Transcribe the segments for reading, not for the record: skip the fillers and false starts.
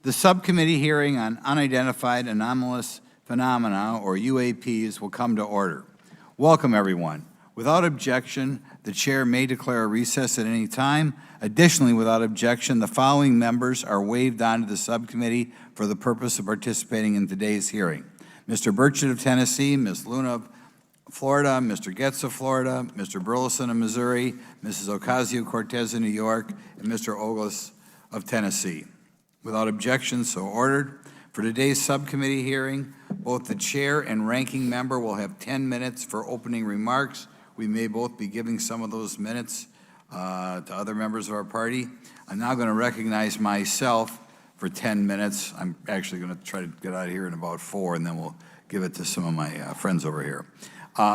The subcommittee hearing on unidentified anomalous phenomena, or UAPs, will come to order. Welcome, everyone. Without objection, the chair may declare a recess at any time. Additionally, without objection, the following members are waived onto the subcommittee for the purpose of participating in today's hearing: Mr. Burchett of Tennessee, Ms. Luna of Florida, Mr. Getz of Florida, Mr. Burleson of Missouri, Mrs. Ocasio-Cortez of New York, and Mr. Ogles of Tennessee. Without objection, so ordered. For today's subcommittee hearing, both the chair and ranking member will have 10 minutes for opening remarks. We may both be giving some of those minutes to other members of our party. I'm now going to recognize myself for 10 minutes. I'm actually going to try to get out of here in about 4, and then we'll give it to some of my friends over here.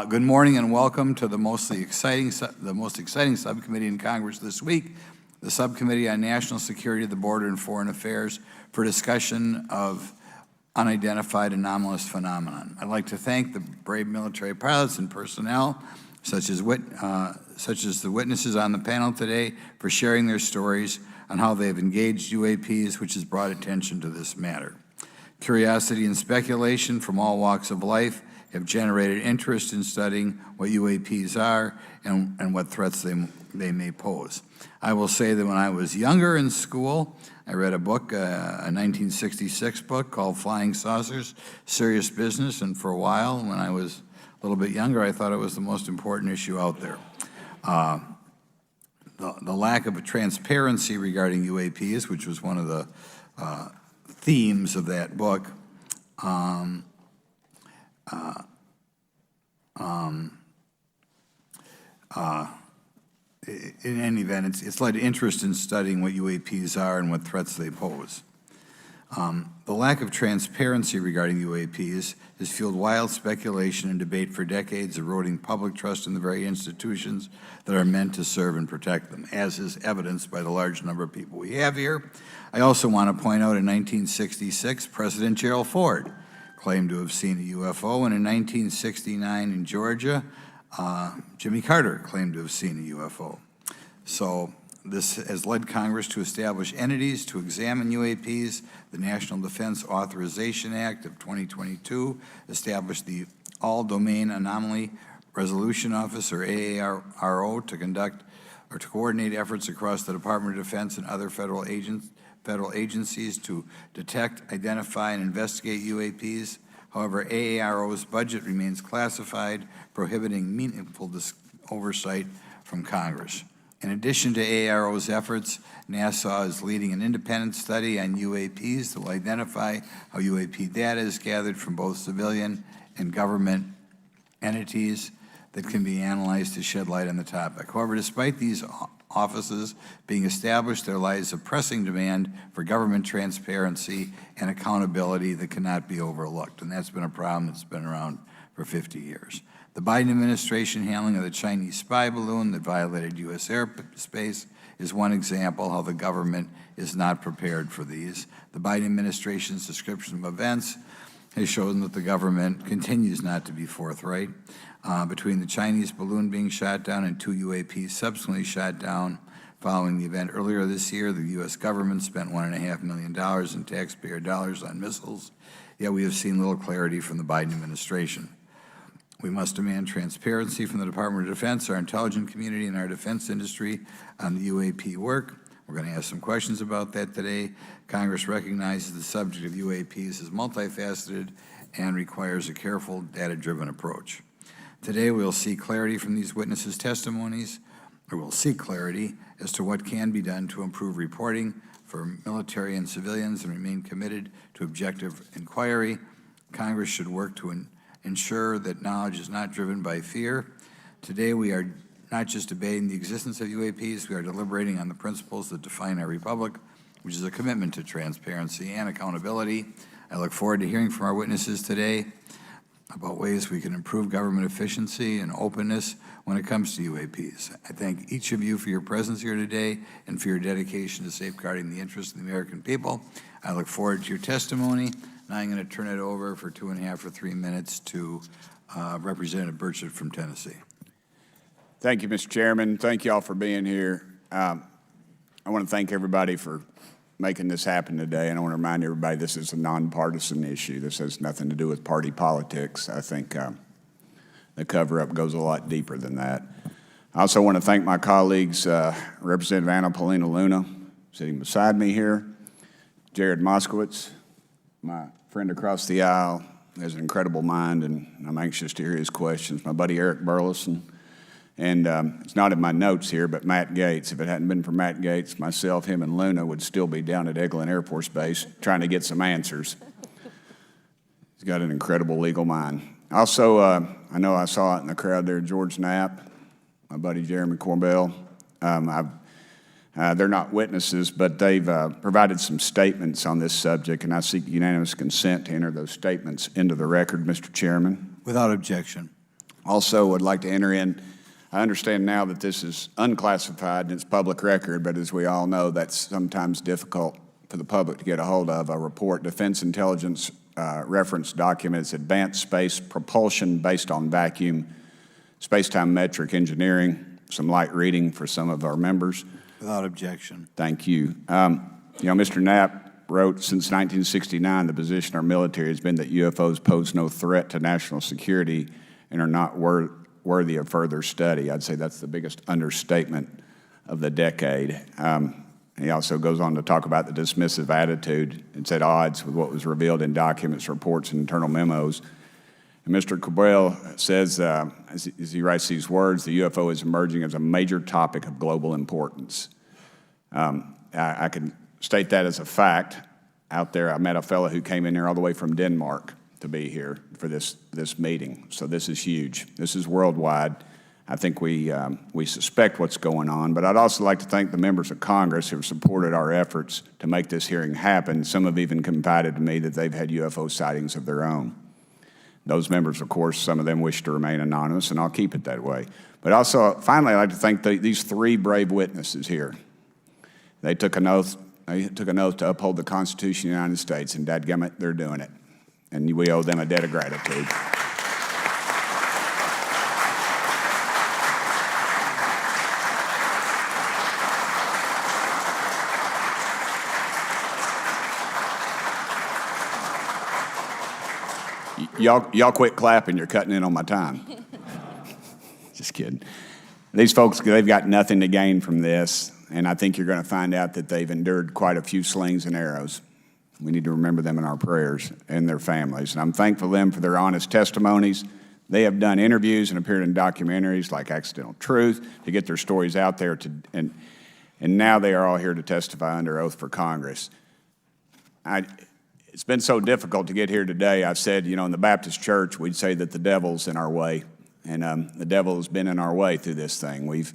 Good morning and welcome to the most exciting subcommittee in Congress this week, the Subcommittee on National Security, the Border, and Foreign Affairs, for discussion of unidentified anomalous phenomenon. I'd like to thank the brave military pilots and personnel, such as the witnesses on the panel today, for sharing their stories on how they've engaged UAPs, which has brought attention to this matter. Curiosity and speculation from all walks of life have generated interest in studying what UAPs are and what threats they may pose. I will say that when I was younger in school, I read a book, a 1966 book called Flying Saucers, Serious Business, and for a while, when I was a little bit younger, I thought it was the most important issue out there. The lack of a transparency regarding UAPs, which was one of the themes of that book, in any event, it's led to interest in studying what UAPs are and what threats they pose. The lack of transparency regarding UAPs has fueled wild speculation and debate for decades, eroding public trust in the very institutions that are meant to serve and protect them, as is evidenced by the large number of people we have here. I also want to point out in 1966, President Gerald Ford claimed to have seen a UFO, and in 1969 in Georgia, Jimmy Carter claimed to have seen a UFO. So this has led Congress to establish entities to examine UAPs. The National Defense Authorization Act of 2022 established the All-Domain Anomaly Resolution Office, or AARO, to conduct or to coordinate efforts across the Department of Defense and other federal agencies to detect, identify, and investigate UAPs. However, AARO's budget remains classified, prohibiting meaningful oversight from Congress. In addition to AARO's efforts, NASA is leading an independent study on UAPs that will identify how UAP data is gathered from both civilian and government entities that can be analyzed to shed light on the topic. However, despite these offices being established, there lies a pressing demand for government transparency and accountability that cannot be overlooked, and that's been a problem that's been around for 50 years. The Biden administration handling of the Chinese spy balloon that violated U.S. airspace is one example how the government is not prepared for these. The Biden administration's description of events has shown that the government continues not to be forthright. Between the Chinese balloon being shot down and 2 UAPs subsequently shot down following the event earlier this year, the U.S. government spent $1.5 million in taxpayer dollars on missiles, yet we have seen little clarity from the Biden administration. We must demand transparency from the Department of Defense, our intelligence community, and our defense industry on the UAP work. We're going to ask some questions about that today. Congress recognizes the subject of UAPs is multifaceted and requires a careful, data-driven approach. Today, we'll see clarity from these witnesses' testimonies, or we'll seek clarity as to what can be done to improve reporting for military and civilians and remain committed to objective inquiry. Congress should work to ensure that knowledge is not driven by fear. Today, we are not just debating the existence of UAPs, we are deliberating on the principles that define our republic, which is a commitment to transparency and accountability. I look forward to hearing from our witnesses today about ways we can improve government efficiency and openness when it comes to UAPs. I thank each of you for your presence here today and for your dedication to safeguarding the interests of the American people. I look forward to your testimony. Now I'm going to turn it over for 2.5 or 3 minutes to Representative Burchett from Tennessee. Thank you, Mr. Chairman. Thank you all for being here. I want to thank everybody for making this happen today. And I want to remind everybody this is a nonpartisan issue. This has nothing to do with party politics. I think the cover-up goes a lot deeper than that. I also want to thank my colleagues, Representative Anna Paulina Luna, sitting beside me here, Jared Moskowitz, my friend across the aisle, has an incredible mind, and I'm anxious to hear his questions. My buddy Eric Burleson, and it's not in my notes here, but Matt Gates. If it hadn't been for Matt Gates, myself, him, and Luna would still be down at Eglin Air Force Base trying to get some answers. He's got an incredible legal mind. Also, I know I saw it in the crowd there, George Knapp, my buddy Jeremy Corbell. They're not witnesses, but they've provided some statements on this subject, and I seek unanimous consent to enter those statements into the record, Mr. Chairman. Without objection. Also, would like to enter in, I understand now that this is unclassified and it's public record, but as we all know, that's sometimes difficult for the public to get a hold of. A report, Defense Intelligence reference documents, advanced space propulsion based on vacuum, space-time metric engineering, some light reading for some of our members. Without objection. Thank you. Mr. Knapp wrote, since 1969, the position of our military has been that UFOs pose no threat to national security and are not worthy of further study. I'd say that's the biggest understatement of the decade. He also goes on to talk about the dismissive attitude. It's at odds with what was revealed in documents, reports, and internal memos. And Mr. Cabral says, as he writes these words, the UFO is emerging as a major topic of global importance. I can state that as a fact. Out there, I met a fellow who came in here all the way from Denmark to be here for this meeting. So this is huge. This is worldwide. I think we suspect what's going on, but I'd also like to thank the members of Congress who have supported our efforts to make this hearing happen. Some have even confided to me that they've had UFO sightings of their own. Those members, of course, some of them wish to remain anonymous, and I'll keep it that way. But also, finally, I'd like to thank these three brave witnesses here. They took an oath. They took an oath to uphold the Constitution of the United States, and dadgummit, they're doing it. And we owe them a debt of gratitude. Y'all quit clapping, you're cutting in on my time. Just kidding. These folks, they've got nothing to gain from this, and I think you're going to find out that they've endured quite a few slings and arrows. We need to remember them in our prayers and their families. And I'm thankful to them for their honest testimonies. They have done interviews and appeared in documentaries like Accidental Truth to get their stories out there, and now they are all here to testify under oath for Congress. It's been so difficult to get here today. I've said, in the Baptist church, we'd say that the devil's in our way. And the devil has been in our way through this thing. We've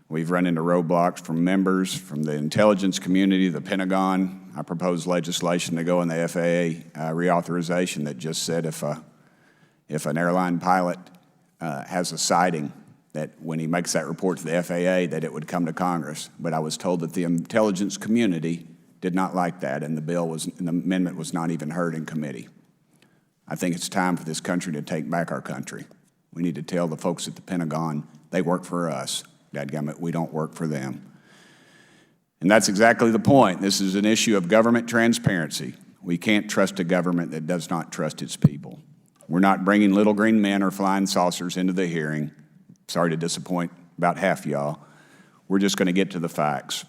run into roadblocks from members, from the intelligence community, the Pentagon. I proposed legislation to go in the FAA reauthorization that just said if an airline pilot has a sighting, that when he makes that report to the FAA, that it would come to Congress. But I was told that the intelligence community did not like that, and the amendment was not even heard in committee. I think it's time for this country to take back our country. We need to tell the folks at the Pentagon they work for us. Dadgummit, we don't work for them. And that's exactly the point. This is an issue of government transparency. We can't trust a government that does not trust its people. We're not bringing little green men or flying saucers into the hearing. Sorry to disappoint about half y'all. We're just going to get to the facts.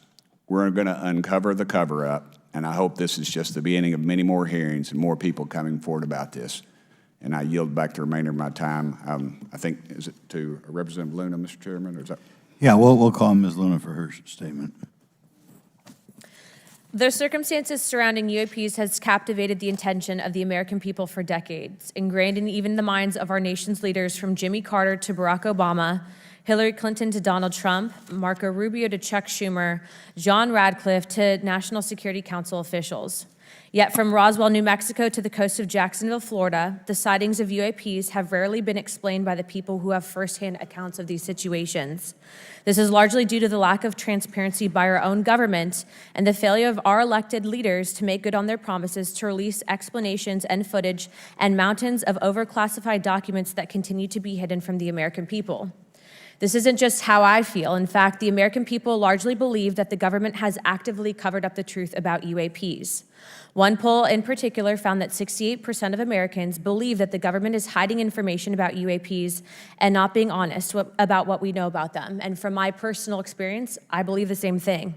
We're going to uncover the cover-up, and I hope this is just the beginning of many more hearings and more people coming forward about this. And I yield back the remainder of my time. I think, is it to Representative Luna, Mr. Chairman, or is that? Yeah, we'll call Ms. Luna for her statement. The circumstances surrounding UAPs has captivated the attention of the American people for decades, ingrained in even the minds of our nation's leaders from Jimmy Carter to Barack Obama, Hillary Clinton to Donald Trump, Marco Rubio to Chuck Schumer, John Radcliffe to National Security Council officials. Yet from Roswell, New Mexico to the coast of Jacksonville, Florida, the sightings of UAPs have rarely been explained by the people who have firsthand accounts of these situations. This is largely due to the lack of transparency by our own government and the failure of our elected leaders to make good on their promises to release explanations and footage and mountains of overclassified documents that continue to be hidden from the American people. This isn't just how I feel. In fact, the American people largely believe that the government has actively covered up the truth about UAPs. One poll in particular found that 68% of Americans believe that the government is hiding information about UAPs and not being honest about what we know about them. And from my personal experience, I believe the same thing.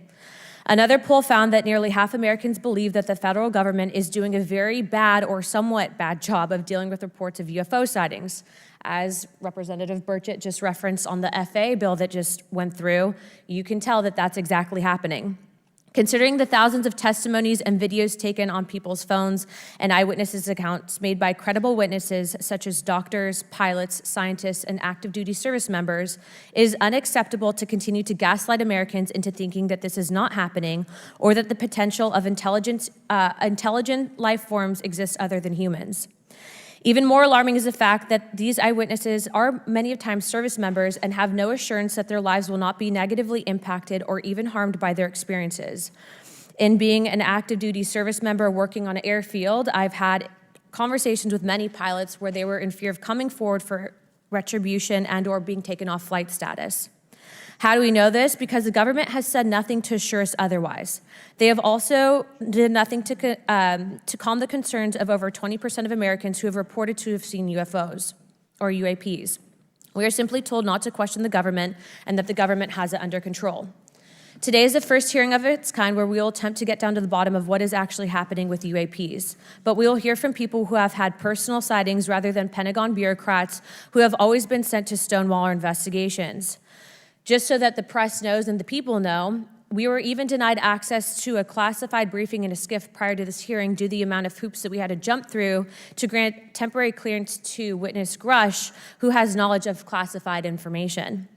Another poll found that nearly half Americans believe that the federal government is doing a very bad or somewhat bad job of dealing with reports of UFO sightings. As Representative Burchett just referenced on the FAA bill that just went through, you can tell that that's exactly happening. Considering the thousands of testimonies and videos taken on people's phones and eyewitnesses' accounts made by credible witnesses such as doctors, pilots, scientists, and active duty service members, it is unacceptable to continue to gaslight Americans into thinking that this is not happening or that the potential of intelligent life forms exists other than humans. Even more alarming is the fact that these eyewitnesses are many of times service members and have no assurance that their lives will not be negatively impacted or even harmed by their experiences. In being an active duty service member working on an airfield, I've had conversations with many pilots where they were in fear of coming forward for retribution and or being taken off flight status. How do we know this? Because the government has said nothing to assure us otherwise. They have also did nothing to calm the concerns of over 20% of Americans who have reported to have seen UFOs or UAPs. We are simply told not to question the government and that the government has it under control. Today is the first hearing of its kind where we will attempt to get down to the bottom of what is actually happening with UAPs. But we will hear from people who have had personal sightings rather than Pentagon bureaucrats who have always been sent to stonewall our investigations. Just so that the press knows and the people know, we were even denied access to a classified briefing in a SCIF prior to this hearing due to the amount of hoops that we had to jump through to grant temporary clearance to witness Grusch, who has knowledge of classified information.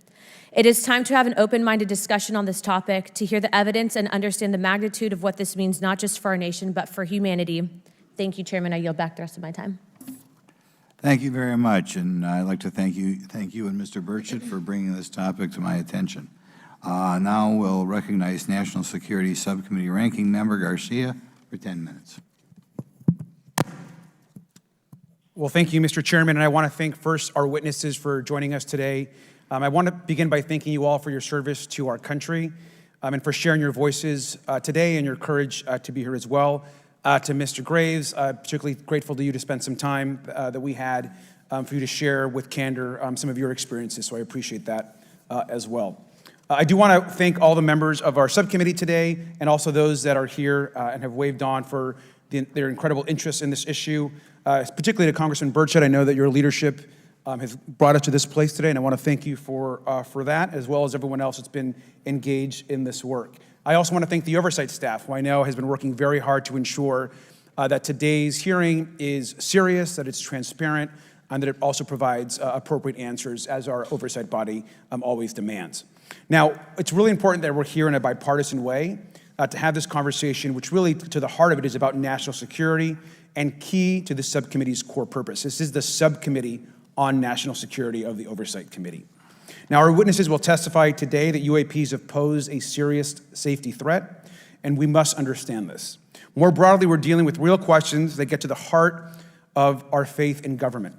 It is time to have an open-minded discussion on this topic, to hear the evidence and understand the magnitude of what this means, not just for our nation, but for humanity. Thank you, Chairman. I yield back the rest of my time. Thank you very much, and I'd like to thank you and Mr. Burchett for bringing this topic to my attention. Now we'll recognize National Security Subcommittee Ranking Member Garcia for 10 minutes. Well, thank you, Mr. Chairman, and I want to thank first our witnesses for joining us today. I want to begin by thanking you all for your service to our country and for sharing your voices today and your courage to be here as well. To Mr. Graves, particularly grateful to you to spend some time that we had for you to share with candor some of your experiences, so I appreciate that as well. I do want to thank all the members of our subcommittee today and also those that are here and have waved on for their incredible interest in this issue, particularly to Congressman Burchett. I know that your leadership has brought us to this place today, and I want to thank you for that, as well as everyone else that's been engaged in this work. I also want to thank the oversight staff, who I know has been working very hard to ensure that today's hearing is serious, that it's transparent, and that it also provides appropriate answers, as our oversight body always demands. Now, it's really important that we're here in a bipartisan way to have this conversation, which really, to the heart of it, is about national security and key to the subcommittee's core purpose. This is the subcommittee on national security of the Oversight Committee. Now, our witnesses will testify today that UAPs have posed a serious safety threat, and we must understand this. More broadly, we're dealing with real questions that get to the heart of our faith in government.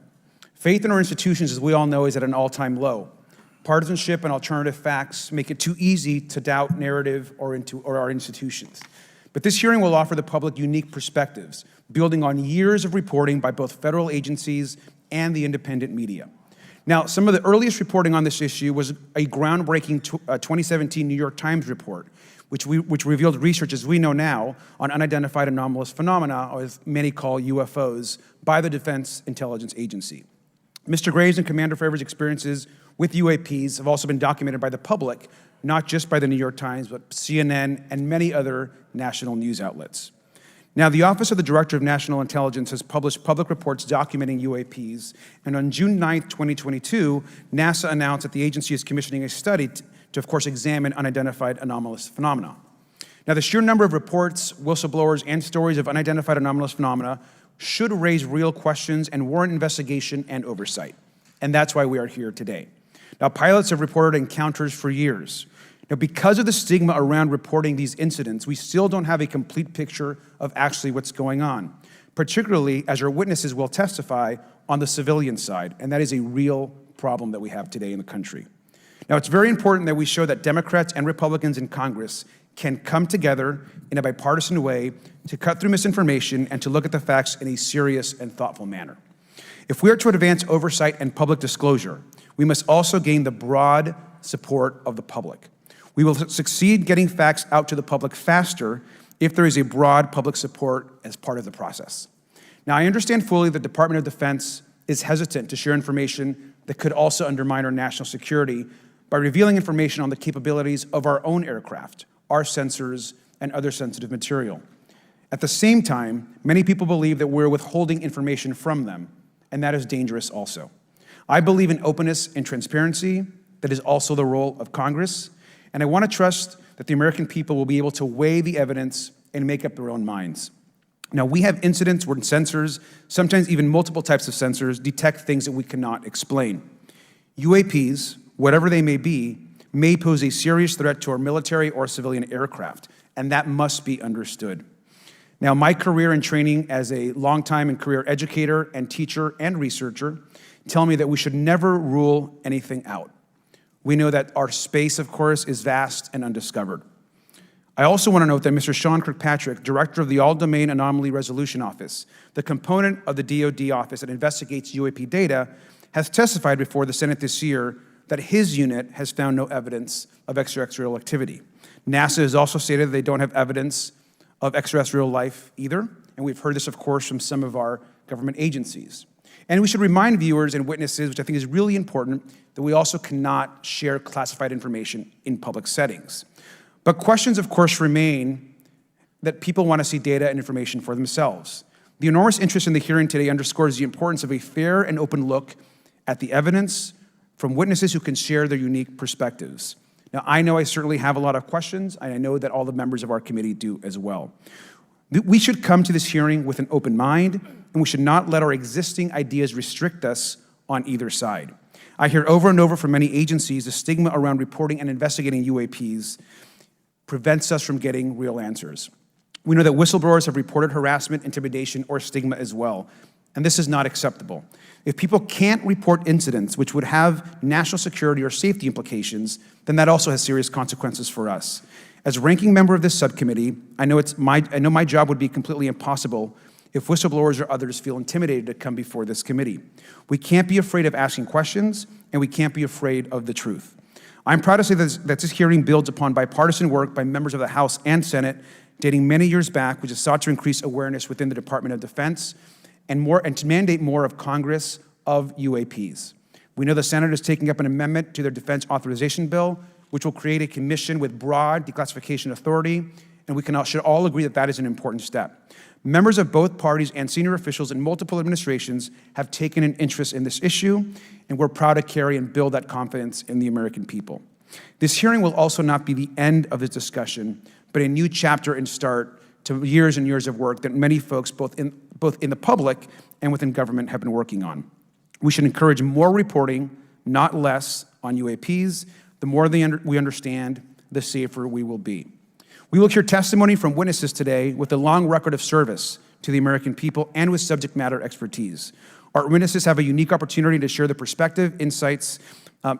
Faith in our institutions, as we all know, is at an all-time low. Partisanship and alternative facts make it too easy to doubt narrative or our institutions. But this hearing will offer the public unique perspectives, building on years of reporting by both federal agencies and the independent media. Now, some of the earliest reporting on this issue was a groundbreaking 2017 New York Times report, which revealed research, as we know now, on unidentified anomalous phenomena, or as many call UFOs, by the Defense Intelligence Agency. Mr. Graves and Commander Fravor's experiences with UAPs have also been documented by the public, not just by the New York Times, but CNN and many other national news outlets. Now, the Office of the Director of National Intelligence has published public reports documenting UAPs, and on June 9th, 2022, NASA announced that the agency is commissioning a study to, of course, examine unidentified anomalous phenomena. Now, the sheer number of reports, whistleblowers, and stories of unidentified anomalous phenomena should raise real questions and warrant investigation and oversight, and that's why we are here today. Now, pilots have reported encounters for years. Now, because of the stigma around reporting these incidents, we still don't have a complete picture of actually what's going on, particularly as our witnesses will testify on the civilian side, and that is a real problem that we have today in the country. Now, it's very important that we show that Democrats and Republicans in Congress can come together in a bipartisan way to cut through misinformation and to look at the facts in a serious and thoughtful manner. If we are to advance oversight and public disclosure, we must also gain the broad support of the public. We will succeed getting facts out to the public faster if there is a broad public support as part of the process. Now, I understand fully the Department of Defense is hesitant to share information that could also undermine our national security by revealing information on the capabilities of our own aircraft, our sensors, and other sensitive material. At the same time, many people believe that we're withholding information from them, and that is dangerous also. I believe in openness and transparency. That is also the role of Congress, and I want to trust that the American people will be able to weigh the evidence and make up their own minds. Now, we have incidents where sensors, sometimes even multiple types of sensors, detect things that we cannot explain. UAPs, whatever they may be, may pose a serious threat to our military or civilian aircraft, and that must be understood. Now, my career and training as a longtime and career educator and teacher and researcher tell me that we should never rule anything out. We know that our space, of course, is vast and undiscovered. I also want to note that Mr. Sean Kirkpatrick, director of the All-Domain Anomaly Resolution Office, the component of the DoD office that investigates UAP data, has testified before the Senate this year that his unit has found no evidence of extraterrestrial activity. NASA has also stated that they don't have evidence of extraterrestrial life either, and we've heard this, of course, from some of our government agencies. And we should remind viewers and witnesses, which I think is really important, that we also cannot share classified information in public settings. But questions, of course, remain that people want to see data and information for themselves. The enormous interest in the hearing today underscores the importance of a fair and open look at the evidence from witnesses who can share their unique perspectives. Now, I know I certainly have a lot of questions, and I know that all the members of our committee do as well. We should come to this hearing with an open mind, and we should not let our existing ideas restrict us on either side. I hear over and over from many agencies the stigma around reporting and investigating UAPs prevents us from getting real answers. We know that whistleblowers have reported harassment, intimidation, or stigma as well, and this is not acceptable. If people can't report incidents which would have national security or safety implications, then that also has serious consequences for us. As ranking member of this subcommittee, I know my job would be completely impossible if whistleblowers or others feel intimidated to come before this committee. We can't be afraid of asking questions, and we can't be afraid of the truth. I'm proud to say that this hearing builds upon bipartisan work by members of the House and Senate dating many years back, which has sought to increase awareness within the Department of Defense and to mandate more of Congress of UAPs. We know the Senate is taking up an amendment to their defense authorization bill, which will create a commission with broad declassification authority, and we should all agree that that is an important step. Members of both parties and senior officials in multiple administrations have taken an interest in this issue, and we're proud to carry and build that confidence in the American people. This hearing will also not be the end of this discussion, but a new chapter and start to years and years of work that many folks, both in the public and within government, have been working on. We should encourage more reporting, not less, on UAPs. The more we understand, the safer we will be. We will hear testimony from witnesses today with a long record of service to the American people and with subject matter expertise. Our witnesses have a unique opportunity to share their perspective, insights,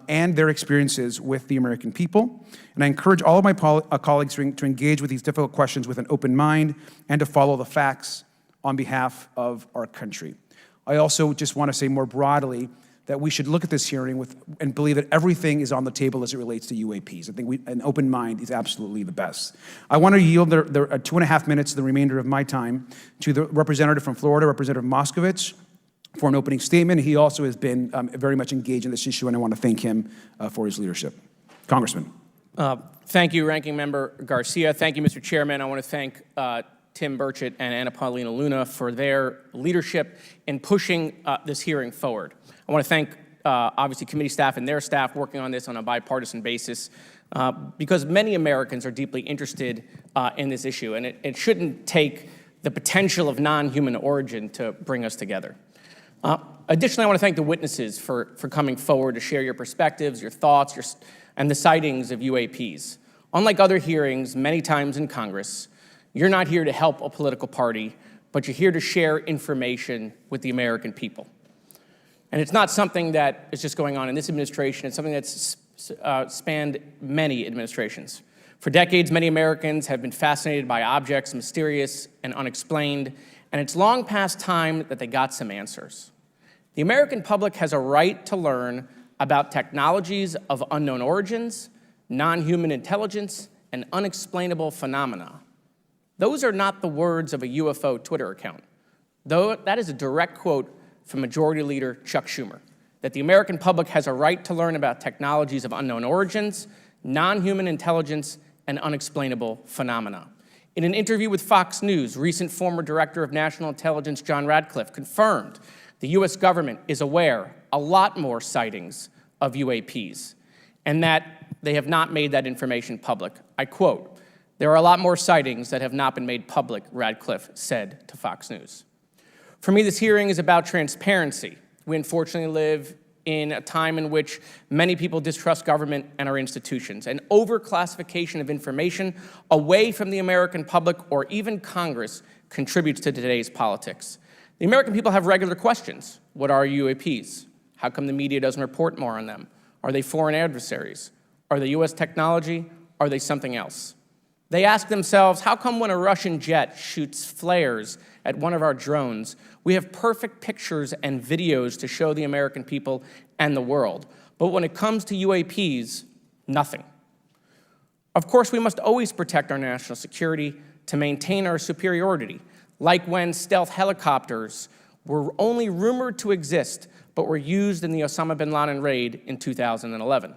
and their experiences with the American people. And I encourage all of my colleagues to engage with these difficult questions with an open mind and to follow the facts on behalf of our country. I also just want to say more broadly that we should look at this hearing and believe that everything is on the table as it relates to UAPs. I think an open mind is absolutely the best. I want to yield the 2.5 minutes, the remainder of my time, to the representative from Florida, Representative Moskovich, for an opening statement. He also has been very much engaged in this issue, and I want to thank him for his leadership. Congressman. Thank you, Ranking Member Garcia. Thank you, Mr. Chairman. I want to thank Tim Burchett and Anna Paulina Luna for their leadership in pushing this hearing forward. I want to thank, obviously, committee staff and their staff working on this on a bipartisan basis because many Americans are deeply interested in this issue, and it shouldn't take the potential of non-human origin to bring us together. Additionally, I want to thank the witnesses for coming forward to share your perspectives, your thoughts, and the sightings of UAPs. Unlike other hearings many times in Congress, you're not here to help a political party, but you're here to share information with the American people. And it's not something that is just going on in this administration. It's something that's spanned many administrations. For decades, many Americans have been fascinated by objects mysterious and unexplained, and it's long past time that they got some answers. The American public has a right to learn about technologies of unknown origins, non-human intelligence, and unexplainable phenomena. Those are not the words of a UFO Twitter account, though that is a direct quote from Majority Leader Chuck Schumer, that the American public has a right to learn about technologies of unknown origins, non-human intelligence, and unexplainable phenomena. In an interview with Fox News, recent former Director of National Intelligence John Radcliffe confirmed the U.S. government is aware a lot more sightings of UAPs, and that they have not made that information public. I quote, "There are a lot more sightings that have not been made public," Radcliffe said to Fox News. For me, this hearing is about transparency. We unfortunately live in a time in which many people distrust government and our institutions, and overclassification of information away from the American public or even Congress contributes to today's politics. The American people have regular questions. What are UAPs? How come the media doesn't report more on them? Are they foreign adversaries? Are they U.S. technology? Are they something else? They ask themselves, how come when a Russian jet shoots flares at one of our drones, we have perfect pictures and videos to show the American people and the world, but when it comes to UAPs, nothing? Of course, we must always protect our national security to maintain our superiority, like when stealth helicopters were only rumored to exist, but were used in the Osama bin Laden raid in 2011.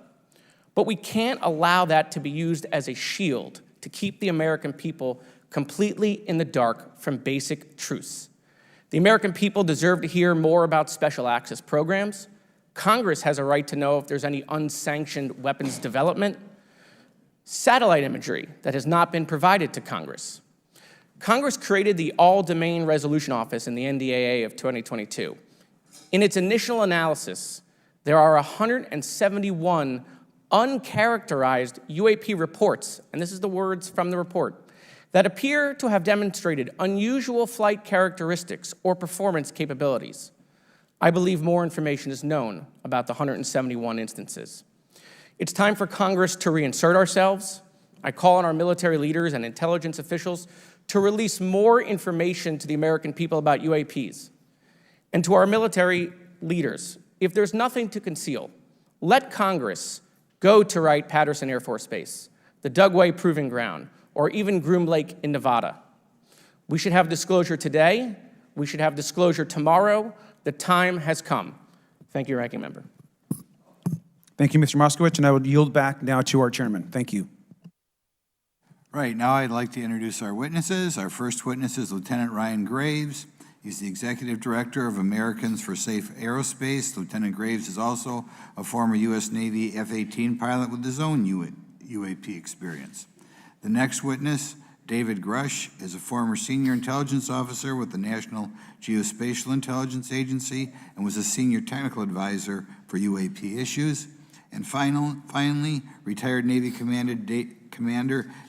But we can't allow that to be used as a shield to keep the American people completely in the dark from basic truths. The American people deserve to hear more about special access programs. Congress has a right to know if there's any unsanctioned weapons development, satellite imagery that has not been provided to Congress. Congress created the All-Domain Resolution Office in the NDAA of 2022. In its initial analysis, there are 171 uncharacterized UAP reports, and this is the words from the report, that appear to have demonstrated unusual flight characteristics or performance capabilities. I believe more information is known about the 171 instances. It's time for Congress to reinsert ourselves. I call on our military leaders and intelligence officials to release more information to the American people about UAPs. And to our military leaders, if there's nothing to conceal, let Congress go to Wright-Patterson Air Force Base, the Dugway Proving Ground, or even Groom Lake in Nevada. We should have disclosure today. We should have disclosure tomorrow. The time has come. Thank you, Ranking Member. Thank you, Mr. Moskowitz, and I would yield back now to our chairman. Thank you. Right, now I'd like to introduce our witnesses. Our first witness is Lieutenant Ryan Graves. He's the Executive Director of Americans for Safe Aerospace. Lieutenant Graves is also a former U.S. Navy F-18 pilot with his own UAP experience. The next witness, David Grusch, is a former senior intelligence officer with the National Geospatial Intelligence Agency and was a senior technical advisor for UAP issues. And finally, retired Navy Commander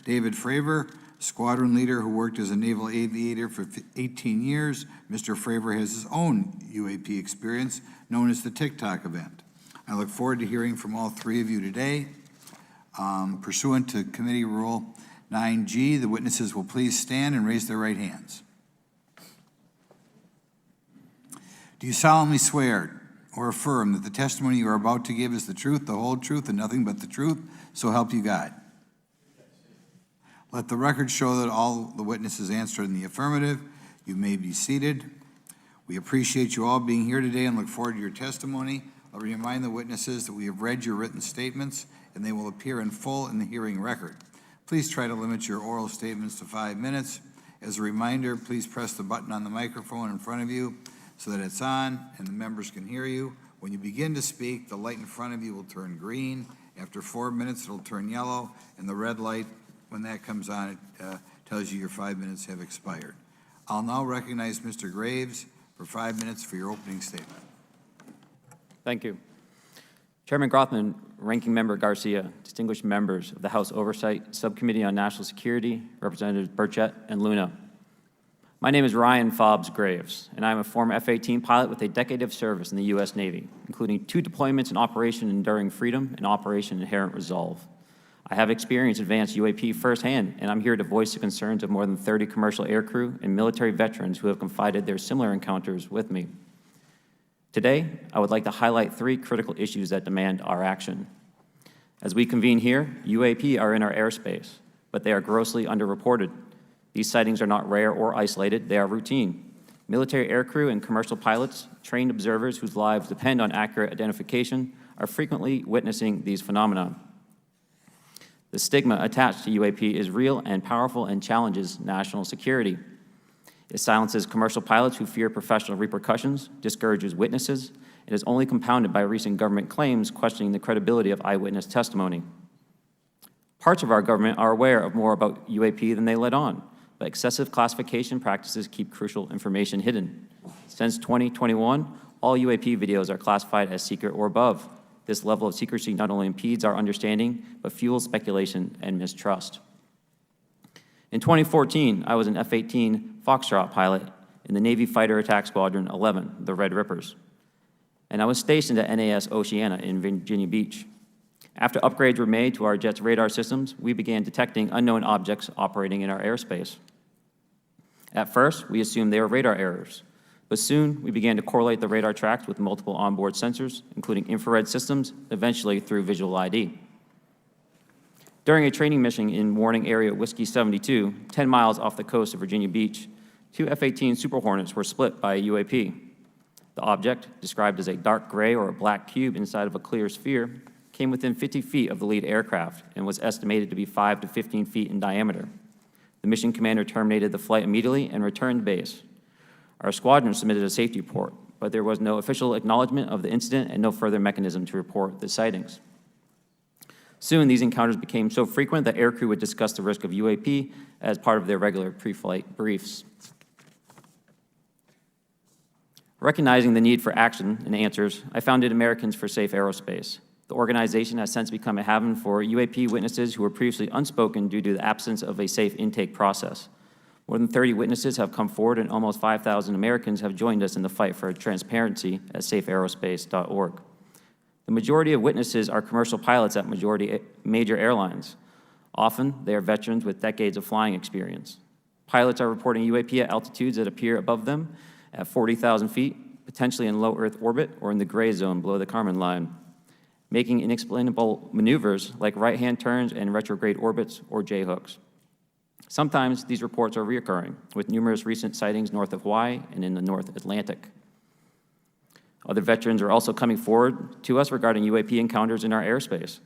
David Fravor, squadron leader who worked as a naval aviator for 18 years. Mr. Fravor has his own UAP experience, known as the TikTok event. I look forward to hearing from all three of you today. Pursuant to Committee Rule 9G, the witnesses will please stand and raise their right hands. Do you solemnly swear or affirm that the testimony you are about to give is the truth, the whole truth, and nothing but the truth, so help you God? Let the record show that all the witnesses answered in the affirmative. You may be seated. We appreciate you all being here today and look forward to your testimony. I'll remind the witnesses that we have read your written statements and they will appear in full in the hearing record. Please try to limit your oral statements to 5 minutes. As a reminder, please press the button on the microphone in front of you so that it's on and the members can hear you. When you begin to speak, the light in front of you will turn green. After 4 minutes, it'll turn yellow, and the red light, when that comes on, it tells you your 5 minutes have expired. I'll now recognize Mr. Graves for 5 minutes for your opening statement. Thank you. Chairman Grothman, Ranking Member Garcia, distinguished members of the House Oversight Subcommittee on National Security, Representatives Burchett and Luna. My name is Ryan Fobbs Graves, and I'm a former F-18 pilot with a decade of service in the U.S. Navy, including 2 deployments in Operation Enduring Freedom and Operation Inherent Resolve. I have experienced advanced UAP firsthand, and I'm here to voice the concerns of more than 30 commercial aircrew and military veterans who have confided their similar encounters with me. Today, I would like to highlight 3 critical issues that demand our action. As we convene here, UAP are in our airspace, but they are grossly underreported. These sightings are not rare or isolated, they are routine. Military aircrew and commercial pilots, trained observers whose lives depend on accurate identification, are frequently witnessing these phenomena. The stigma attached to UAP is real and powerful and challenges national security. It silences commercial pilots who fear professional repercussions, discourages witnesses, and is only compounded by recent government claims questioning the credibility of eyewitness testimony. Parts of our government are aware of more about UAP than they let on, but excessive classification practices keep crucial information hidden. Since 2021, all UAP videos are classified as secret or above. This level of secrecy not only impedes our understanding, but fuels speculation and mistrust. In 2014, I was an F-18 Foxtrot pilot in the Navy Fighter Attack Squadron 11, the Red Rippers, and I was stationed at NAS Oceana in Virginia Beach. After upgrades were made to our jet's radar systems, we began detecting unknown objects operating in our airspace. At first, we assumed they were radar errors, but soon we began to correlate the radar tracks with multiple onboard sensors, including infrared systems, eventually through visual ID. During a training mission in Warning Area Whiskey 72, 10 miles off the coast of Virginia Beach, 2 F-18 Super Hornets were split by a UAP. The object, described as a dark gray or a black cube inside of a clear sphere, came within 50 feet of the lead aircraft and was estimated to be 5 to 15 feet in diameter. The mission commander terminated the flight immediately and returned to base. Our squadron submitted a safety report, but there was no official acknowledgement of the incident and no further mechanism to report the sightings. Soon, these encounters became so frequent that aircrew would discuss the risk of UAP as part of their regular pre-flight briefs. Recognizing the need for action and answers, I founded Americans for Safe Aerospace. The organization has since become a haven for UAP witnesses who were previously unspoken due to the absence of a safe intake process. More than 30 witnesses have come forward, and almost 5,000 Americans have joined us in the fight for transparency at safeaerospace.org. The majority of witnesses are commercial pilots at major airlines. Often, they are veterans with decades of flying experience. Pilots are reporting UAP at altitudes that appear above them at 40,000 feet, potentially in low Earth orbit or in the gray zone below the Kármán line, making inexplainable maneuvers like right-hand turns and retrograde orbits or J-hooks. Sometimes these reports are reoccurring, with numerous recent sightings north of Hawaii and in the North Atlantic. Other veterans are also coming forward to us regarding UAP encounters in our airspace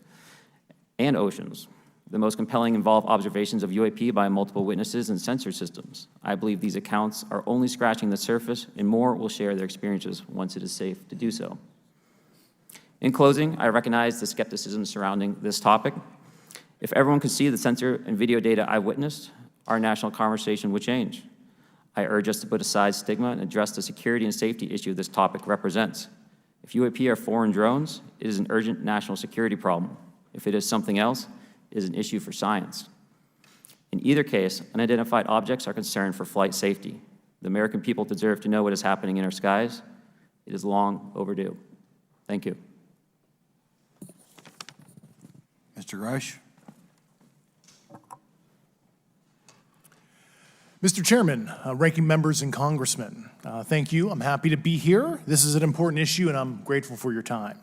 and oceans. The most compelling involve observations of UAP by multiple witnesses and sensor systems. I believe these accounts are only scratching the surface, and more will share their experiences once it is safe to do so. In closing, I recognize the skepticism surrounding this topic. If everyone could see the sensor and video data I witnessed, our national conversation would change. I urge us to put aside stigma and address the security and safety issue this topic represents. If UAP are foreign drones, it is an urgent national security problem. If it is something else, it is an issue for science. In either case, unidentified objects are concerned for flight safety. The American people deserve to know what is happening in our skies. It is long overdue. Thank you. Mr. Grusch? Mr. Chairman, ranking members and congressmen, thank you. I'm happy to be here. This is an important issue, and I'm grateful for your time.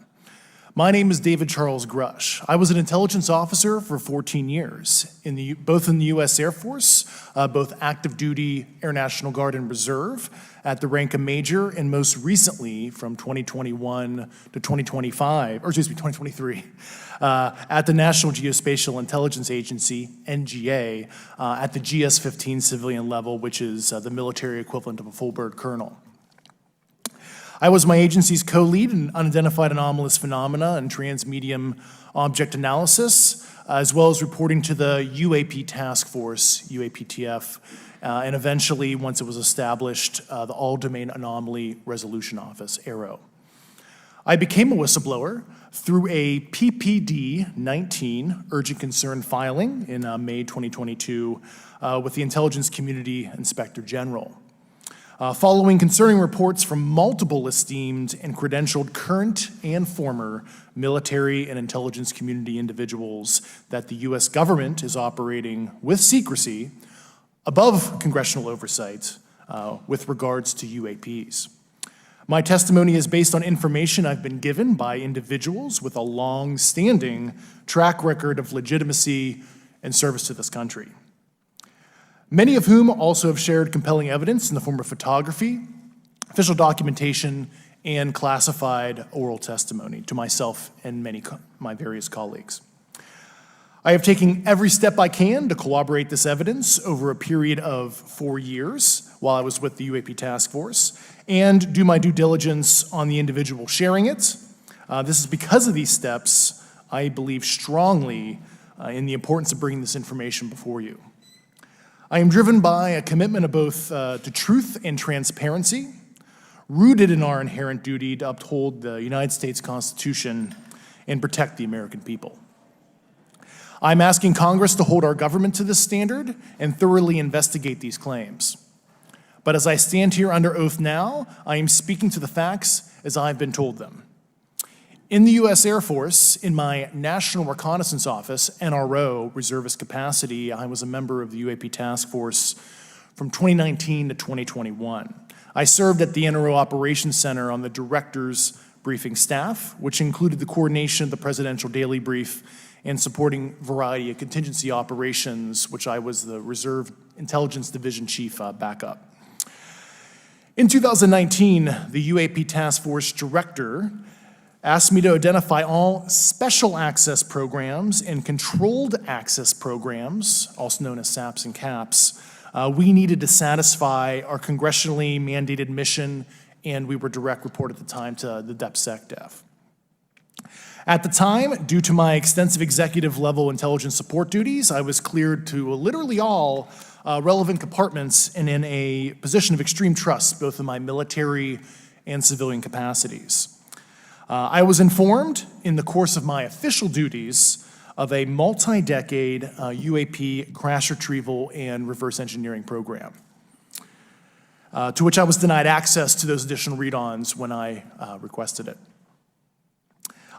My name is David Charles Grusch. I was an intelligence officer for 14 years, both in the U.S. Air Force, both active duty, Air National Guard, and Reserve, at the rank of major, and most recently from 2021 to 2023, at the National Geospatial Intelligence Agency, NGA, at the GS-15 civilian level, which is the military equivalent of a full bird colonel. I was my agency's co-lead in unidentified anomalous phenomena and transmedium object analysis, as well as reporting to the UAP task force, UAPTF, and eventually, once it was established, the All Domain Anomaly Resolution Office, AARO. I became a whistleblower through a PPD 19 urgent concern filing in May 2022 with the Intelligence Community Inspector General. Following concerning reports from multiple esteemed and credentialed current and former military and intelligence community individuals that the U.S. government is operating with secrecy above congressional oversight with regards to UAPs. My testimony is based on information I've been given by individuals with a long-standing track record of legitimacy and service to this country, many of whom also have shared compelling evidence in the form of photography, official documentation, and classified oral testimony to myself and my various colleagues. I have taken every step I can to corroborate this evidence over a period of 4 years while I was with the UAP Task Force and do my due diligence on the individual sharing it. This is because of these steps, I believe strongly in the importance of bringing this information before you. I am driven by a commitment of both to truth and transparency, rooted in our inherent duty to uphold the United States Constitution and protect the American people. I'm asking Congress to hold our government to this standard and thoroughly investigate these claims. But as I stand here under oath now, I am speaking to the facts as I've been told them. In the U.S. Air Force, in my National Reconnaissance Office, NRO, reservist capacity, I was a member of the UAP Task Force from 2019 to 2021. I served at the NRO Operations Center on the Director's Briefing staff, which included the coordination of the Presidential Daily Brief and supporting variety of contingency operations, which I was the Reserve Intelligence Division Chief backup. In 2019, the UAP Task Force Director asked me to identify all special access programs and controlled access programs, also known as SAPs and CAPs, we needed to satisfy our congressionally mandated mission, and we were direct report at the time to the DepSecDef. At the time, due to my extensive executive level intelligence support duties, I was cleared to literally all relevant compartments and in a position of extreme trust, both in my military and civilian capacities. I was informed in the course of my official duties of a multi-decade UAP crash retrieval and reverse engineering program, to which I was denied access to those additional read-ons when I requested it.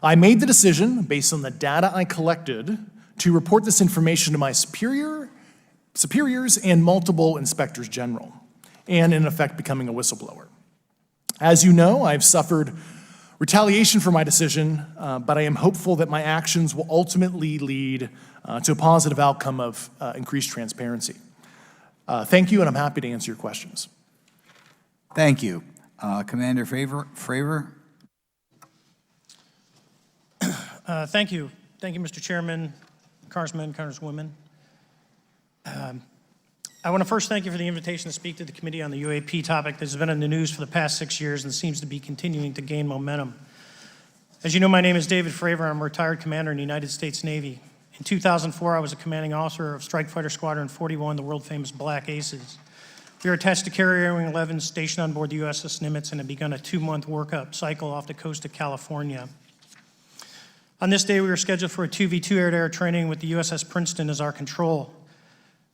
I made the decision, based on the data I collected, to report this information to my superiors and multiple inspectors general, and in effect becoming a whistleblower. As you know, I've suffered retaliation for my decision, but I am hopeful that my actions will ultimately lead to a positive outcome of increased transparency. Thank you, and I'm happy to answer your questions. Thank you. Commander Fravor? Thank you. Thank you, Mr. Chairman, Congressmen, Congresswomen. I want to first thank you for the invitation to speak to the committee on the UAP topic that has been in the news for the past 6 years and seems to be continuing to gain momentum. As you know, my name is David Fravor. I'm a retired commander in the United States Navy. In 2004, I was a commanding officer of Strike Fighter Squadron 41, the world-famous Black Aces. We were attached to Carrier Wing 11, stationed on board the USS Nimitz, and had begun a 2-month workup cycle off the coast of California. On this day, we were scheduled for a 2v2 air-to-air training with the USS Princeton as our control.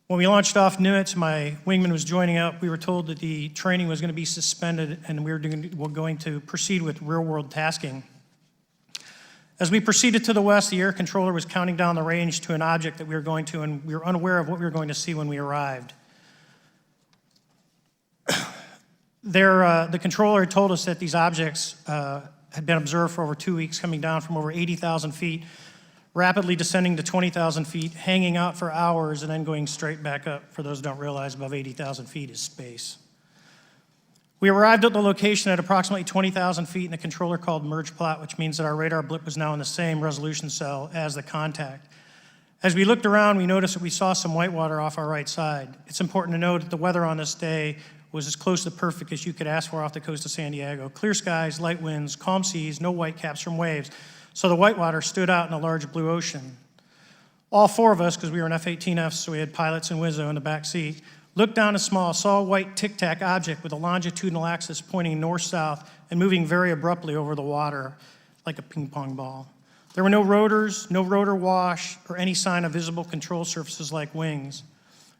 When we launched off Nimitz, my wingman was joining up. We were told that the training was going to be suspended and we were going to proceed with real-world tasking. As we proceeded to the west, the air controller was counting down the range to an object that we were going to, and we were unaware of what we were going to see when we arrived. The controller had told us that these objects had been observed for over 2 weeks, coming down from over 80,000 feet, rapidly descending to 20,000 feet, hanging out for hours, and then going straight back up. For those who don't realize, above 80,000 feet is space. We arrived at the location at approximately 20,000 feet, and the controller called merge plot, which means that our radar blip was now in the same resolution cell as the contact. As we looked around, we noticed that we saw some whitewater off our right side. It's important to note that the weather on this day was as close to perfect as you could ask for off the coast of San Diego. Clear skies, light winds, calm seas, no whitecaps from waves. So the whitewater stood out in a large blue ocean. All 4 of us, because we were in F-18Fs, so we had pilots and Wizzo in the back seat, Looked down a small, saw a white tic-tac object with a longitudinal axis pointing north-south and moving very abruptly over the water like a ping pong ball. There were no rotors, no rotor wash, or any sign of visible control surfaces like wings.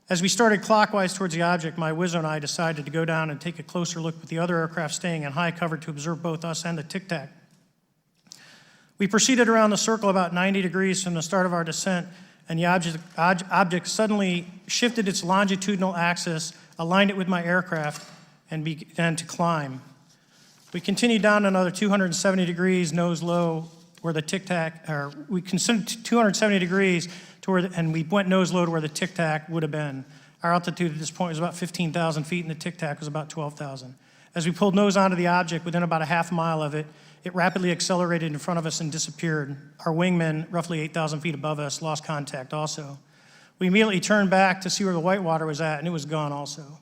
As we started clockwise towards the object, my Wizzo and I decided to go down and take a closer look with the other aircraft staying in high cover to observe both us and the tic-tac. We proceeded around the circle about 90 degrees from the start of our descent, and the object suddenly shifted its longitudinal axis, aligned it with my aircraft, and began to climb. We continued down another 270 degrees, nose low, where the tic-tac, or we considered 270 degrees to where, and we went nose low to where the tic-tac would have been. Our altitude at this point was about 15,000 feet, and the tic-tac was about 12,000. As we pulled nose onto the object, within about a half mile of it, it rapidly accelerated in front of us and disappeared. Our wingmen, roughly 8,000 feet above us, lost contact also. We immediately turned back to see where the whitewater was at, and it was gone also.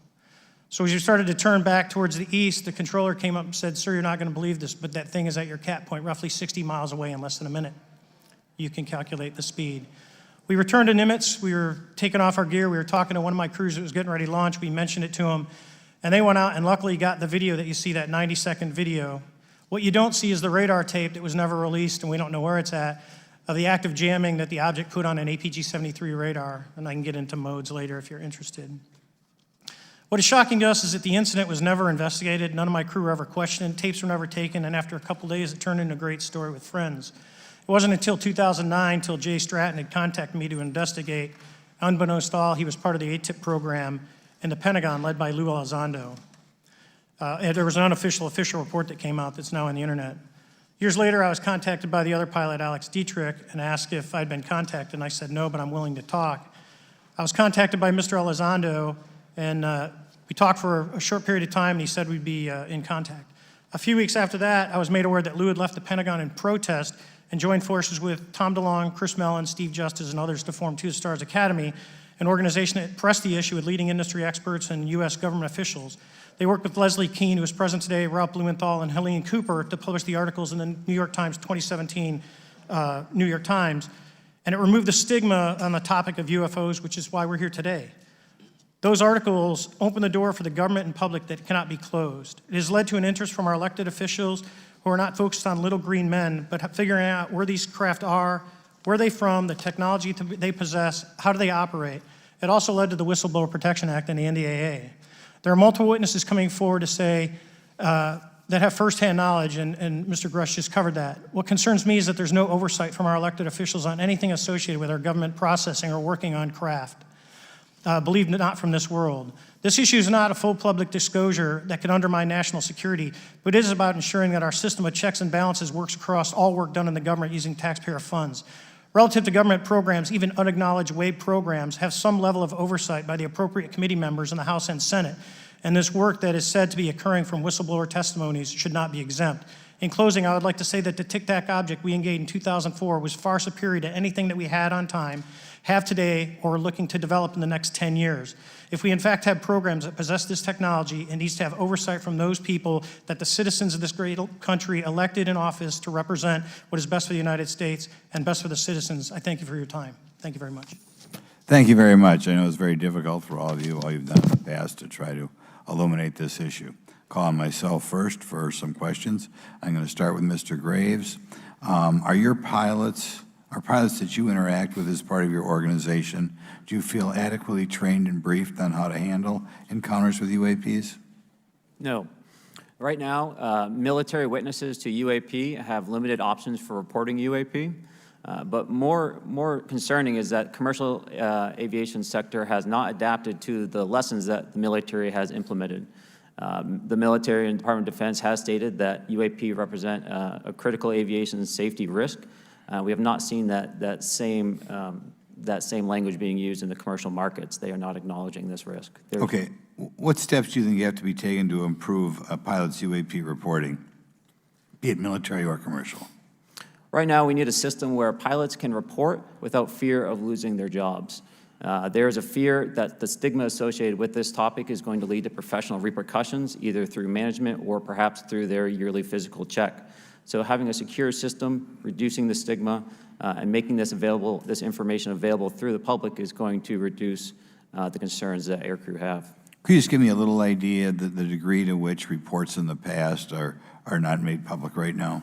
So as we started to turn back towards the east, the controller came up and said, "Sir, you're not going to believe this, but that thing is at your cap point roughly 60 miles away in less than a minute." You can calculate the speed. We returned to Nimitz. We were taking off our gear. We were talking to one of my crews that was getting ready to launch. We mentioned it to them, and they went out and luckily got the video that you see, that 90-second video. What you don't see is the radar tape that was never released, and we don't know where it's at, of the active jamming that the object put on an APG-73 radar, and I can get into modes later if you're interested. What is shocking to us is that the incident was never investigated. None of my crew were ever questioned. Tapes were never taken, and after a couple days, it turned into a great story with friends. It wasn't until 2009 till Jay Stratton had contacted me to investigate. Unbeknownst to all, he was part of the ATIP program in the Pentagon led by Lou Elizondo. There was an unofficial official report that came out that's now on the internet. Years later, I was contacted by the other pilot, Alex Dietrich, and asked if I'd been contacted, and I said no, but I'm willing to talk. I was contacted by Mr. Elizondo, and we talked for a short period of time, and he said we'd be in contact. A few weeks after that, I was made aware that Lou had left the Pentagon in protest and joined forces with Tom DeLonge, Chris Mellon, Steve Justice, and others to form Two Stars Academy, an organization that pressed the issue with leading industry experts and U.S. government officials. They worked with Leslie Keene, who is present today, Ralph Blumenthal, and Helene Cooper to publish the articles in the New York Times 2017 New York Times, and it removed the stigma on the topic of UFOs, which is why we're here today. Those articles open the door for the government and public that cannot be closed. It has led to an interest from our elected officials who are not focused on little green men, but figuring out where these craft are, where they're from, the technology they possess, how do they operate. It also led to the Whistleblower Protection Act and the NDAA. There are multiple witnesses coming forward to say that have firsthand knowledge, and Mr. Grusch just covered that. What concerns me is that there's no oversight from our elected officials on anything associated with our government processing or working on craft. Believe it not from this world. This issue is not a full public disclosure that could undermine national security, but it is about ensuring that our system of checks and balances works across all work done in the government using taxpayer funds. Relative to government programs, even unacknowledged WAVE programs have some level of oversight by the appropriate committee members in the House and Senate, and this work that is said to be occurring from whistleblower testimonies should not be exempt. In closing, I would like to say that the tic-tac object we engaged in 2004 was far superior to anything that we had on time, have today, or are looking to develop in the next 10 years. If we in fact have programs that possess this technology, it needs to have oversight from those people that the citizens of this great country elected in office to represent what is best for the United States and best for the citizens. I thank you for your time. Thank you very much. Thank you very much. I know it's very difficult for all of you, all you've done in the past to try to illuminate this issue. Call on myself first for some questions. I'm going to start with Mr. Graves. Are pilots that you interact with as part of your organization, do you feel adequately trained and briefed on how to handle encounters with UAPs? No. Right now, military witnesses to UAP have limited options for reporting UAP, but more concerning is that commercial aviation sector has not adapted to the lessons that the military has implemented. The military and Department of Defense has stated that UAP represent a critical aviation safety risk. We have not seen that same language being used in the commercial markets. They are not acknowledging this risk. Okay, what steps do you think you have to be taken to improve a pilot's UAP reporting, be it military or commercial? Right now, we need a system where pilots can report without fear of losing their jobs. There is a fear that the stigma associated with this topic is going to lead to professional repercussions, either through management or perhaps through their yearly physical check. So having a secure system, reducing the stigma, and making this information available through the public is going to reduce the concerns that aircrew have. Could you just give me a little idea of the degree to which reports in the past are not made public right now?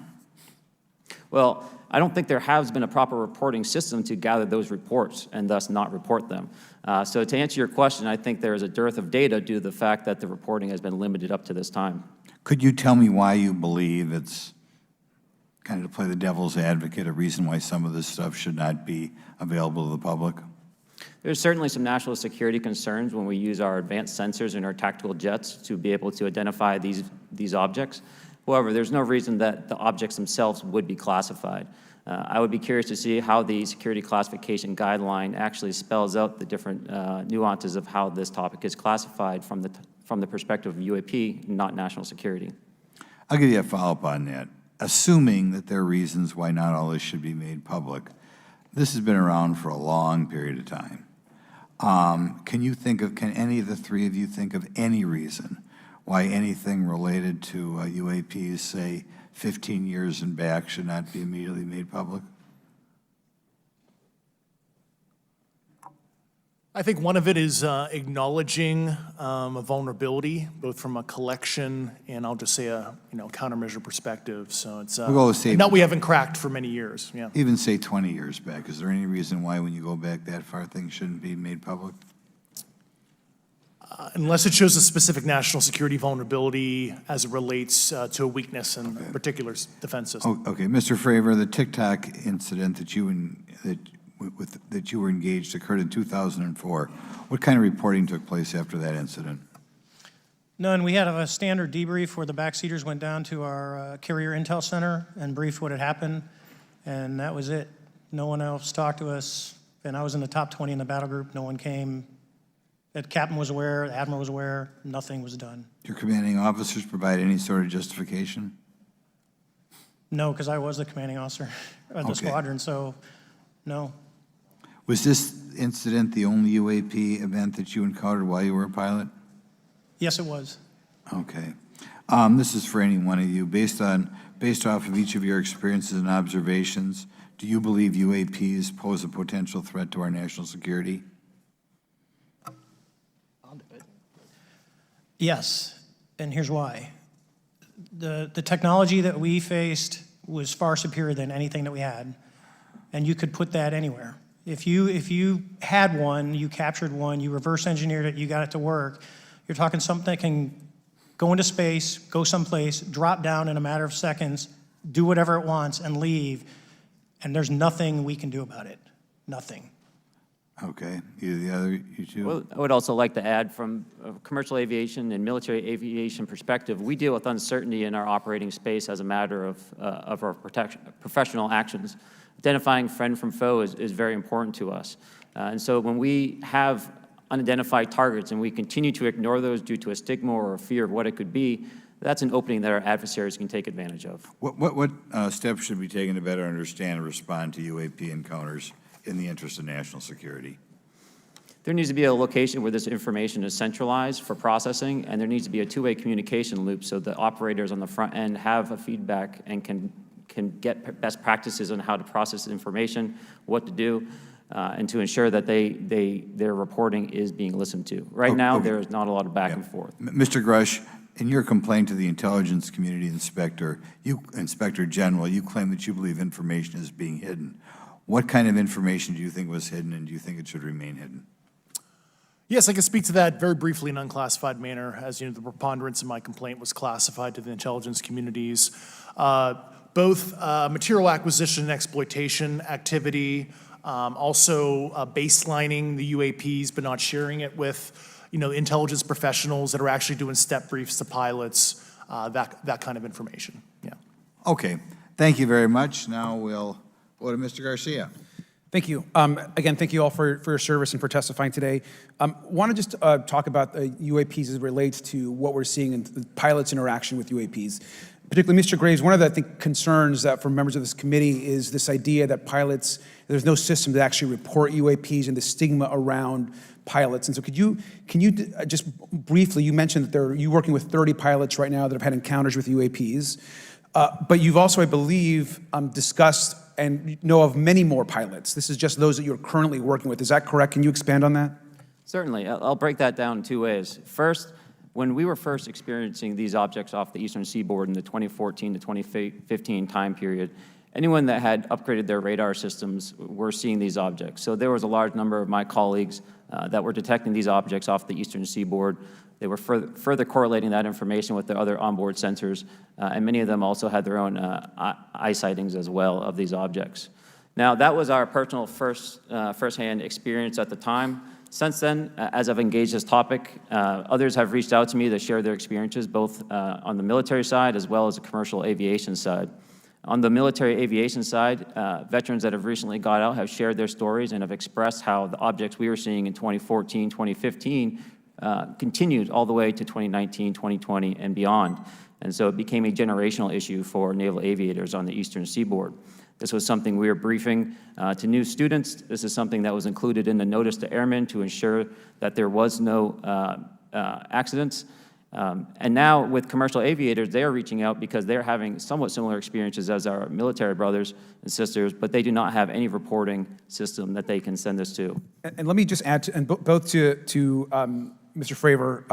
Well, I don't think there has been a proper reporting system to gather those reports and thus not report them. So to answer your question, I think there is a dearth of data due to the fact that the reporting has been limited up to this time. Could you tell me why you believe it's, kind of to play the devil's advocate, a reason why some of this stuff should not be available to the public? There's certainly some national security concerns when we use our advanced sensors in our tactical jets to be able to identify these objects. However, there's no reason that the objects themselves would be classified. I would be curious to see how the security classification guideline actually spells out the different nuances of how this topic is classified from the perspective of UAP, not national security. I'll give you a follow-up on that. Assuming that there are reasons why not all this should be made public, this has been around for a long period of time. Can any of the three of you think of any reason why anything related to UAPs, say 15 years and back, should not be immediately made public? I think one of it is acknowledging a vulnerability, both from a collection and I'll just say a countermeasure perspective. So it's We'll go with say, that we haven't cracked for many years. Yeah. even say 20 years back. Is there any reason why when you go back that far things shouldn't be made public? Unless it shows a specific national security vulnerability as it relates to a weakness in a particular defense system. Okay, Mr. Fravor, the TikTok incident that you were engaged occurred in 2004. What kind of reporting took place after that incident? None. We had a standard debrief where the backseaters went down to our carrier intel center and briefed what had happened, and that was it. No one else talked to us, and I was in the top 20 in the battle group. No one came. The captain was aware, the admiral was aware, nothing was done. Your commanding officers provide any sort of justification? No, because I was the commanding officer of the squadron, so no. Was this incident the only UAP event that you encountered while you were a pilot? Yes, it was. Okay. This is for any one of you. Based off of each of your experiences and observations, do you believe UAPs pose a potential threat to our national security? Yes, and here's why. The technology that we faced was far superior than anything that we had, and you could put that anywhere. If you had one, you captured one, you reverse engineered it, you got it to work, you're talking something that can go into space, go someplace, drop down in a matter of seconds, do whatever it wants, and leave, and there's nothing we can do about it. Nothing. Okay. You two? Well, I would also like to add, from a commercial aviation and military aviation perspective, we deal with uncertainty in our operating space as a matter of our professional actions. Identifying friend from foe is very important to us. And so when we have unidentified targets and we continue to ignore those due to a stigma or a fear of what it could be, that's an opening that our adversaries can take advantage of. What steps should be taken to better understand and respond to UAP encounters in the interest of national security? There needs to be a location where this information is centralized for processing, and there needs to be a two-way communication loop so the operators on the front end have a feedback and can get best practices on how to process information, what to do, and to ensure that their reporting is being listened to. Right now, there is not a lot of back and forth. Mr. Grusch, in your complaint to the intelligence community inspector general, you claim that you believe information is being hidden. What kind of information do you think was hidden, and do you think it should remain hidden? Yes, I can speak to that very briefly in an unclassified manner. As you know, the preponderance of my complaint was classified to the intelligence communities. Both material acquisition and exploitation activity, also baselining the UAPs but not sharing it with intelligence professionals that are actually doing step briefs to pilots, that kind of information. Yeah. Okay. Thank you very much. Now we'll go to Mr. Garcia. Thank you. Again, thank you all for your service and for testifying today. Want to just talk about the UAPs as it relates to what we're seeing in the pilots' interaction with UAPs. Particularly, Mr. Graves, one of the, I think, concerns that for members of this committee is this idea that pilots, there's no system to actually report UAPs and the stigma around pilots. And so can you just briefly, you mentioned that you're working with 30 pilots right now that have had encounters with UAPs, but you've also, I believe, discussed and know of many more pilots. This is just those that you're currently working with. Is that correct? Can you expand on that? Certainly. I'll break that down in two ways. First, when we were first experiencing these objects off the eastern seaboard in the 2014 to 2015 time period, anyone that had upgraded their radar systems were seeing these objects. So there was a large number of my colleagues that were detecting these objects off the eastern seaboard. They were further correlating that information with their other onboard sensors, and many of them also had their own eye sightings as well of these objects. Now, that was our personal firsthand experience at the time. Since then, as I've engaged this topic, others have reached out to me to share their experiences, both on the military side as well as the commercial aviation side. On the military aviation side, veterans that have recently got out have shared their stories and have expressed how the objects we were seeing in 2014, 2015 continued all the way to 2019, 2020, and beyond. And so it became a generational issue for naval aviators on the eastern seaboard. This was something we were briefing to new students. This is something that was included in the notice to airmen to ensure that there was no accidents. And now with commercial aviators, they are reaching out because they're having somewhat similar experiences as our military brothers and sisters, but they do not have any reporting system that they can send this to. And let me just add, both to Mr. Fravor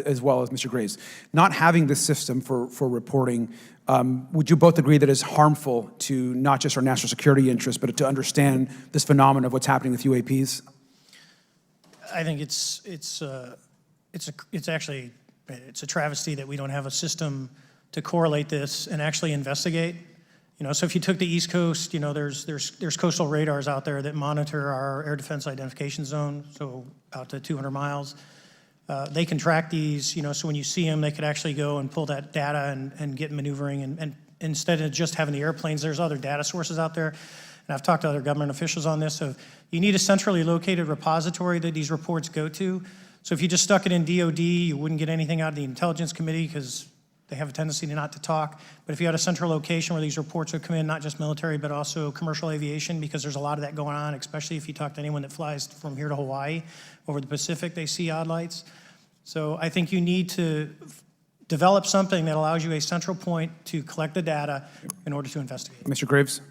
as well as Mr. Graves, not having this system for reporting, would you both agree that it's harmful to not just our national security interests, but to understand this phenomenon of what's happening with UAPs? I think it's actually a travesty that we don't have a system to correlate this and actually investigate. You know, so if you took the East Coast, you know, there's coastal radars out there that monitor our air defense identification zone, so out to 200 miles. They can track these, you know, so when you see them, they could actually go and pull that data and get maneuvering. And instead of just having the airplanes, there's other data sources out there. And I've talked to other government officials on this. So you need a centrally located repository that these reports go to. So if you just stuck it in DOD, you wouldn't get anything out of the Intelligence Committee because they have a tendency to not to talk. But if you had a central location where these reports would come in, not just military, but also commercial aviation, because there's a lot of that going on, especially if you talk to anyone that flies from here to Hawaii, over the Pacific, they see odd lights. So I think you need to develop something that allows you a central point to collect the data in order to investigate. Mr. Graves?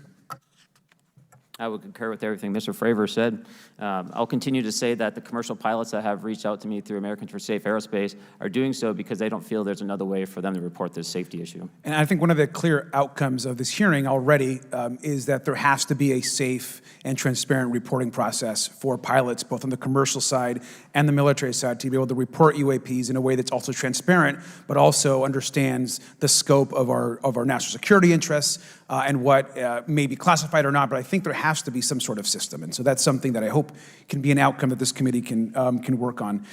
I would concur with everything Mr. Fravor said. I'll continue to say that the commercial pilots that have reached out to me through Americans for Safe Aerospace are doing so because they don't feel there's another way for them to report this safety issue. And I think one of the clear outcomes of this hearing already is that there has to be a safe and transparent reporting process for pilots, both on the commercial side and the military side, to be able to report UAPs in a way that's also transparent, but also understands the scope of our national security interests and what may be classified or not. But I think there has to be some sort of system, and so that's something that I hope can be an outcome that this committee can work on.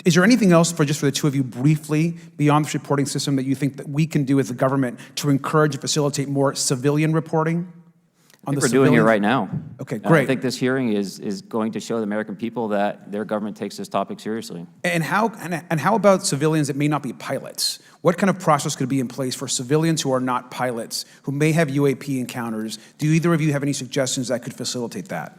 Is there anything else for the two of you briefly beyond this reporting system that you think that we can do as a government to encourage and facilitate more civilian reporting? I think we're doing it right now. Okay, great. I think this hearing is going to show the American people that their government takes this topic seriously. And how about civilians that may not be pilots? What kind of process could be in place for civilians who are not pilots, who may have UAP encounters? Do either of you have any suggestions that could facilitate that?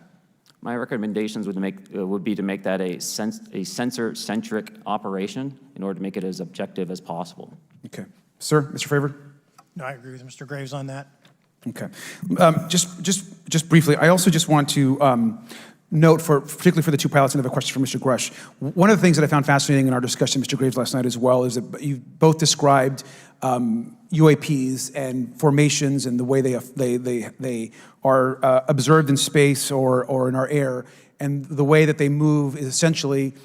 My recommendations would be to make that a sensor-centric operation in order to make it as objective as possible. Okay. Sir, Mr. Fravor? No, I agree with Mr. Graves on that. Okay. Just briefly, I also just want to note, particularly for the two pilots, and I have a question for Mr. Grusch. One of the things that I found fascinating in our discussion, Mr. Graves, last night as well, is that you both described UAPs and formations and the way they are observed in space or in our air, and the way that they move is essentially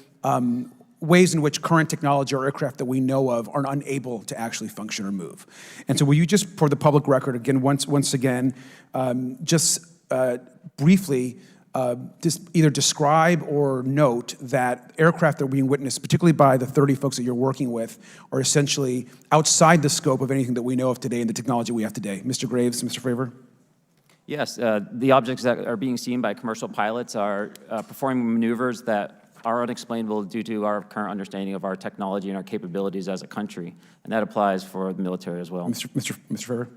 ways in which current technology or aircraft that we know of are unable to actually function or move. And so will you just, for the public record, again, once again, briefly just either describe or note that aircraft that are being witnessed, particularly by the 30 folks that you're working with, are essentially outside the scope of anything that we know of today and the technology we have today. Mr. Graves, Mr. Fravor? Yes, the objects that are being seen by commercial pilots are performing maneuvers that are unexplainable due to our current understanding of our technology and our capabilities as a country, and that applies for the military as well. Mr. Fravor?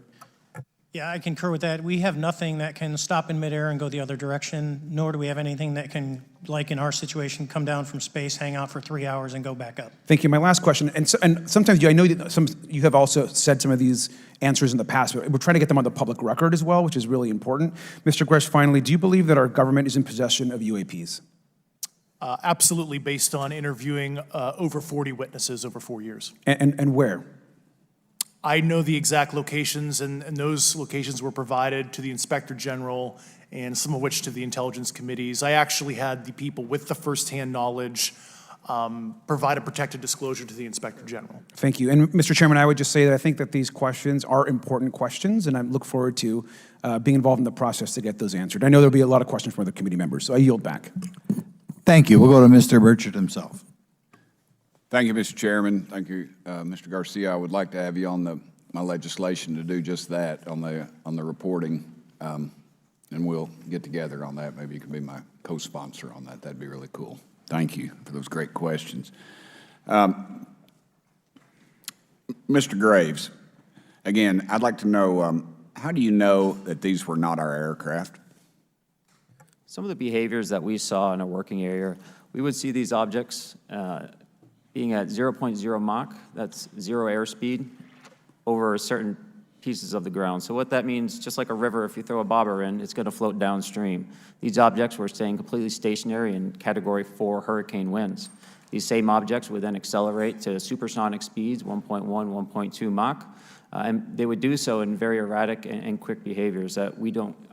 Yeah, I concur with that. We have nothing that can stop in midair and go the other direction, nor do we have anything that can, like in our situation, come down from space, hang out for 3 hours, and go back up. Thank you. My last question, and sometimes I know that you have also said some of these answers in the past, but we're trying to get them on the public record as well, which is really important. Mr. Grusch, finally, do you believe that our government is in possession of UAPs? Absolutely, based on interviewing over 40 witnesses over 4 years. And where? I know the exact locations, and those locations were provided to the Inspector General and some of which to the intelligence committees. I actually had the people with the firsthand knowledge provide a protected disclosure to the Inspector General. Thank you. And Mr. Chairman, I would just say that I think that these questions are important questions, and I look forward to being involved in the process to get those answered. I know there'll be a lot of questions from other committee members, so I yield back. Thank you. We'll go to Mr. Burchett himself. Thank you, Mr. Chairman. Thank you, Mr. Garcia. I would like to have you on my legislation to do just that, on the reporting, and we'll get together on that. Maybe you can be my co-sponsor on that. That'd be really cool. Thank you for those great questions. Mr. Graves, again, I'd like to know, how do you know that these were not our aircraft? Some of the behaviors that we saw in a working area, we would see these objects being at 0.0 Mach, that's 0 airspeed, over certain pieces of the ground. So what that means, just like a river, if you throw a bobber in, it's going to float downstream. These objects were staying completely stationary in Category 4 hurricane winds. These same objects would then accelerate to supersonic speeds, 1.1, 1.2 Mach, and they would do so in very erratic and quick behaviors that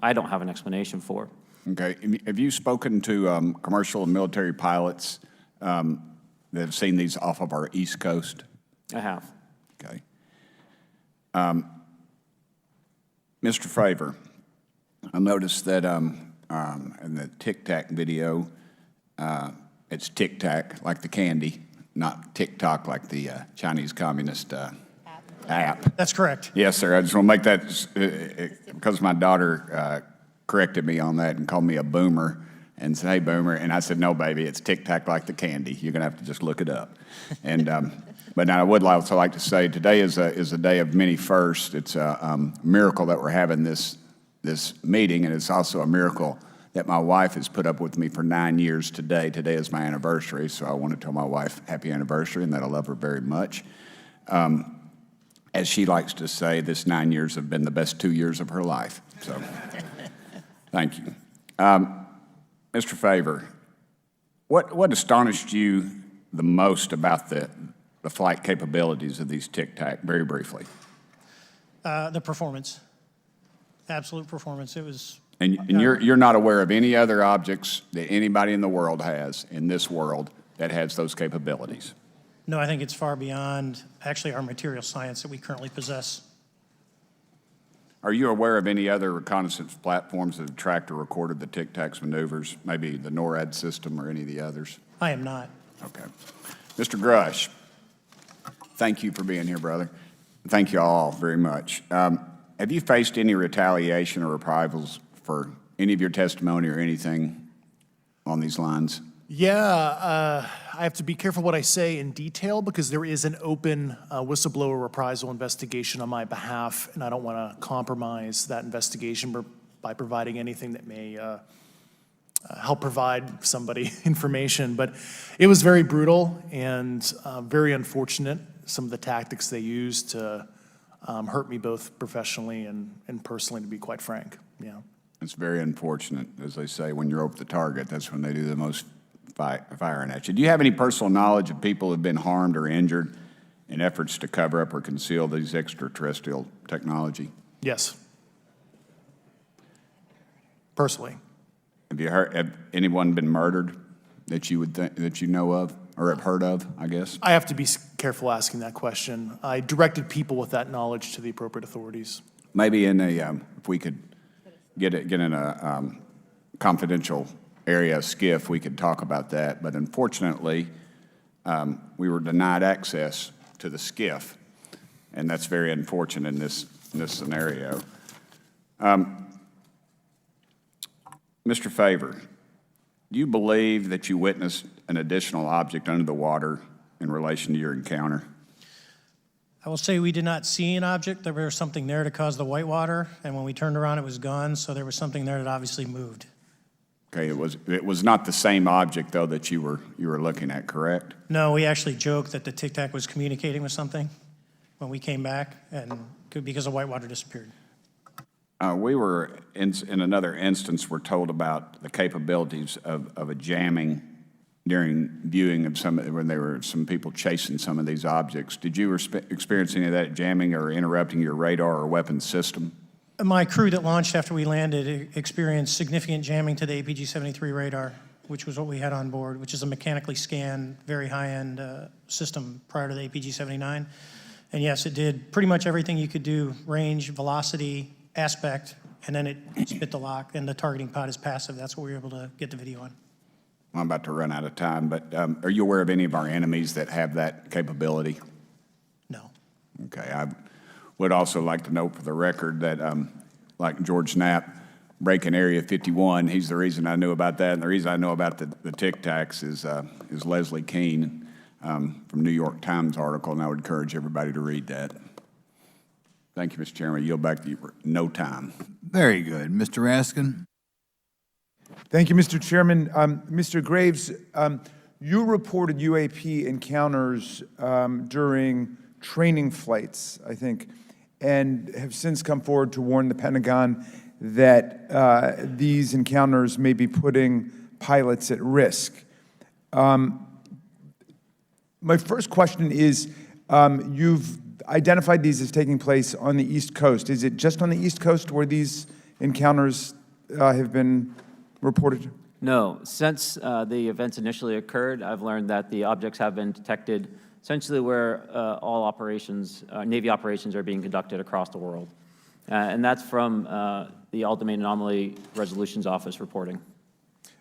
I don't have an explanation for. Okay. Have you spoken to commercial and military pilots that have seen these off of our East Coast? I have. Okay. Mr. Fravor, I noticed that in the Tic Tac video, it's Tic Tac like the candy, not TikTok like the Chinese Communist app. That's correct. Yes, sir. I just want to make that because my daughter corrected me on that and called me a boomer and said, "Hey, boomer," and I said, "No, baby, it's Tic Tac like the candy. You're gonna have to just look it up." And but now I would also like to say today is a day of many firsts. It's a miracle that we're having this meeting, and it's also a miracle that my wife has put up with me for 9 years today. Today is my anniversary, so I want to tell my wife happy anniversary and that I love her very much. As she likes to say, this 9 years have been the best 2 years of her life. So, thank you. Mr. Fravor, what astonished you the most about the flight capabilities of these Tic Tac, very briefly? The performance, absolute performance. It was. And you're not aware of any other objects that anybody in the world has, in this world, that has those capabilities? No, I think it's far beyond actually our material science that we currently possess. Are you aware of any other reconnaissance platforms that have tracked or recorded the Tic Tac's maneuvers, maybe the NORAD system or any of the others? I am not. Okay. Mr. Grusch, thank you for being here, brother. Thank you all very much. Have you faced any retaliation or reprisals for any of your testimony or anything on these lines? Yeah, I have to be careful what I say in detail because there is an open whistleblower reprisal investigation on my behalf, and I don't want to compromise that investigation by providing anything that may help provide somebody information. But it was very brutal and very unfortunate, some of the tactics they used to hurt me both professionally and personally, to be quite frank. Yeah. It's very unfortunate, as they say, when you're over the target, that's when they do the most firing at you. Do you have any personal knowledge of people who have been harmed or injured in efforts to cover up or conceal these extraterrestrial technology? Yes. Personally. Have anyone been murdered that you would that you know of or have heard of, I guess? I have to be careful asking that question. I directed people with that knowledge to the appropriate authorities. Maybe in a, if we could get in a confidential area, SCIF, we could talk about that. But unfortunately, we were denied access to the SCIF, and that's very unfortunate in this scenario. Mr. Fravor, do you believe that you witnessed an additional object under the water in relation to your encounter? I will say we did not see an object. There was something there to cause the whitewater, and when we turned around, it was gone. So there was something there that obviously moved. Okay, it was not the same object though that you were looking at, correct? No, we actually joked that the Tic Tac was communicating with something when we came back, and because the whitewater disappeared. We were in another instance. We're told about the capabilities of a jamming during viewing of when there were some people chasing some of these objects. Did you experience any of that jamming or interrupting your radar or weapons system? My crew that launched after we landed experienced significant jamming to the APG-73 radar, which was what we had on board, which is a mechanically scanned, very high-end system prior to the APG-79. And yes, it did pretty much everything you could do: range, velocity, aspect, and then it spit the lock, and the targeting pod is passive. That's what we were able to get the video on. I'm about to run out of time, but are you aware of any of our enemies that have that capability? No. Okay, I would also like to note for the record that, like George Knapp, breaking Area 51, he's the reason I knew about that, and the reason I know about the Tic Tacs is Leslie Keene from New York Times article, and I would encourage everybody to read that. Thank you, Mr. Chairman. I yield back to you for no time. Very good. Mr. Raskin? Thank you, Mr. Chairman. Mr. Graves, you reported UAP encounters during training flights, I think, and have since come forward to warn the Pentagon that these encounters may be putting pilots at risk. My first question is, you've identified these as taking place on the East Coast. Is it just on the East Coast where these encounters have been reported? No. Since the events initially occurred, I've learned that the objects have been detected essentially where all operations, Navy operations are being conducted across the world. And that's from the Ultimate Anomaly Resolutions Office reporting.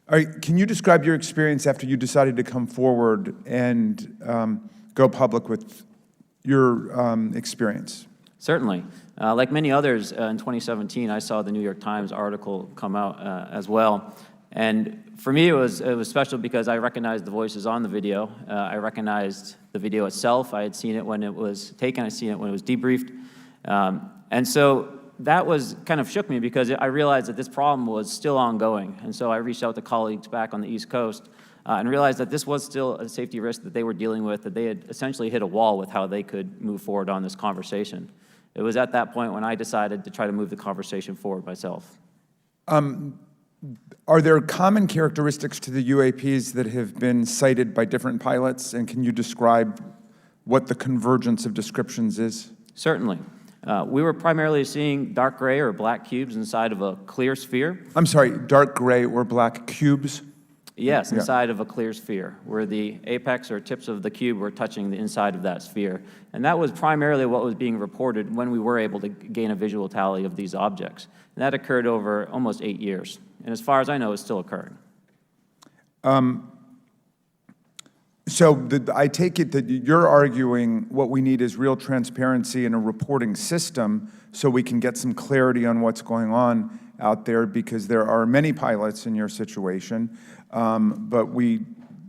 All right, can you describe your experience after you decided to come forward and go public with your experience? Certainly. Like many others, in 2017, I saw the New York Times article come out as well. And for me, it was special because I recognized the voices on the video. I recognized the video itself. I had seen it when it was taken. I'd seen it when it was debriefed. And so that kind of shook me because I realized that this problem was still ongoing. And so I reached out to colleagues back on the East Coast and realized that this was still a safety risk that they were dealing with, that they had essentially hit a wall with how they could move forward on this conversation. It was at that point when I decided to try to move the conversation forward myself. Are there common characteristics to the UAPs that have been cited by different pilots, and can you describe what the convergence of descriptions is? Certainly. We were primarily seeing dark gray or black cubes inside of a clear sphere. I'm sorry, dark gray or black cubes? Yes, inside of a clear sphere, where the apex or tips of the cube were touching the inside of that sphere. And that was primarily what was being reported when we were able to gain a visual tally of these objects. And that occurred over almost 8 years. And as far as I know, it's still occurring. So I take it that you're arguing what we need is real transparency in a reporting system so we can get some clarity on what's going on out there, because there are many pilots in your situation, but we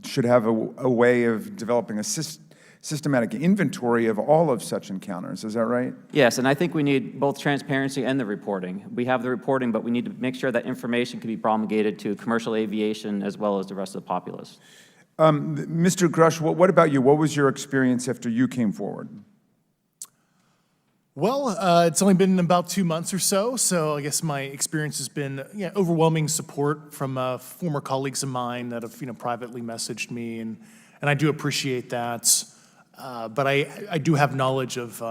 should have a way of developing a systematic inventory of all of such encounters. Is that right? Yes, and I think we need both transparency and the reporting. We have the reporting, but we need to make sure that information can be promulgated to commercial aviation as well as the rest of the populace. Mr. Grusch, what about you? What was your experience after you came forward? Well, it's only been about 2 months or so I guess my experience has been overwhelming support from former colleagues of mine that have privately messaged me, and I do appreciate that. But I do have knowledge of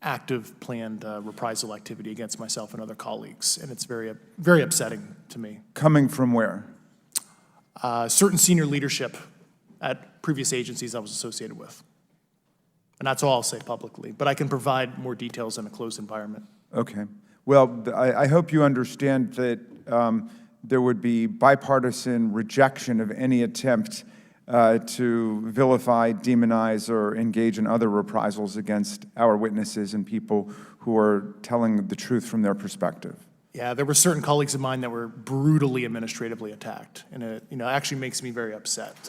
active planned reprisal activity against myself and other colleagues, and it's very, very upsetting to me. Coming from where? Certain senior leadership at previous agencies I was associated with. And that's all I'll say publicly, but I can provide more details in a closed environment. Okay. Well, I hope you understand that there would be bipartisan rejection of any attempt to vilify, demonize, or engage in other reprisals against our witnesses and people who are telling the truth from their perspective. Yeah, there were certain colleagues of mine that were brutally administratively attacked, and it actually makes me very upset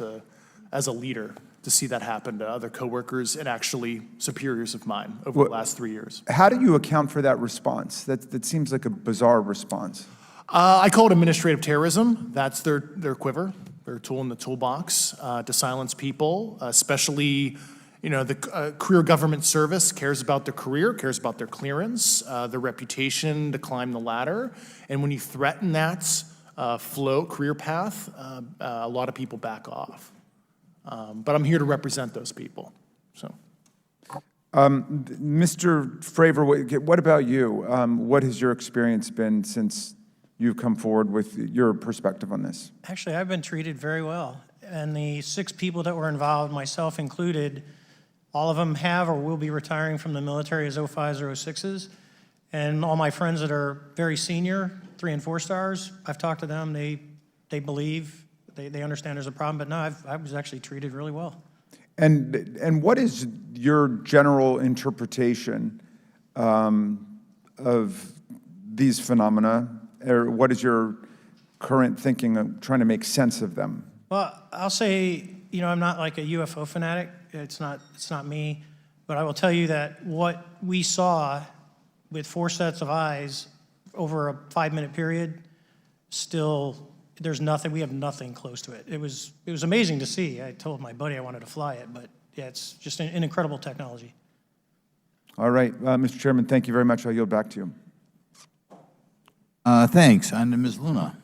as a leader to see that happen to other coworkers and actually superiors of mine over the last 3 years. How do you account for that response? That seems like a bizarre response. I call it administrative terrorism. That's their quiver, their tool in the toolbox to silence people, especially the career government service cares about their career, cares about their clearance, their reputation to climb the ladder. And when you threaten that float, career path, a lot of people back off. But I'm here to represent those people, so. Mr. Fravor, what about you? What has your experience been since you've come forward with your perspective on this? Actually, I've been treated very well. And the 6 people that were involved, myself included, all of them have or will be retiring from the military as 05s or 06s. And all my friends that are very senior, 3 and 4 stars, I've talked to them, they believe, they understand there's a problem, but no, I was actually treated really well. And what is your general interpretation of these phenomena, or what is your current thinking of trying to make sense of them? Well, I'll say, I'm not like a UFO fanatic. It's not me, but I will tell you that what we saw with 4 sets of eyes over a 5-minute period, still, there's nothing, we have nothing close to it. It was amazing to see. I told my buddy I wanted to fly it, but yeah, it's just an incredible technology. All right, Mr. Chairman, thank you very much. I'll yield back to you. Thanks. On to Ms. Luna.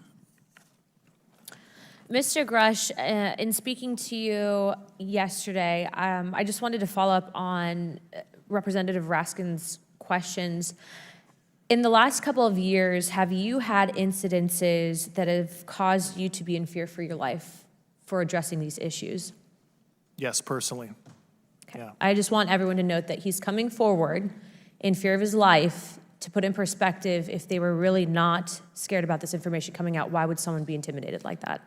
Mr. Grusch, in speaking to you yesterday, I just wanted to follow up on Representative Raskin's questions. In the last couple of years, have you had incidences that have caused you to be in fear for your life for addressing these issues? Yes, personally. Okay. Yeah. I just want everyone to note that he's coming forward in fear of his life. To put in perspective, if they were really not scared about this information coming out, why would someone be intimidated like that?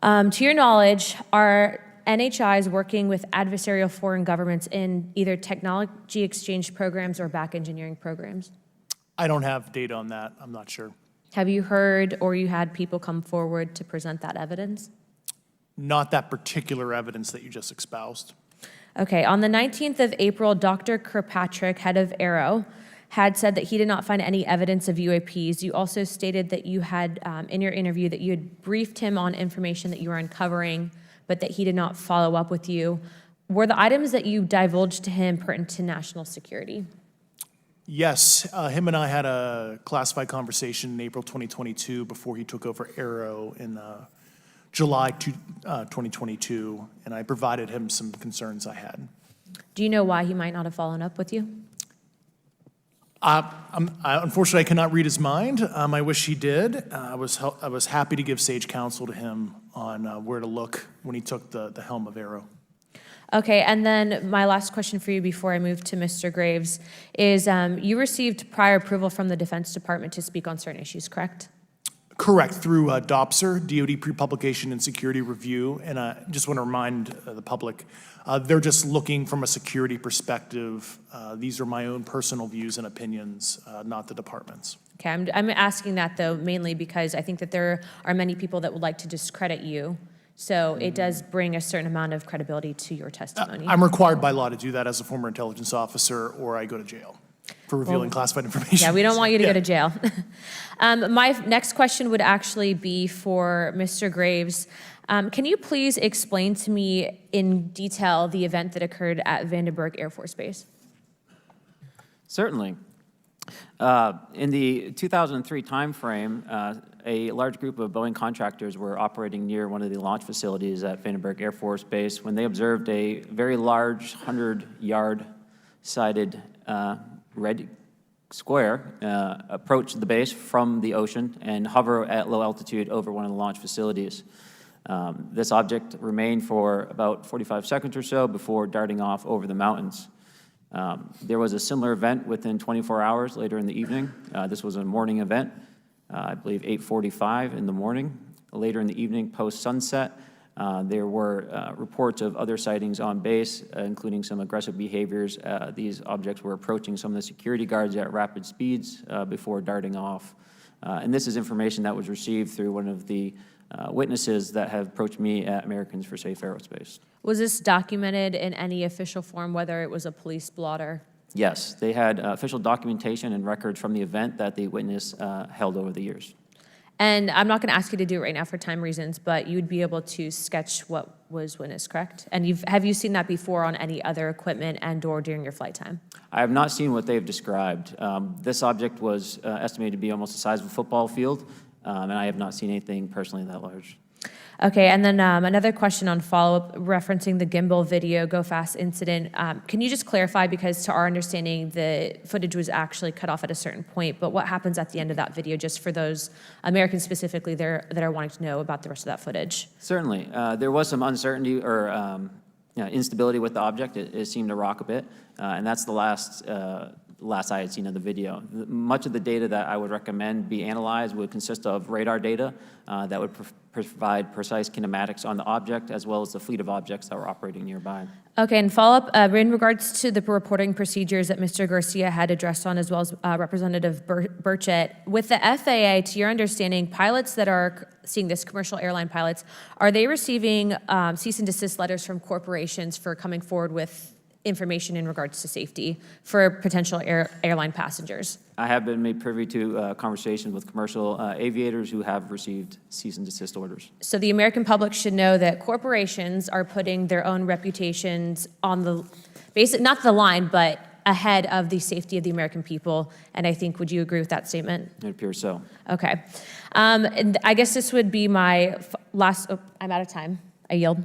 To your knowledge, are NHIs working with adversarial foreign governments in either technology exchange programs or back engineering programs? I don't have data on that. I'm not sure. Have you heard or you had people come forward to present that evidence? Not that particular evidence that you just espoused. Okay, on the 19th of April, Dr. Kirkpatrick, head of Aero, had said that he did not find any evidence of UAPs. You also stated that you had, in your interview, that you had briefed him on information that you were uncovering, but that he did not follow up with you. Were the items that you divulged to him pertinent to national security? Yes, him and I had a classified conversation in April 2022 before he took over Aero in July 2022, and I provided him some concerns I had. Do you know why he might not have followed up with you? Unfortunately, I cannot read his mind. I wish he did. I was happy to give sage counsel to him on where to look when he took the helm of Aero. Okay, and then my last question for you before I move to Mr. Graves is you received prior approval from the Defense Department to speak on certain issues, correct? Correct, through DOPSR, DoD Pre-Publication and Security Review, and I just want to remind the public, they're just looking from a security perspective. These are my own personal views and opinions, not the department's. Okay, I'm asking that though mainly because I think that there are many people that would like to discredit you, so it does bring a certain amount of credibility to your testimony. I'm required by law to do that as a former intelligence officer, or I go to jail for revealing classified information. Yeah, we don't want you to go to jail. My next question would actually be for Mr. Graves. Can you please explain to me in detail the event that occurred at Vandenberg Air Force Base? Certainly. In the 2003 timeframe, a large group of Boeing contractors were operating near one of the launch facilities at Vandenberg Air Force Base when they observed a very large 100-yard sided red square approach the base from the ocean and hover at low altitude over one of the launch facilities. This object remained for about 45 seconds or so before darting off over the mountains. There was a similar event within 24 hours later in the evening. This was a morning event, I believe 8:45 in the morning. Later in the evening, post-sunset, there were reports of other sightings on base, including some aggressive behaviors. These objects were approaching some of the security guards at rapid speeds before darting off. And this is information that was received through one of the witnesses that have approached me at Americans for Safe Aerospace. Was this documented in any official form, whether it was a police blotter? Yes, they had official documentation and records from the event that the witness held over the years. And I'm not going to ask you to do it right now for time reasons, but you'd be able to sketch what was witnessed, correct? And have you seen that before on any other equipment and/or during your flight time? I have not seen what they've described. This object was estimated to be almost the size of a football field. and I have not seen anything personally that large. Okay, and then another question on follow-up referencing the gimbal video Go Fast incident. Can you just clarify, because to our understanding, the footage was actually cut off at a certain point, but what happens at the end of that video, just for those Americans specifically that are wanting to know about the rest of that footage? Certainly. There was some uncertainty or instability with the object. It seemed to rock a bit, and that's the last I had seen of the video. Much of the data that I would recommend be analyzed would consist of radar data that would provide precise kinematics on the object, as well as the fleet of objects that were operating nearby. Okay, and follow-up, in regards to the reporting procedures that Mr. Garcia had addressed on, as well as Representative Burchett, with the FAA, to your understanding, pilots that are seeing this, commercial airline pilots, are they receiving cease and desist letters from corporations for coming forward with information in regards to safety for potential airline passengers? I have been made privy to conversations with commercial aviators who have received cease and desist orders. So the American public should know that corporations are putting their own reputations on the not the line, but ahead of the safety of the American people. And I think, would you agree with that statement? It appears so. Okay. And I guess this would be my last, I'm out of time. I yield.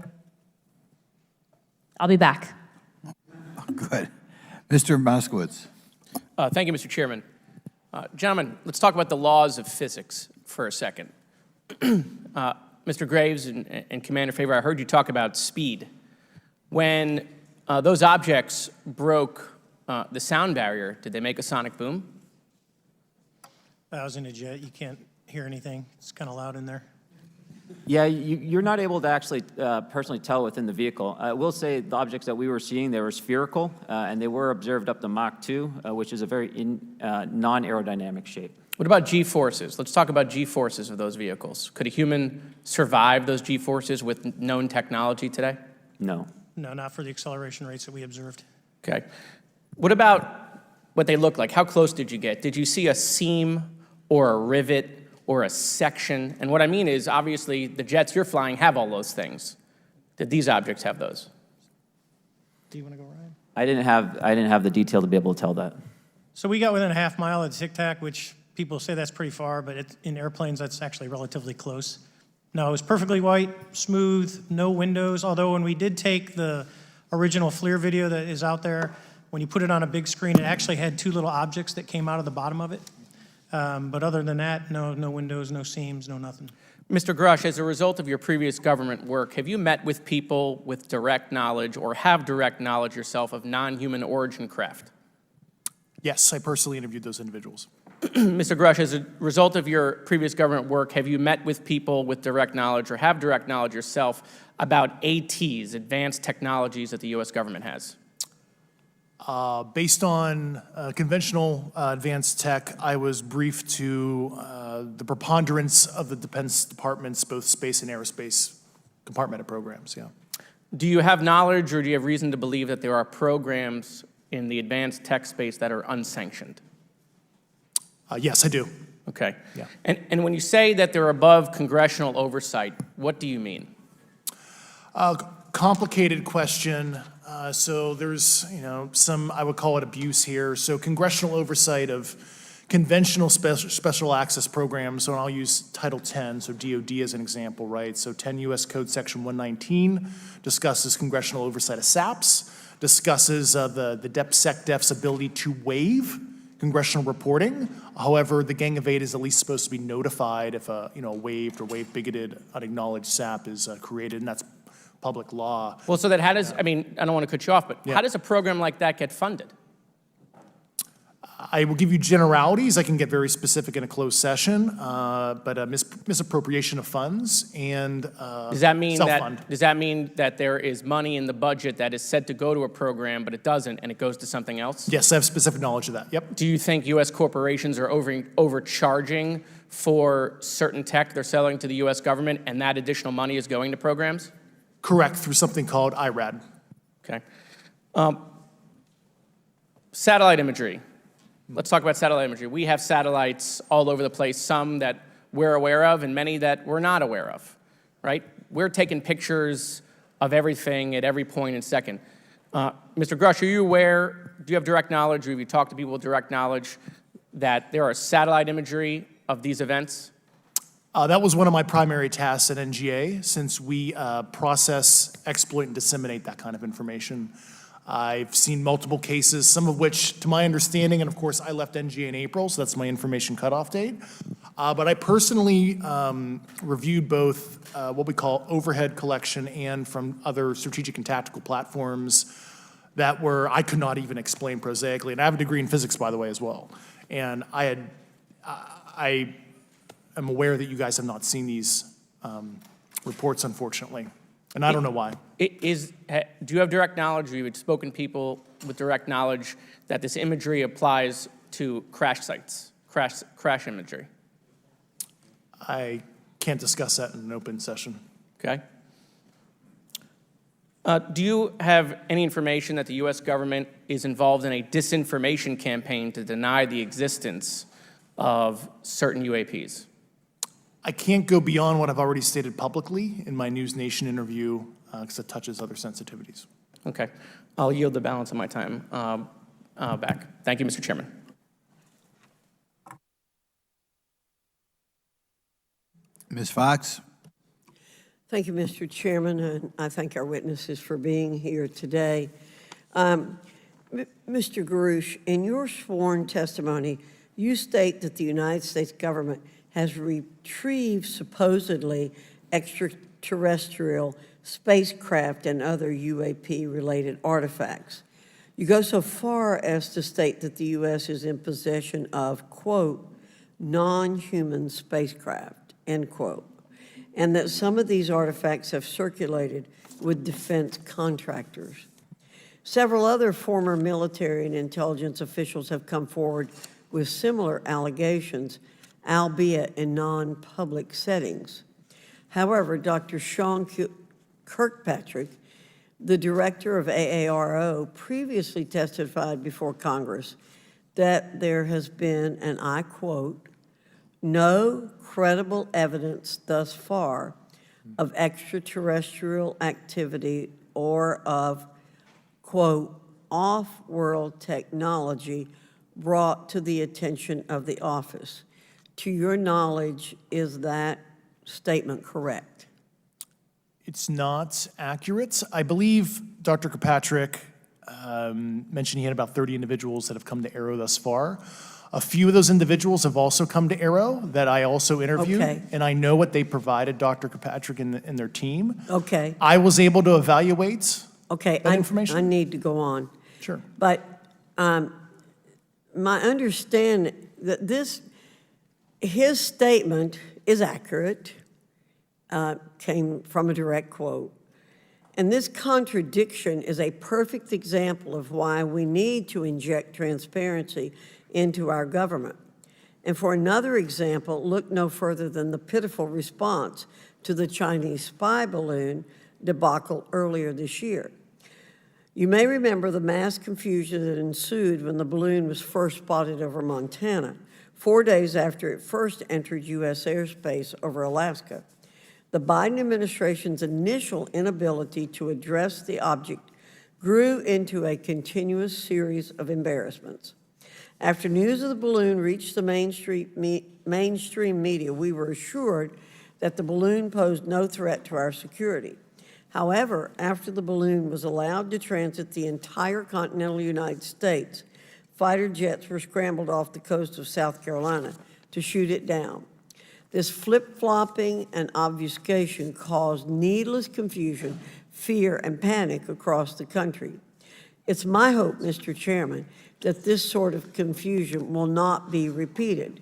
I'll be back. Good. Mr. Moskowitz. Thank you, Mr. Chairman. Gentlemen, let's talk about the laws of physics for a second. Mr. Graves and Commander Fravor, I heard you talk about speed. When those objects broke the sound barrier, did they make a sonic boom? I was in a jet. You can't hear anything. It's kind of loud in there. Yeah, you're not able to actually personally tell within the vehicle. I will say the objects that we were seeing, they were spherical, and they were observed up to Mach 2, which is a very non-aerodynamic shape. What about G-forces? Let's talk about G-forces of those vehicles. Could a human survive those G-forces with known technology today? No. No, not for the acceleration rates that we observed. Okay. What about what they look like? How close did you get? Did you see a seam or a rivet or a section? And what I mean is, obviously, the jets you're flying have all those things. Did these objects have those? Do you want to go, Ryan? I didn't have the detail to be able to tell that. So we got within a half mile of Tic Tac, which people say that's pretty far, but in airplanes, that's actually relatively close. No, it was perfectly white, smooth, no windows, although when we did take the original FLIR video that is out there, when you put it on a big screen, it actually had two little objects that came out of the bottom of it. But other than that, no windows, no seams, no nothing. Mr. Grusch, as a result of your previous government work, have you met with people with direct knowledge or have direct knowledge yourself of non-human origin craft? Yes, I personally interviewed those individuals. Mr. Grusch, as a result of your previous government work, have you met with people with direct knowledge or have direct knowledge yourself about ATs, advanced technologies that the U.S. government has? Based on conventional advanced tech, I was briefed to the preponderance of the Defense Department's both space and aerospace compartmented programs, yeah. Do you have knowledge or do you have reason to believe that there are programs in the advanced tech space that are unsanctioned? Yes, I do. Okay. Yeah. And when you say that they're above congressional oversight, what do you mean? Complicated question. So there's, some, I would call it abuse here. So congressional oversight of conventional special access programs, so I'll use Title 10, so DOD as an example, right? So 10 U.S. Code Section 119 discusses congressional oversight of SAPs, discusses the DepSecDef's ability to waive congressional reporting. However, the Gang of Eight is at least supposed to be notified if a waived or waive bigoted unacknowledged SAP is created, and that's public law. Well, so that how does, I don't want to cut you off, but how does a program like that get funded? I will give you generalities. I can get very specific in a closed session, but misappropriation of funds and Does that mean self-fund. does that mean that there is money in the budget that is said to go to a program, but it doesn't, and it goes to something else? Yes, I have specific knowledge of that. Yep. Do you think U.S. corporations are overcharging for certain tech they're selling to the U.S. government, and that additional money is going to programs? Correct, through something called IRAD. Okay. Satellite imagery. Let's talk about satellite imagery. We have satellites all over the place, some that we're aware of and many that we're not aware of, right? We're taking pictures of everything at every point and second. Mr. Grusch, are you aware, do you have direct knowledge, or have you talked to people with direct knowledge that there are satellite imagery of these events? That was one of my primary tasks at NGA, since we process, exploit, and disseminate that kind of information. I've seen multiple cases, some of which, to my understanding, and of course, I left NGA in April, so that's my information cutoff date. But I personally reviewed both what we call overhead collection and from other strategic and tactical platforms that I could not even explain prosaically. And I have a degree in physics, by the way, as well. And I am aware that you guys have not seen these reports, unfortunately. And I don't know why. Do you have direct knowledge, or you've spoken to people with direct knowledge that this imagery applies to crash sites, crash imagery? I can't discuss that in an open session. Okay. Do you have any information that the U.S. government is involved in a disinformation campaign to deny the existence of certain UAPs? I can't go beyond what I've already stated publicly in my News Nation interview because it touches other sensitivities. Okay. I'll yield the balance of my time back. Thank you, Mr. Chairman. Ms. Fox? Thank you, Mr. Chairman, and I thank our witnesses for being here today. Mr. Grusch, in your sworn testimony, you state that the United States government has retrieved supposedly extraterrestrial spacecraft and other UAP-related artifacts. You go so far as to state that the U.S. is in possession of, quote, non-human spacecraft, end quote, and that some of these artifacts have circulated with defense contractors. Several other former military and intelligence officials have come forward with similar allegations, albeit in non-public settings. However, Dr. Sean Kirkpatrick, the director of AARO, previously testified before Congress that there has been, and I quote, no credible evidence thus far of extraterrestrial activity or of, quote, off-world technology brought to the attention of the office. To your knowledge, is that statement correct? It's not accurate. I believe Dr. Kirkpatrick mentioned he had about 30 individuals that have come to Aero thus far. A few of those individuals have also come to Aero that I also interviewed, Okay. and I know what they provided Dr. Kirkpatrick and their team. Okay. I was able to evaluate Okay, that information. I need to go on. Sure. But my understanding that his statement is accurate, came from a direct quote. And this contradiction is a perfect example of why we need to inject transparency into our government. And for another example, look no further than the pitiful response to the Chinese spy balloon debacle earlier this year. You may remember the mass confusion that ensued when the balloon was first spotted over Montana, 4 days after it first entered U.S. airspace over Alaska. The Biden administration's initial inability to address the object grew into a continuous series of embarrassments. After news of the balloon reached the mainstream media, we were assured that the balloon posed no threat to our security. However, after the balloon was allowed to transit the entire continental United States, fighter jets were scrambled off the coast of South Carolina to shoot it down. This flip-flopping and obfuscation caused needless confusion, fear, and panic across the country. It's my hope, Mr. Chairman, that this sort of confusion will not be repeated.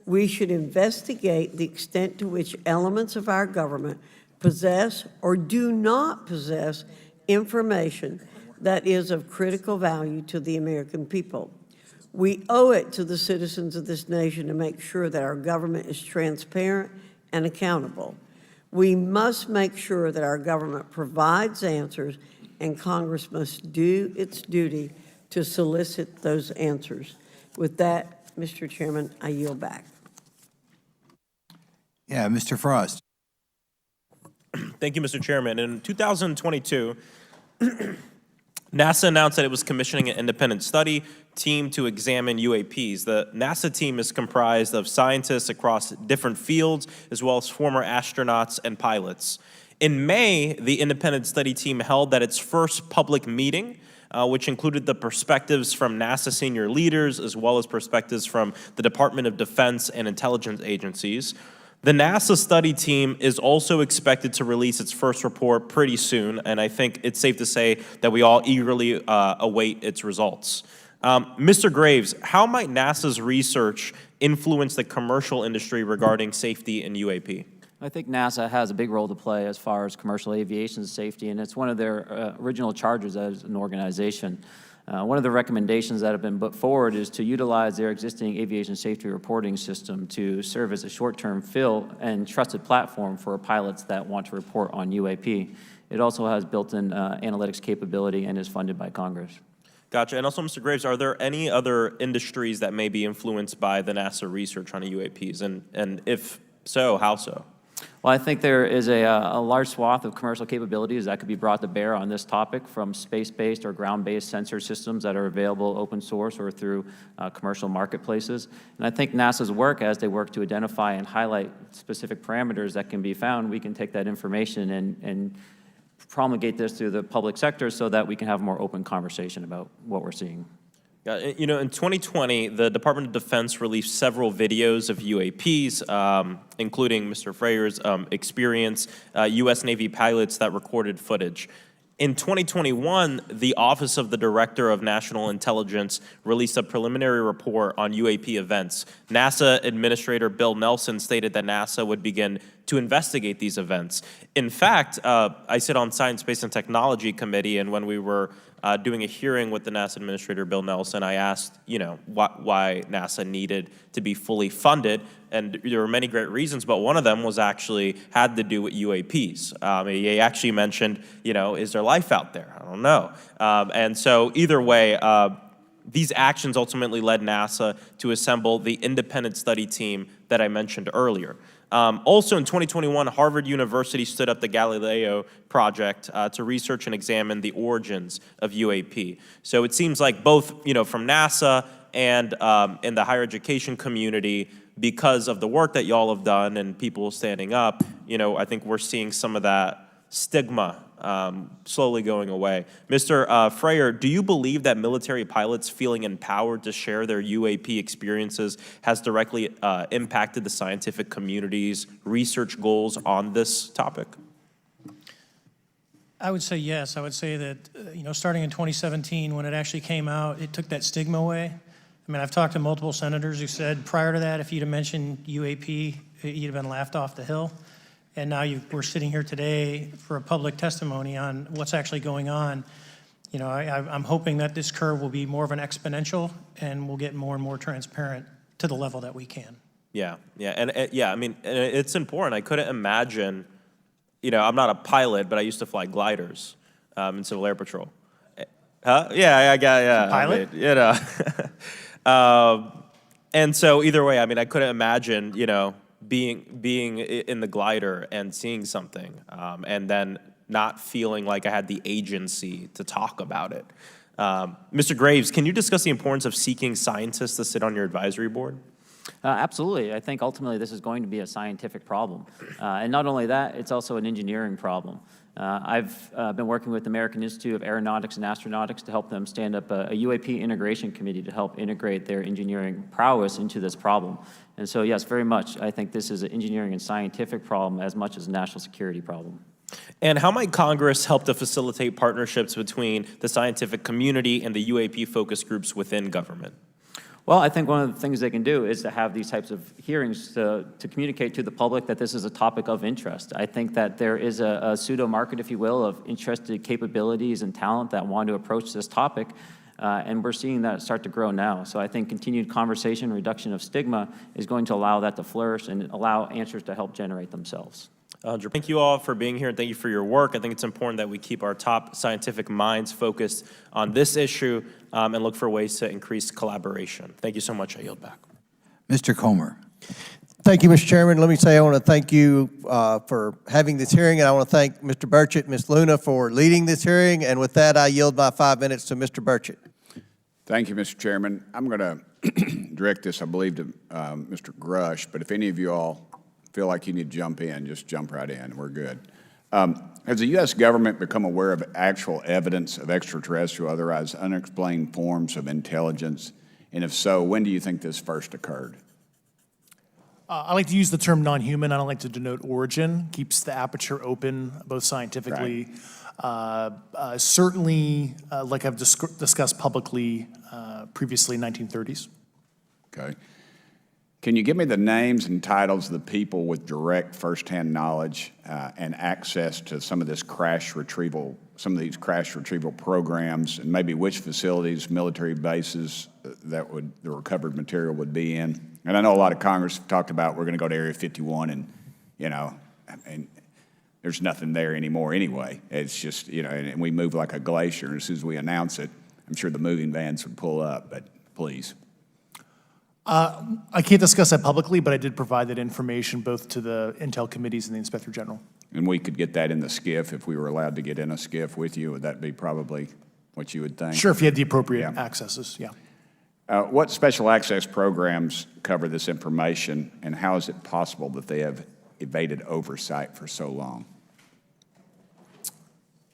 We should investigate the extent to which elements of our government possess or do not possess information that is of critical value to the American people. We owe it to the citizens of this nation to make sure that our government is transparent and accountable. We must make sure that our government provides answers, and Congress must do its duty to solicit those answers. With that, Mr. Chairman, I yield back. Yeah, Mr. Frost. Thank you, Mr. Chairman. In 2022, NASA announced that it was commissioning an independent study team to examine UAPs. The NASA team is comprised of scientists across different fields, as well as former astronauts and pilots. In May, the independent study team held its first public meeting, which included the perspectives from NASA senior leaders, as well as perspectives from the Department of Defense and intelligence agencies. The NASA study team is also expected to release its first report pretty soon, and I think it's safe to say that we all eagerly await its results. Mr. Graves, how might NASA's research influence the commercial industry regarding safety in UAP? I think NASA has a big role to play as far as commercial aviation safety, and it's one of their original charges as an organization. One of the recommendations that have been put forward is to utilize their existing aviation safety reporting system to serve as a short-term fill and trusted platform for pilots that want to report on UAP. It also has built-in analytics capability and is funded by Congress. Gotcha. And also, Mr. Graves, are there any other industries that may be influenced by the NASA research on UAPs? And if so, how so? Well, I think there is a large swath of commercial capabilities that could be brought to bear on this topic, from space-based or ground-based sensor systems that are available open source or through commercial marketplaces. And I think NASA's work, as they work to identify and highlight specific parameters that can be found, we can take that information and promulgate this through the public sector so that we can have a more open conversation about what we're seeing. Yeah, you know, in 2020, the Department of Defense released several videos of UAPs, including Mr. Fravor's experience, U.S. Navy pilots that recorded footage. In 2021, the Office of the Director of National Intelligence released a preliminary report on UAP events. NASA Administrator Bill Nelson stated that NASA would begin to investigate these events. In fact, I sit on Science, Space, and Technology Committee, and when we were doing a hearing with the NASA Administrator Bill Nelson, I asked, you know, why NASA needed to be fully funded, and there were many great reasons, but one of them was actually had to do with UAPs. He actually mentioned, you know, is there life out there? I don't know. And so either way, these actions ultimately led NASA to assemble the independent study team that I mentioned earlier. Also in 2021, Harvard University stood up the Galileo project to research and examine the origins of UAP. So it seems like both, you know, from NASA and in the higher education community, because of the work that y'all have done and people standing up, you know, I think we're seeing some of that stigma slowly going away. Mr. Fravor, do you believe that military pilots feeling empowered to share their UAP experiences has directly impacted the scientific community's research goals on this topic? I would say yes. I would say that, you know, starting in 2017, when it actually came out, it took that stigma away. I mean, I've talked to multiple senators who said prior to that, if you'd have mentioned UAP, you'd have been laughed off the hill. And now we're sitting here today for a public testimony on what's actually going on. You know, I'm hoping that this curve will be more of an exponential and we'll get more and more transparent to the level that we can. Yeah, yeah, I mean, it's important. I couldn't imagine, you know, I'm not a pilot, but I used to fly gliders in Civil Air Patrol. Huh? Yeah, yeah. Pilot? I mean, you know. And so either way, I mean, I couldn't imagine, you know, being in the glider and seeing something, and then not feeling like I had the agency to talk about it. Mr. Graves, can you discuss the importance of seeking scientists to sit on your advisory board? Absolutely. I think ultimately this is going to be a scientific problem. And not only that, it's also an engineering problem. I've been working with the American Institute of Aeronautics and Astronautics to help them stand up a UAP integration committee to help integrate their engineering prowess into this problem. And so, yes, very much, I think this is an engineering and scientific problem as much as a national security problem. And how might Congress help to facilitate partnerships between the scientific community and the UAP focus groups within government? Well, I think one of the things they can do is to have these types of hearings to communicate to the public that this is a topic of interest. I think that there is a pseudo-market, if you will, of interested capabilities and talent that want to approach this topic, and we're seeing that start to grow now. So I think continued conversation, reduction of stigma is going to allow that to flourish and allow answers to help generate themselves. Thank you all for being here and thank you for your work. I think it's important that we keep our top scientific minds focused on this issue and look for ways to increase collaboration. Thank you so much. I yield back. Mr. Comer. Thank you, Mr. Chairman. Let me say I want to thank you for having this hearing, and I want to thank Mr. Burchett, Ms. Luna for leading this hearing. And with that, I yield my 5 minutes to Mr. Burchett. Thank you, Mr. Chairman. I'm going to direct this, I believe, to Mr. Grusch, but if any of you all feel like you need to jump in, just jump right in. We're good. Has the U.S. government become aware of actual evidence of extraterrestrial, otherwise unexplained forms of intelligence? And if so, when do you think this first occurred? I like to use the term non-human. I don't like to denote origin. Keeps the aperture open, both scientifically. Certainly, like I've discussed publicly previously, 1930s. Okay. Can you give me the names and titles of the people with direct firsthand knowledge and access to some of this crash retrieval, some of these crash retrieval programs, and maybe which facilities, military bases that the recovered material would be in? And I know a lot of Congress have talked about we're going to go to Area 51, and and there's nothing there anymore anyway. It's just and we move like a glacier. And as soon as we announce it, I'm sure the moving vans would pull up. But please. I can't discuss that publicly, but I did provide that information both to the Intel committees and the Inspector General. And we could get that in the skiff if we were allowed to get in a skiff with you. Would that be probably what you would think? Sure, if you had the appropriate accesses, yeah. What special access programs cover this information, and how is it possible that they have evaded oversight for so long?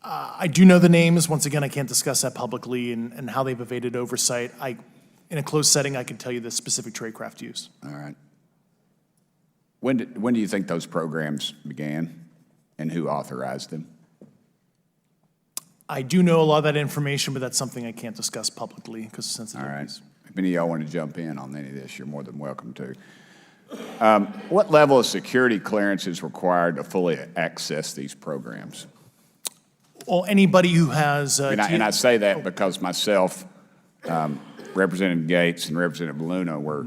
I do know the names. Once again, I can't discuss that publicly and how they've evaded oversight. In a closed setting, I can tell you the specific tradecraft used. All right. When do you think those programs began, and who authorized them? I do know a lot of that information, but that's something I can't discuss publicly because of sensitivities. All right. If any of y'all want to jump in on any of this, you're more than welcome to. What level of security clearance is required to fully access these programs? Well, anybody who has... and I say that because myself, Representative Gates, and Representative Luna were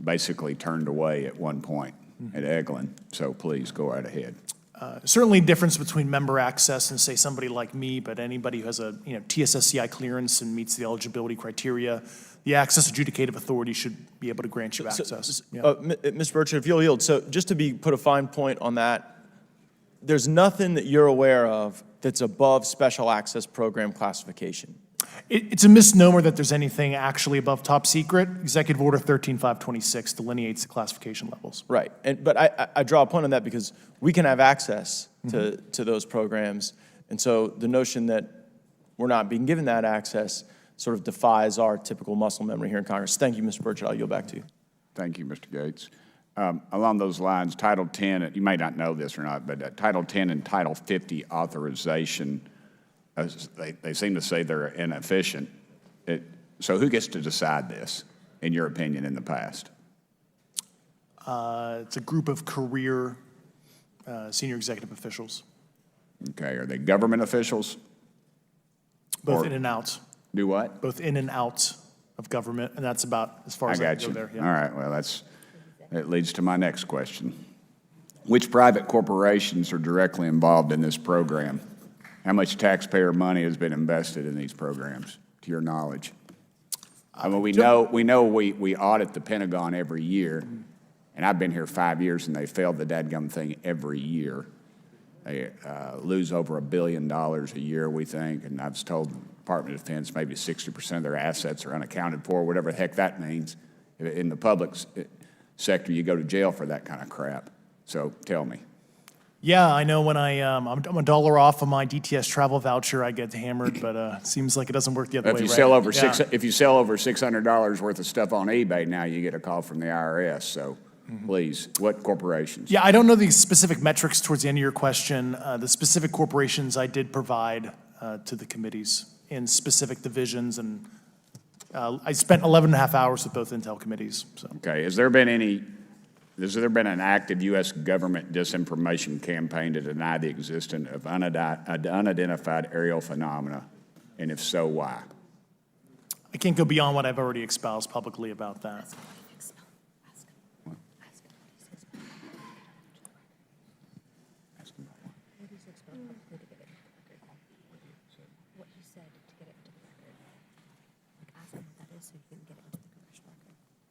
basically turned away at one point at Eglin. So please go right ahead. Certainly difference between member access and, say, somebody like me, but anybody who has a TSSCI clearance and meets the eligibility criteria, the access adjudicative authority should be able to grant you access. Mr. Burchett, if you'll yield, so just to put a fine point on that, there's nothing that you're aware of that's above special access program classification. It's a misnomer that there's anything actually above top secret. Executive Order 13526 delineates the classification levels. Right, but I draw a point on that because we can have access to those programs, and so the notion that we're not being given that access sort of defies our typical muscle memory here in Congress. Thank you, Mr. Burchett. I'll yield back to you. Thank you, Mr. Gates. Along those lines, Title 10, you may not know this or not, but Title 10 and Title 50 authorization, they seem to say they're inefficient. So who gets to decide this, in your opinion, in the past? It's a group of career senior executive officials. Okay, are they government officials? Both in and out. Do what? Both in and out of government, and that's about as far as I can go there. Yeah. All right, well, that leads to my next question. Which private corporations are directly involved in this program? How much taxpayer money has been invested in these programs, to your knowledge? I mean, we know we audit the Pentagon every year, and I've been here 5 years, and they failed the dadgum thing every year. They lose over $1 billion a year, we think, and I was told the Department of Defense maybe 60% of their assets are unaccounted for, whatever the heck that means. In the public sector, you go to jail for that kind of crap. So tell me. Yeah, I know when I'm $1 off of my DTS travel voucher, I get hammered, but it seems like it doesn't work the other way. If you sell over $600 worth of stuff on eBay now, you get a call from the IRS. So please, what corporations? Yeah, I don't know the specific metrics towards the end of your question. The specific corporations I did provide to the committees in specific divisions, and I spent 11 and a half hours with both Intel committees. So. Okay, has there been an active U.S. government disinformation campaign to deny the existence of unidentified aerial phenomena? And if so, why? I can't go beyond what I've already espoused publicly about that.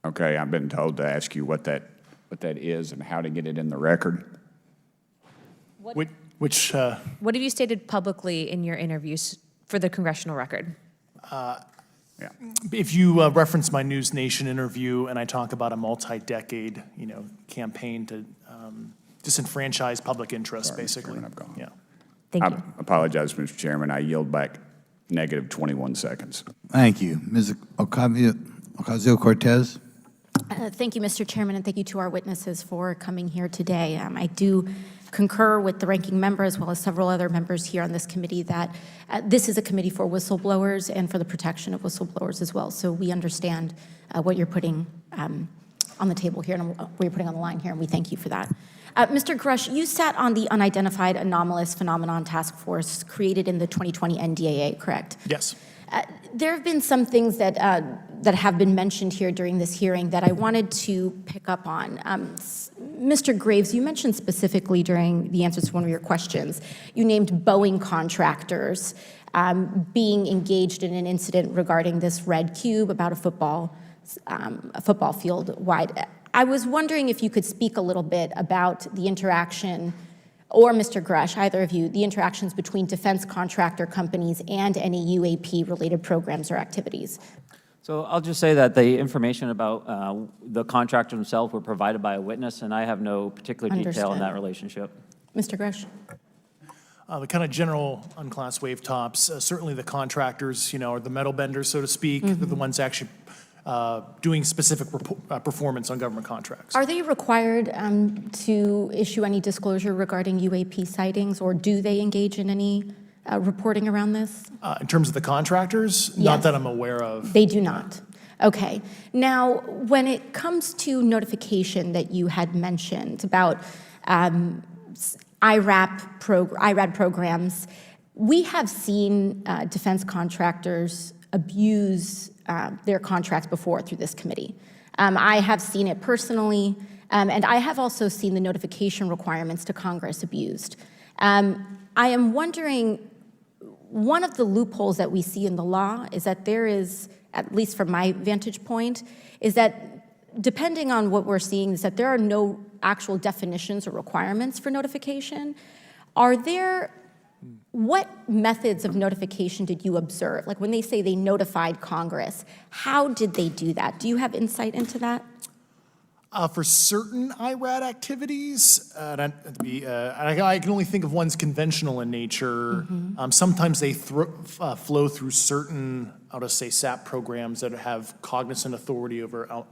Okay, I've been told to ask you what that what that is and how to get it in the record. What Which have you stated publicly in your interviews for the congressional record? if you reference my News Nation interview and I talk about a multi-decade, campaign to disenfranchise public interest, Sorry, Mr. Basically. Chairman, I've gone. Yeah. Thank I you. apologize, Mr. Chairman. I yield back negative 21 seconds. Thank you. Ms. Ocasio-Cortez? Thank you, Mr. Chairman, and thank you to our witnesses for coming here today. I do concur with the ranking member as well as several other members here on this committee that this is a committee for whistleblowers and for the protection of whistleblowers as well. So we understand what you're putting on the table here and what you're putting on the line here, and we thank you for that. Mr. Grusch, you sat on the Unidentified Anomalous Phenomenon Task Force created in the 2020 NDAA, correct? Yes. There have been some things that have been mentioned here during this hearing that I wanted to pick up on. Mr. Graves, you mentioned specifically during the answers to one of your questions, you named Boeing contractors being engaged in an incident regarding this red cube about a football field wide. I was wondering if you could speak a little bit about the interaction, or Mr. Grusch, either of you, the interactions between defense contractor companies and any UAP-related programs or activities. So I'll just say that the information about the contractor themselves were provided by a witness, and I have no particular detail in that relationship. Mr. Grusch. The kind of general unclassed wave tops, certainly the contractors, are the metal benders, so to speak. They're the ones actually doing specific performance on government contracts. Are they required to issue any disclosure regarding UAP sightings, or do they engage in any reporting around this? In terms of the contractors, Yes. Not that I'm aware of. They do not. Okay. Now, when it comes to notification that you had mentioned about IRAD programs, we have seen defense contractors abuse their contracts before through this committee. I have seen it personally, and I have also seen the notification requirements to Congress abused. I am wondering, one of the loopholes that we see in the law is that there is, at least from my vantage point, is that depending on what we're seeing, is that there are no actual definitions or requirements for notification. What methods of notification did you observe? Like when they say they notified Congress, how did they do that? Do you have insight into that? For certain IRAD activities, I can only think of ones conventional in nature. Sometimes they flow through certain, I'll just say, SAP programs that have cognizant authority over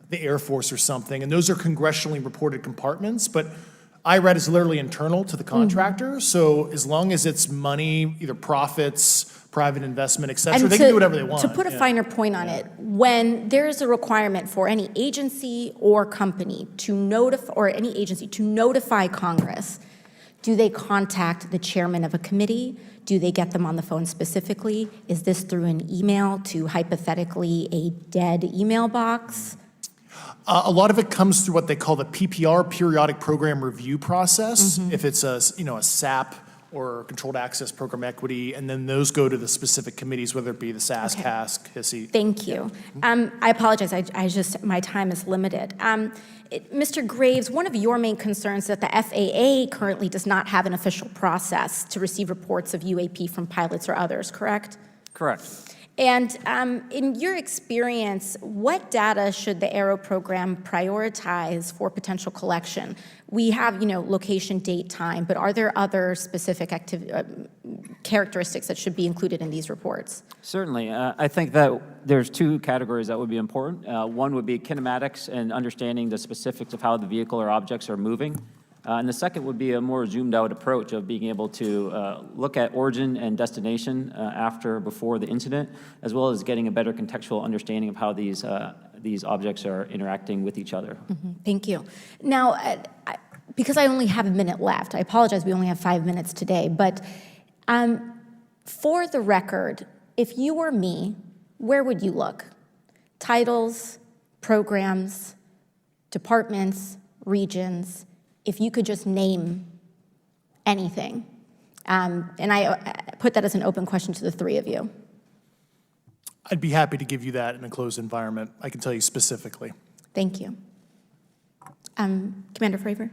the Air Force or something, and those are congressionally reported compartments, but IRAD is literally internal to the contractor, so as long as it's money, either profits, private investment, et cetera, they can do whatever they want. To put a finer point on it, when there is a requirement for any agency or company to notify Congress, do they contact the chairman of a committee? Do they get them on the phone specifically? Is this through an email to hypothetically a dead email box? A lot of it comes through what they call the PPR, Periodic Program Review Process, if it's a SAP or Controlled Access Program Equity, and then those go to the specific committees, whether it be the SAS, CAS, HISI. Thank you. I apologize, my time is limited. Mr. Graves, one of your main concerns is that the FAA currently does not have an official process to receive reports of UAP from pilots or others, correct? Correct. And in your experience, what data should the Aero program prioritize for potential collection? We have, location, date, time, but are there other specific characteristics that should be included in these reports? Certainly. I think that there's two categories that would be important. One would be kinematics and understanding the specifics of how the vehicle or objects are moving. And the second would be a more zoomed out approach of being able to look at origin and destination before the incident, as well as getting a better contextual understanding of how these objects are interacting with each other. Thank you. Now, because I only have a minute left, I apologize, we only have 5 minutes today, but for the record, if you were me, where would you look? Titles, programs, departments, regions, if you could just name anything. And I put that as an open question to the three of you. I'd be happy to give you that in a closed environment. I can tell you specifically. Thank you. Commander Fravor?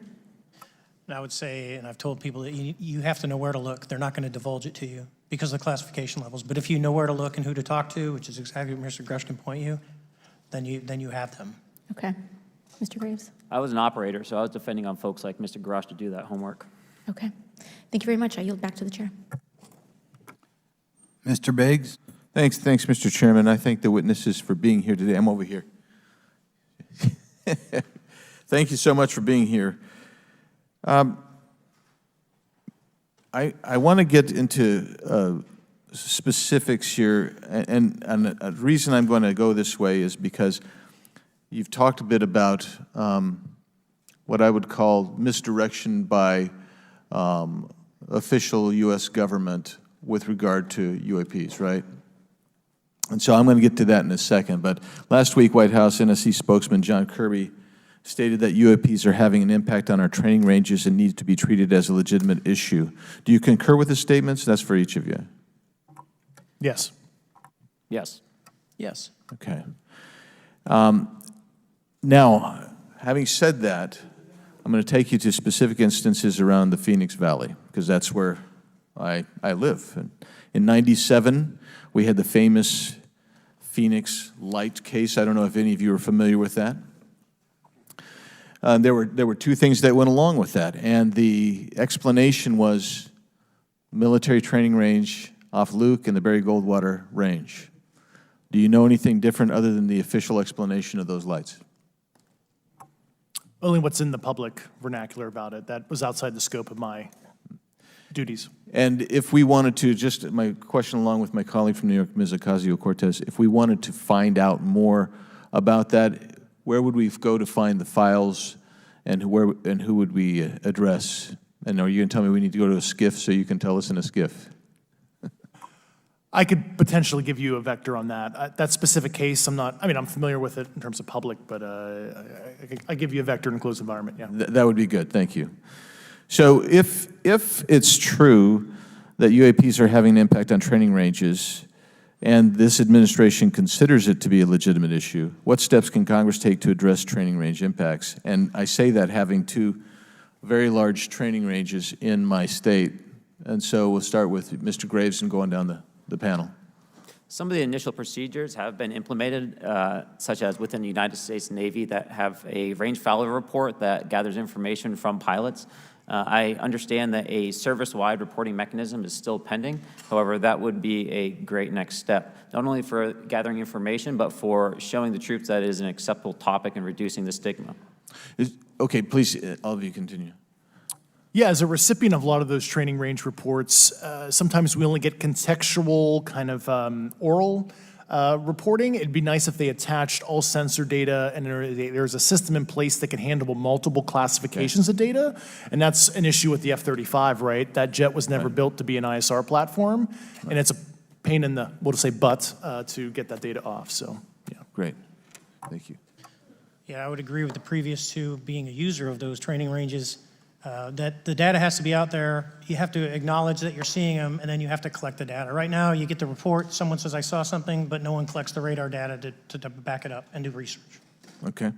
And I would say, and I've told people that you have to know where to look. They're not going to divulge it to you because of the classification levels. But if you know where to look and who to talk to, which is exactly what Mr. Grusch can point you, then you have them. Okay. Mr. Graves? I was an operator, so I was depending on folks like Mr. Grusch to do that homework. Okay. Thank you very much. I yield back to the chair. Mr. Biggs? Thanks, Mr. Chairman. I thank the witnesses for being here today. I'm over here. Thank you so much for being here. I want to get into specifics here, and the reason I'm going to go this way is because you've talked a bit about what I would call misdirection by official U.S. government with regard to UAPs, right? And so I'm going to get to that in a second. But last week, White House NSC spokesman John Kirby stated that UAPs are having an impact on our training ranges and need to be treated as a legitimate issue. Do you concur with his statements? That's for each of you. Yes. Yes. Yes. Okay. Now, having said that, I'm going to take you to specific instances around the Phoenix Valley, because that's where I live. And in '97, we had the famous Phoenix Light case. I don't know if any of you are familiar with that. There were two things that went along with that, and the explanation was military training range off Luke and the Barry Goldwater Range. Do you know anything different other than the official explanation of those lights? Only what's in the public vernacular about it. That was outside the scope of my duties. And if we wanted to, just my question along with my colleague from New York, Ms. Ocasio-Cortez, if we wanted to find out more about that, where would we go to find the files, and who would we address? And are you going to tell me we need to go to a SCIF so you can tell us in a SCIF? I could potentially give you a vector on that. That specific case, I'm familiar with it in terms of public, but I give you a vector in a closed environment, yeah. That would be good, thank you. So if it's true that UAPs are having an impact on training ranges, and this administration considers it to be a legitimate issue, what steps can Congress take to address training range impacts? And I say that having two very large training ranges in my state. And so we'll start with Mr. Graves and going down the panel. Some of the initial procedures have been implemented, such as within the United States Navy, that have a range failure report that gathers information from pilots. I understand that a service-wide reporting mechanism is still pending. However, that would be a great next step, not only for gathering information, but for showing the troops that it is an acceptable topic and reducing the stigma. Okay, please, all of you continue. Yeah, as a recipient of a lot of those training range reports, sometimes we only get contextual kind of oral reporting. It'd be nice if they attached all sensor data and there's a system in place that can handle multiple classifications of data. And that's an issue with the F-35, right? That jet was never built to be an ISR platform. And it's a pain in the, we'll just say butt, to get that data off, so, yeah. Great, thank you. Yeah, I would agree with the previous two, being a user of those training ranges, that the data has to be out there. You have to acknowledge that you're seeing them, and then you have to collect the data. Right now, you get the report, someone says, I saw something, but no one collects the radar data to back it up and do research. Okay.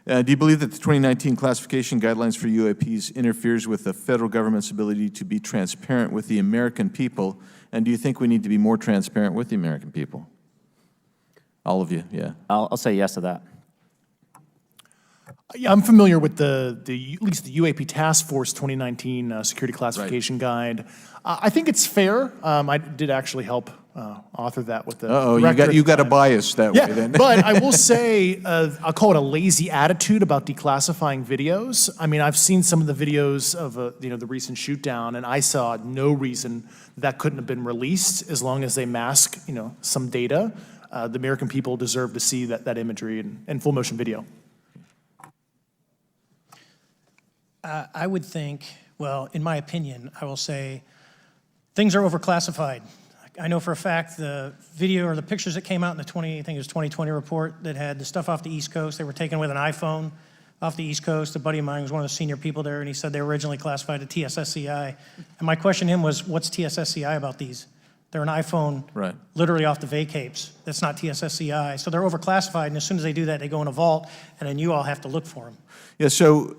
Do you believe that the 2019 classification guidelines for UAPs interferes with the federal government's ability to be transparent with the American people? And do you think we need to be more transparent with the American people? All of you, yeah. I'll say yes to that. Yeah, I'm familiar with at least the UAP Task Force 2019 Security Classification Guide. I think it's fair. I did actually help author that with the director. You got a bias that way then. But I will say, I'll call it a lazy attitude about declassifying videos. I mean, I've seen some of the videos of the recent shoot down, and I saw no reason that couldn't have been released as long as they mask some data. The American people deserve to see that imagery in full motion video. I would think, well, in my opinion, I will say things are overclassified. I know for a fact the video or the pictures that came out in the 2020 report that had the stuff off the East Coast, they were taken with an iPhone off the East Coast. A buddy of mine was one of the senior people there, and he said they were originally classified at TSSCI. And my question to him was, what's TSSCI about these? They're an iPhone Right. literally off the vacapes. That's not TSSCI. So they're overclassified, and as soon as they do that, they go in a vault, and then you all have to look for them. Yeah, so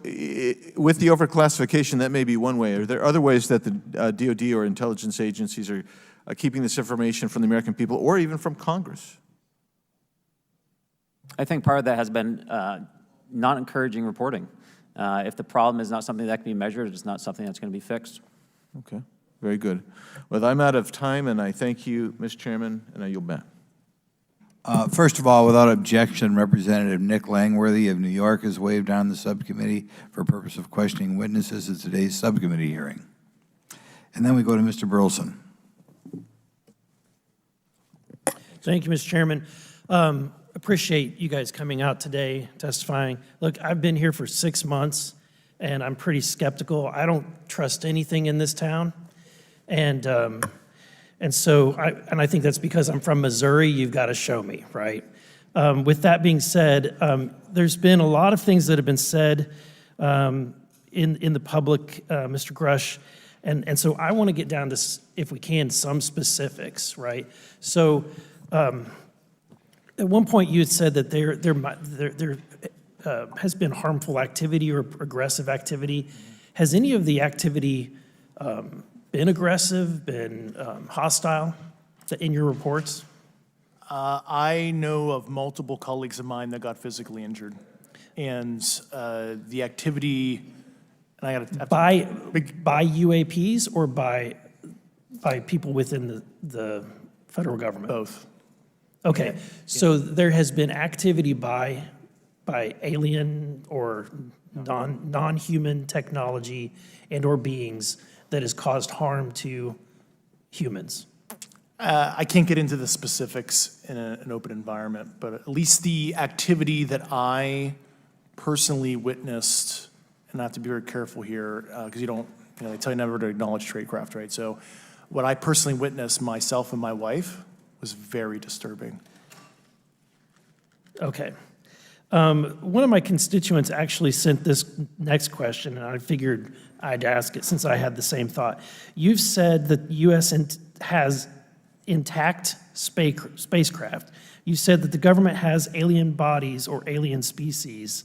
with the overclassification, that may be one way. Are there other ways that the DoD or intelligence agencies are keeping this information from the American people or even from Congress? I think part of that has been not encouraging reporting. If the problem is not something that can be measured, it's not something that's going to be fixed. Okay, very good. Well, I'm out of time, and I thank you, Mr. Chairman, and I yield back. First of all, without objection, Representative Nick Langworthy of New York has waived on the subcommittee for purpose of questioning witnesses at today's subcommittee hearing. And then we go to Mr. Burleson. Thank you, Mr. Chairman. Appreciate you guys coming out today, testifying. Look, I've been here for 6 months, and I'm pretty skeptical. I don't trust anything in this town. And so I think that's because I'm from Missouri. You've got to show me, right? With that being said, there's been a lot of things that have been said in the public, Mr. Grusch, and so I want to get down to, if we can, some specifics, right? So at one point you had said that there has been harmful activity or aggressive activity. Has any of the activity been aggressive, been hostile in your reports? I know of multiple colleagues of mine that got physically injured. And the activity, and I got to by UAPs or by people within the federal government? Both. Okay, so there has been activity by alien or non-human technology and or beings that has caused harm to humans. I can't get into the specifics in an open environment, but at least the activity that I personally witnessed, and I have to be very careful here, because they tell you never to acknowledge tradecraft, right? So what I personally witnessed, myself and my wife, was very disturbing. Okay. One of my constituents actually sent this next question, and I figured I'd ask it since I had the same thought. You've said that the U.S. has intact spacecraft. You said that the government has alien bodies or alien species.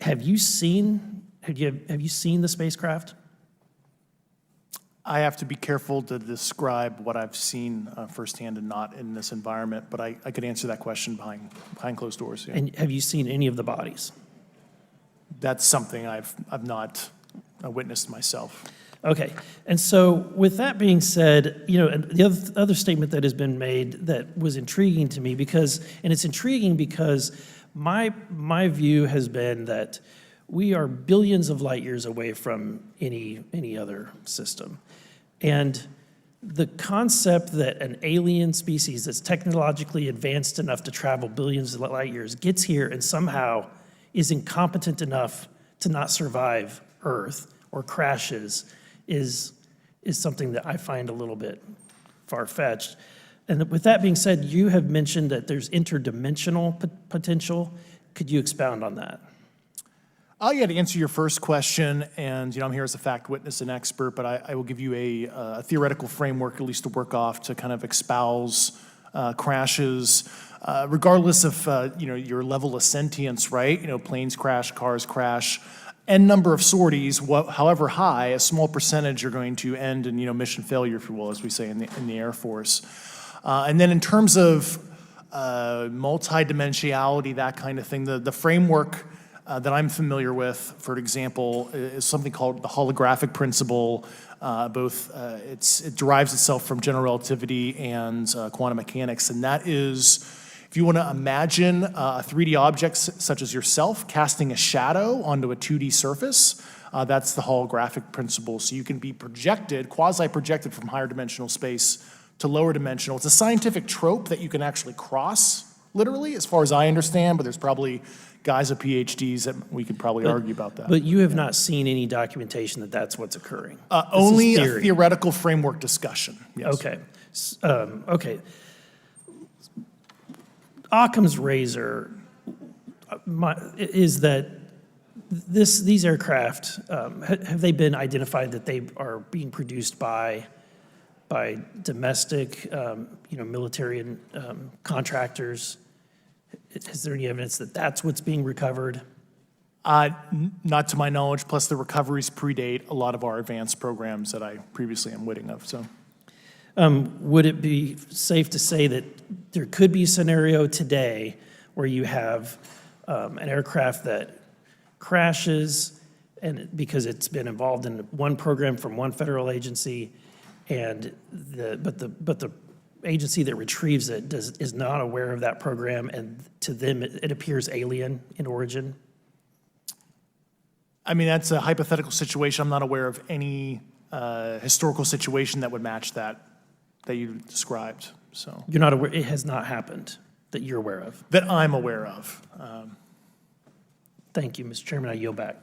Have you seen the spacecraft? I have to be careful to describe what I've seen firsthand and not in this environment, but I could answer that question behind closed doors. Yeah. And have you seen any of the bodies? That's something I've not witnessed myself. Okay, and so with that being said, the other statement that has been made that was intriguing to me it's intriguing because my view has been that we are billions of light years away from any other system. And the concept that an alien species that's technologically advanced enough to travel billions of light years gets here and somehow is incompetent enough to not survive Earth or crashes is something that I find a little bit far-fetched. And with that being said, you have mentioned that there's interdimensional potential. Could you expound on that? Yeah, to answer your first question, and I'm here as a fact witness and expert, but I will give you a theoretical framework, at least to work off, to kind of espouse crashes, regardless of your level of sentience, right? Planes crash, cars crash, n number of sorties, however high, a small percentage are going to end in mission failure, if you will, as we say in the Air Force. And then in terms of multidimensionality, that kind of thing, the framework that I'm familiar with, for example, is something called the holographic principle. It derives itself from general relativity and quantum mechanics, and that is, if you want to imagine a 3D object such as yourself casting a shadow onto a 2D surface, that's the holographic principle. So you can be projected, quasi-projected from higher dimensional space to lower dimensional. It's a scientific trope that you can actually cross, literally, as far as I understand, but there's probably guys with PhDs that we could probably argue about that. But you have not seen any documentation that that's what's occurring? Only a theoretical framework discussion, yes. Okay. Okay. Occam's razor is that these aircraft, have they been identified that they are being produced by by domestic, military and contractors? Is there any evidence that that's what's being recovered? Not to my knowledge, plus the recoveries predate a lot of our advanced programs that I previously am witting of, so. Would it be safe to say that there could be a scenario today where you have an aircraft that crashes and because it's been involved in one program from one federal agency, and but the agency that retrieves it is not aware of that program, and to them it appears alien in origin? I mean, that's a hypothetical situation. I'm not aware of any historical situation that would match that you described, so. You're not aware, it has not happened that you're aware of? That I'm aware of. Thank you, Mr. Chairman. I yield back.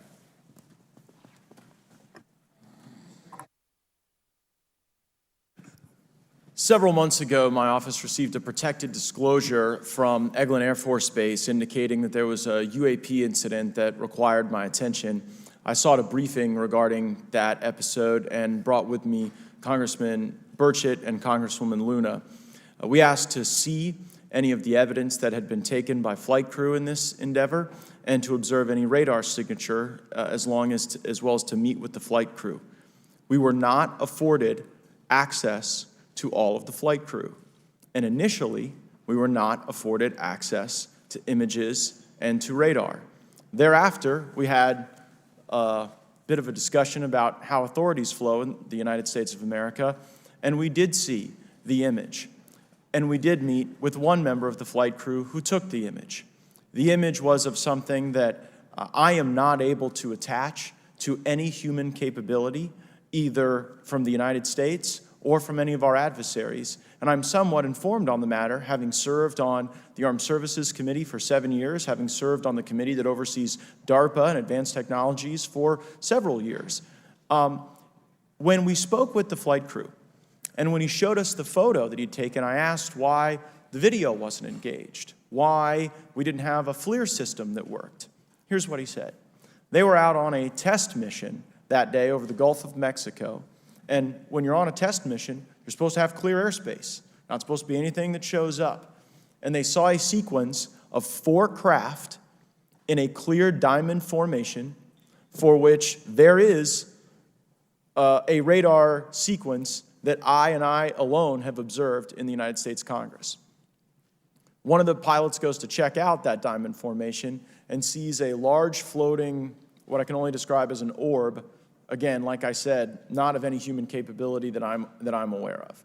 Several months ago, my office received a protected disclosure from Eglin Air Force Base indicating that there was a UAP incident that required my attention. I sought a briefing regarding that episode and brought with me Congressman Burchett and Congresswoman Luna. We asked to see any of the evidence that had been taken by flight crew in this endeavor and to observe any radar signature as well as to meet with the flight crew. We were not afforded access to all of the flight crew. And initially, we were not afforded access to images and to radar. Thereafter, we had a bit of a discussion about how authorities flow in the United States of America, and we did see the image. And we did meet with one member of the flight crew who took the image. The image was of something that I am not able to attach to any human capability, either from the United States or from any of our adversaries. And I'm somewhat informed on the matter, having served on the Armed Services Committee for 7 years, having served on the committee that oversees DARPA and advanced technologies for several years. When we spoke with the flight crew, and when he showed us the photo that he'd taken, I asked why the video wasn't engaged, why we didn't have a FLIR system that worked. Here's what he said. They were out on a test mission that day over the Gulf of Mexico. And when you're on a test mission, you're supposed to have clear airspace. Not supposed to be anything that shows up. And they saw a sequence of 4 craft in a clear diamond formation for which there is a radar sequence that I alone have observed in the United States Congress. One of the pilots goes to check out that diamond formation and sees a large floating, what I can only describe as an orb. Again, like I said, not of any human capability that I'm aware of.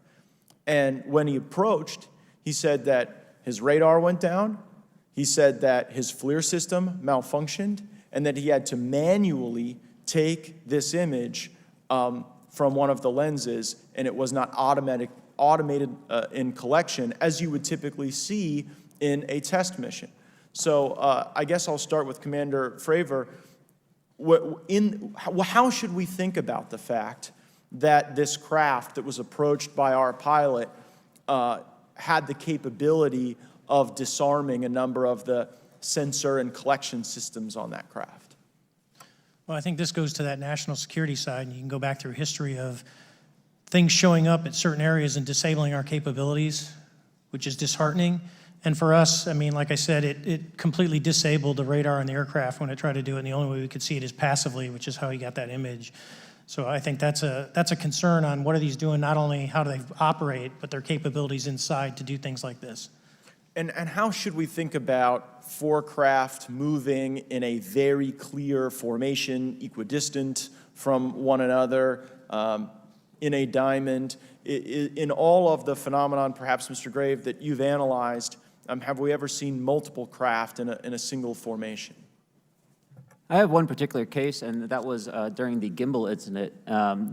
And when he approached, he said that his radar went down, he said that his FLIR system malfunctioned, and that he had to manually take this image from one of the lenses, and it was not automated in collection as you would typically see in a test mission. So I guess I'll start with Commander Fravor. How should we think about the fact that this craft that was approached by our pilot had the capability of disarming a number of the sensor and collection systems on that craft? Well, I think this goes to that national security side, and you can go back through history of things showing up at certain areas and disabling our capabilities, which is disheartening. And for us, I mean, like I said, it completely disabled the radar on the aircraft when it tried to do it, and the only way we could see it is passively, which is how he got that image. So I think that's a concern on what are these doing, not only how do they operate, but their capabilities inside to do things like this. And how should we think about 4 craft moving in a very clear formation, equidistant from one another, in a diamond? In all of the phenomenon, perhaps, Mr. Grave, that you've analyzed, have we ever seen multiple craft in a single formation? I have one particular case, and that was during the gimbal incident.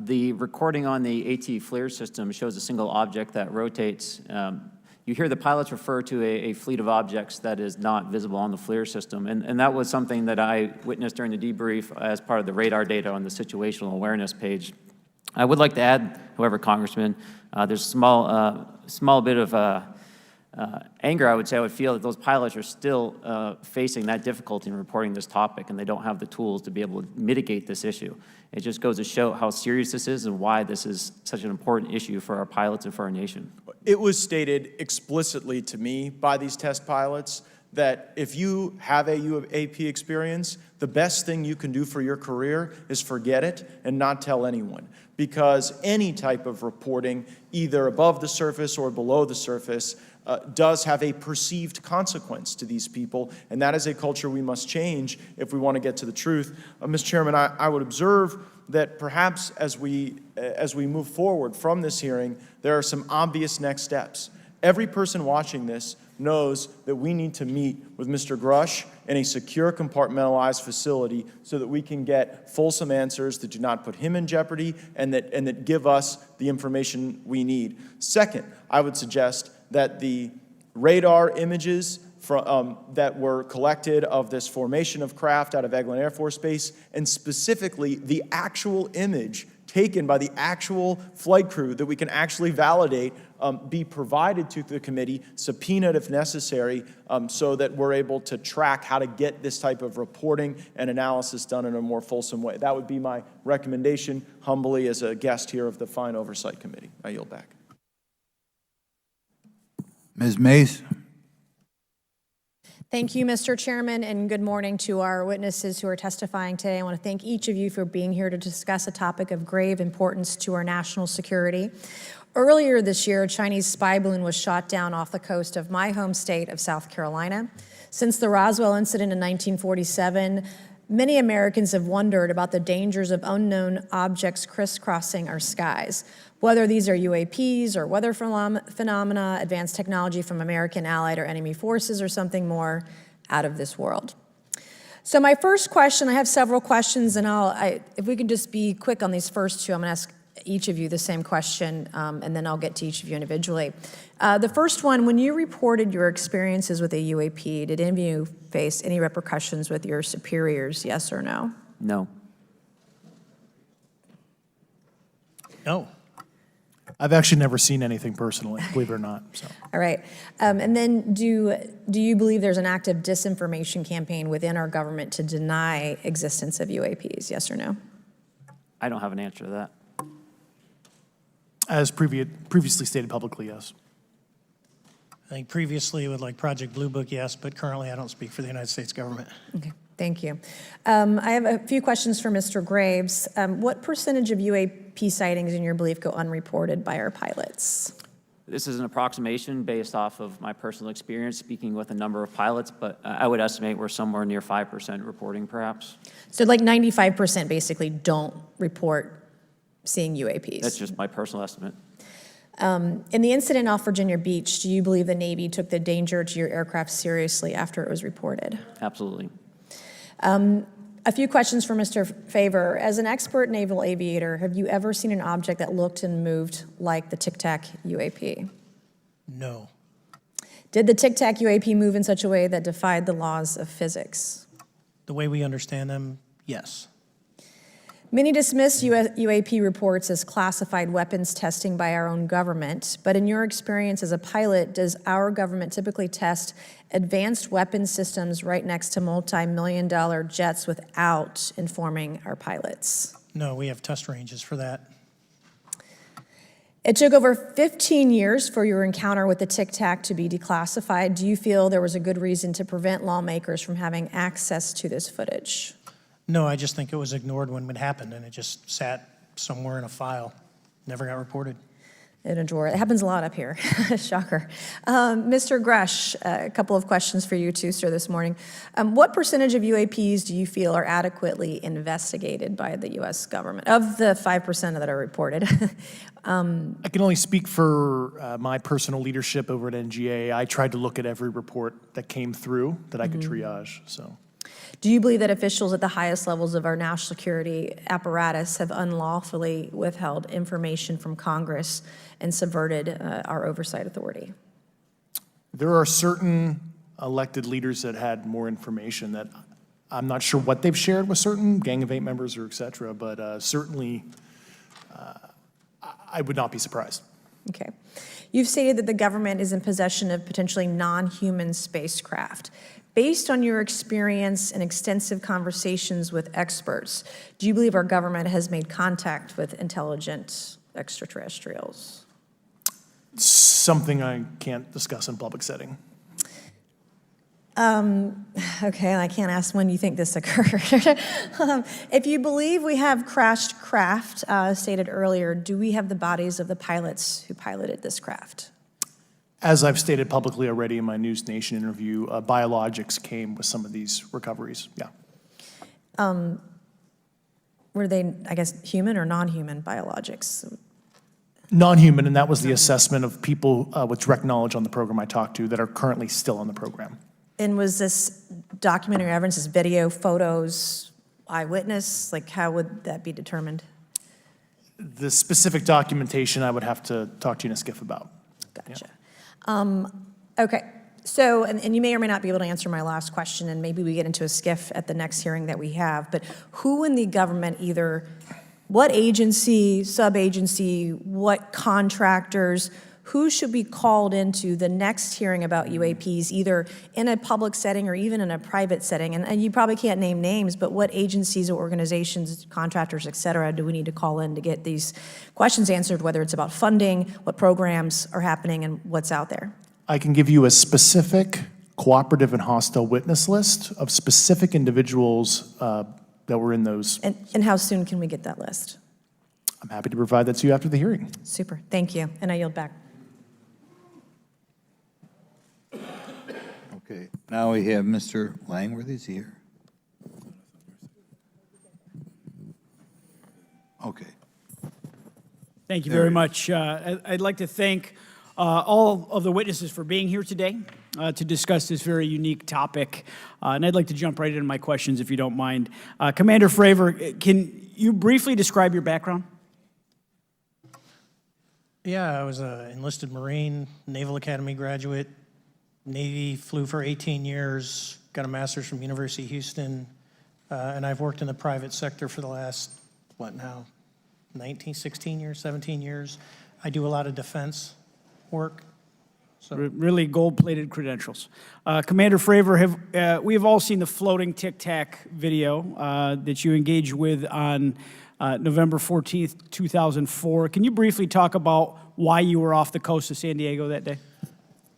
The recording on the AT FLIR system shows a single object that rotates. You hear the pilots refer to a fleet of objects that is not visible on the FLIR system, and that was something that I witnessed during the debrief as part of the radar data on the situational awareness page. I would like to add, however, Congressman, there's a small bit of anger, I would say I would feel that those pilots are still facing that difficulty in reporting this topic, and they don't have the tools to be able to mitigate this issue. It just goes to show how serious this is and why this is such an important issue for our pilots and for our nation. It was stated explicitly to me by these test pilots that if you have a UAP experience, the best thing you can do for your career is forget it and not tell anyone. Because any type of reporting, either above the surface or below the surface, does have a perceived consequence to these people, and that is a culture we must change if we want to get to the truth. Mr. Chairman, I would observe that perhaps as we move forward from this hearing, there are some obvious next steps. Every person watching this knows that we need to meet with Mr. Grusch in a secure, compartmentalized facility so that we can get fulsome answers that do not put him in jeopardy and that give us the information we need. Second, I would suggest that the radar images that were collected of this formation of craft out of Eglin Air Force Base, and specifically the actual image taken by the actual flight crew that we can actually validate, be provided to the committee, subpoenaed if necessary, so that we're able to track how to get this type of reporting and analysis done in a more fulsome way. That would be my recommendation, humbly, as a guest here of the Fine Oversight Committee. I yield back. Ms. Mace? Thank you, Mr. Chairman, and good morning to our witnesses who are testifying today. I want to thank each of you for being here to discuss a topic of grave importance to our national security. Earlier this year, a Chinese spy balloon was shot down off the coast of my home state of South Carolina. Since the Roswell incident in 1947, many Americans have wondered about the dangers of unknown objects crisscrossing our skies. Whether these are UAPs or weather phenomena, advanced technology from American, allied, or enemy forces, or something more out of this world. So my first question, I have several questions, and if we can just be quick on these first two, I'm going to ask each of you the same question, and then I'll get to each of you individually. The first one, when you reported your experiences with a UAP, did any of you face any repercussions with your superiors, yes or no? No. No. I've actually never seen anything personally, believe it or not. So. All right. And then do you believe there's an active disinformation campaign within our government to deny existence of UAPs, yes or no? I don't have an answer to that. As previously stated publicly, yes. I think previously with like Project Blue Book, yes, but currently I don't speak for the United States government. Okay, thank you. I have a few questions for Mr. Graves. What percentage of UAP sightings in your belief go unreported by our pilots? This is an approximation based off of my personal experience speaking with a number of pilots, but I would estimate we're somewhere near 5% reporting perhaps. So like 95% basically don't report seeing UAPs? That's just my personal estimate. In the incident off Virginia Beach, do you believe the Navy took the danger to your aircraft seriously after it was reported? Absolutely. A few questions for Mr. Fravor. As an expert naval aviator, have you ever seen an object that looked and moved like the Tic Tac UAP? No. Did the Tic Tac UAP move in such a way that defied the laws of physics? The way we understand them, yes. Many dismiss UAP reports as classified weapons testing by our own government, but in your experience as a pilot, does our government typically test advanced weapon systems right next to multi-million-dollar jets without informing our pilots? No, we have test ranges for that. It took over 15 years for your encounter with the Tic Tac to be declassified. Do you feel there was a good reason to prevent lawmakers from having access to this footage? No, I just think it was ignored when it happened, and it just sat somewhere in a file. Never got reported. In a drawer. It happens a lot up here. Shocker. Mr. Grusch, a couple of questions for you too, sir, this morning. What percentage of UAPs do you feel are adequately investigated by the U.S. government, of the 5% that are reported? I can only speak for my personal leadership over at NGA. I tried to look at every report that came through that I could triage, so. Do you believe that officials at the highest levels of our national security apparatus have unlawfully withheld information from Congress and subverted our oversight authority? There are certain elected leaders that had more information that I'm not sure what they've shared with certain Gang of Eight members or et cetera, but certainly I would not be surprised. Okay. You've stated that the government is in possession of potentially non-human spacecraft. Based on your experience and extensive conversations with experts, do you believe our government has made contact with intelligent extraterrestrials? Something I can't discuss in public setting. Okay, I can't ask when you think this occurred. If you believe we have crashed craft, stated earlier, do we have the bodies of the pilots who piloted this craft? As I've stated publicly already in my News Nation interview, biologics came with some of these recoveries, yeah. Were they, I guess, human or non-human biologics? Non-human, and that was the assessment of people with direct knowledge on the program I talked to that are currently still on the program. And was this documentary evidence, this video, photos, eyewitness? Like, how would that be determined? The specific documentation I would have to talk to you in a skiff about. Gotcha. Okay, so, and you may or may not be able to answer my last question, and maybe we get into a skiff at the next hearing that we have, but who in the government, either what agency, sub-agency, what contractors, who should be called into the next hearing about UAPs, either in a public setting or even in a private setting? And you probably can't name names, but what agencies or organizations, contractors, et cetera, do we need to call in to get these questions answered, whether it's about funding, what programs are happening, and what's out there? I can give you a specific cooperative and hostile witness list of specific individuals that were in those. And how soon can we get that list? I'm happy to provide that to you after the hearing. Super, thank you, and I yield back. Okay, now we have Mr. Langworthy. Is he here? Okay. Thank you very much. I'd like to thank all of the witnesses for being here today to discuss this very unique topic. And I'd like to jump right into my questions, if you don't mind. Commander Fravor, can you briefly describe your background? Yeah, I was an enlisted Marine, Naval Academy graduate, Navy, flew for 18 years, got a master's from University of Houston, and I've worked in the private sector for the last, 16 years, 17 years. I do a lot of defense work. So. Really gold-plated credentials. Commander Fravor, we have all seen the floating Tic Tac video that you engaged with on November 14th, 2004. Can you briefly talk about why you were off the coast of San Diego that day?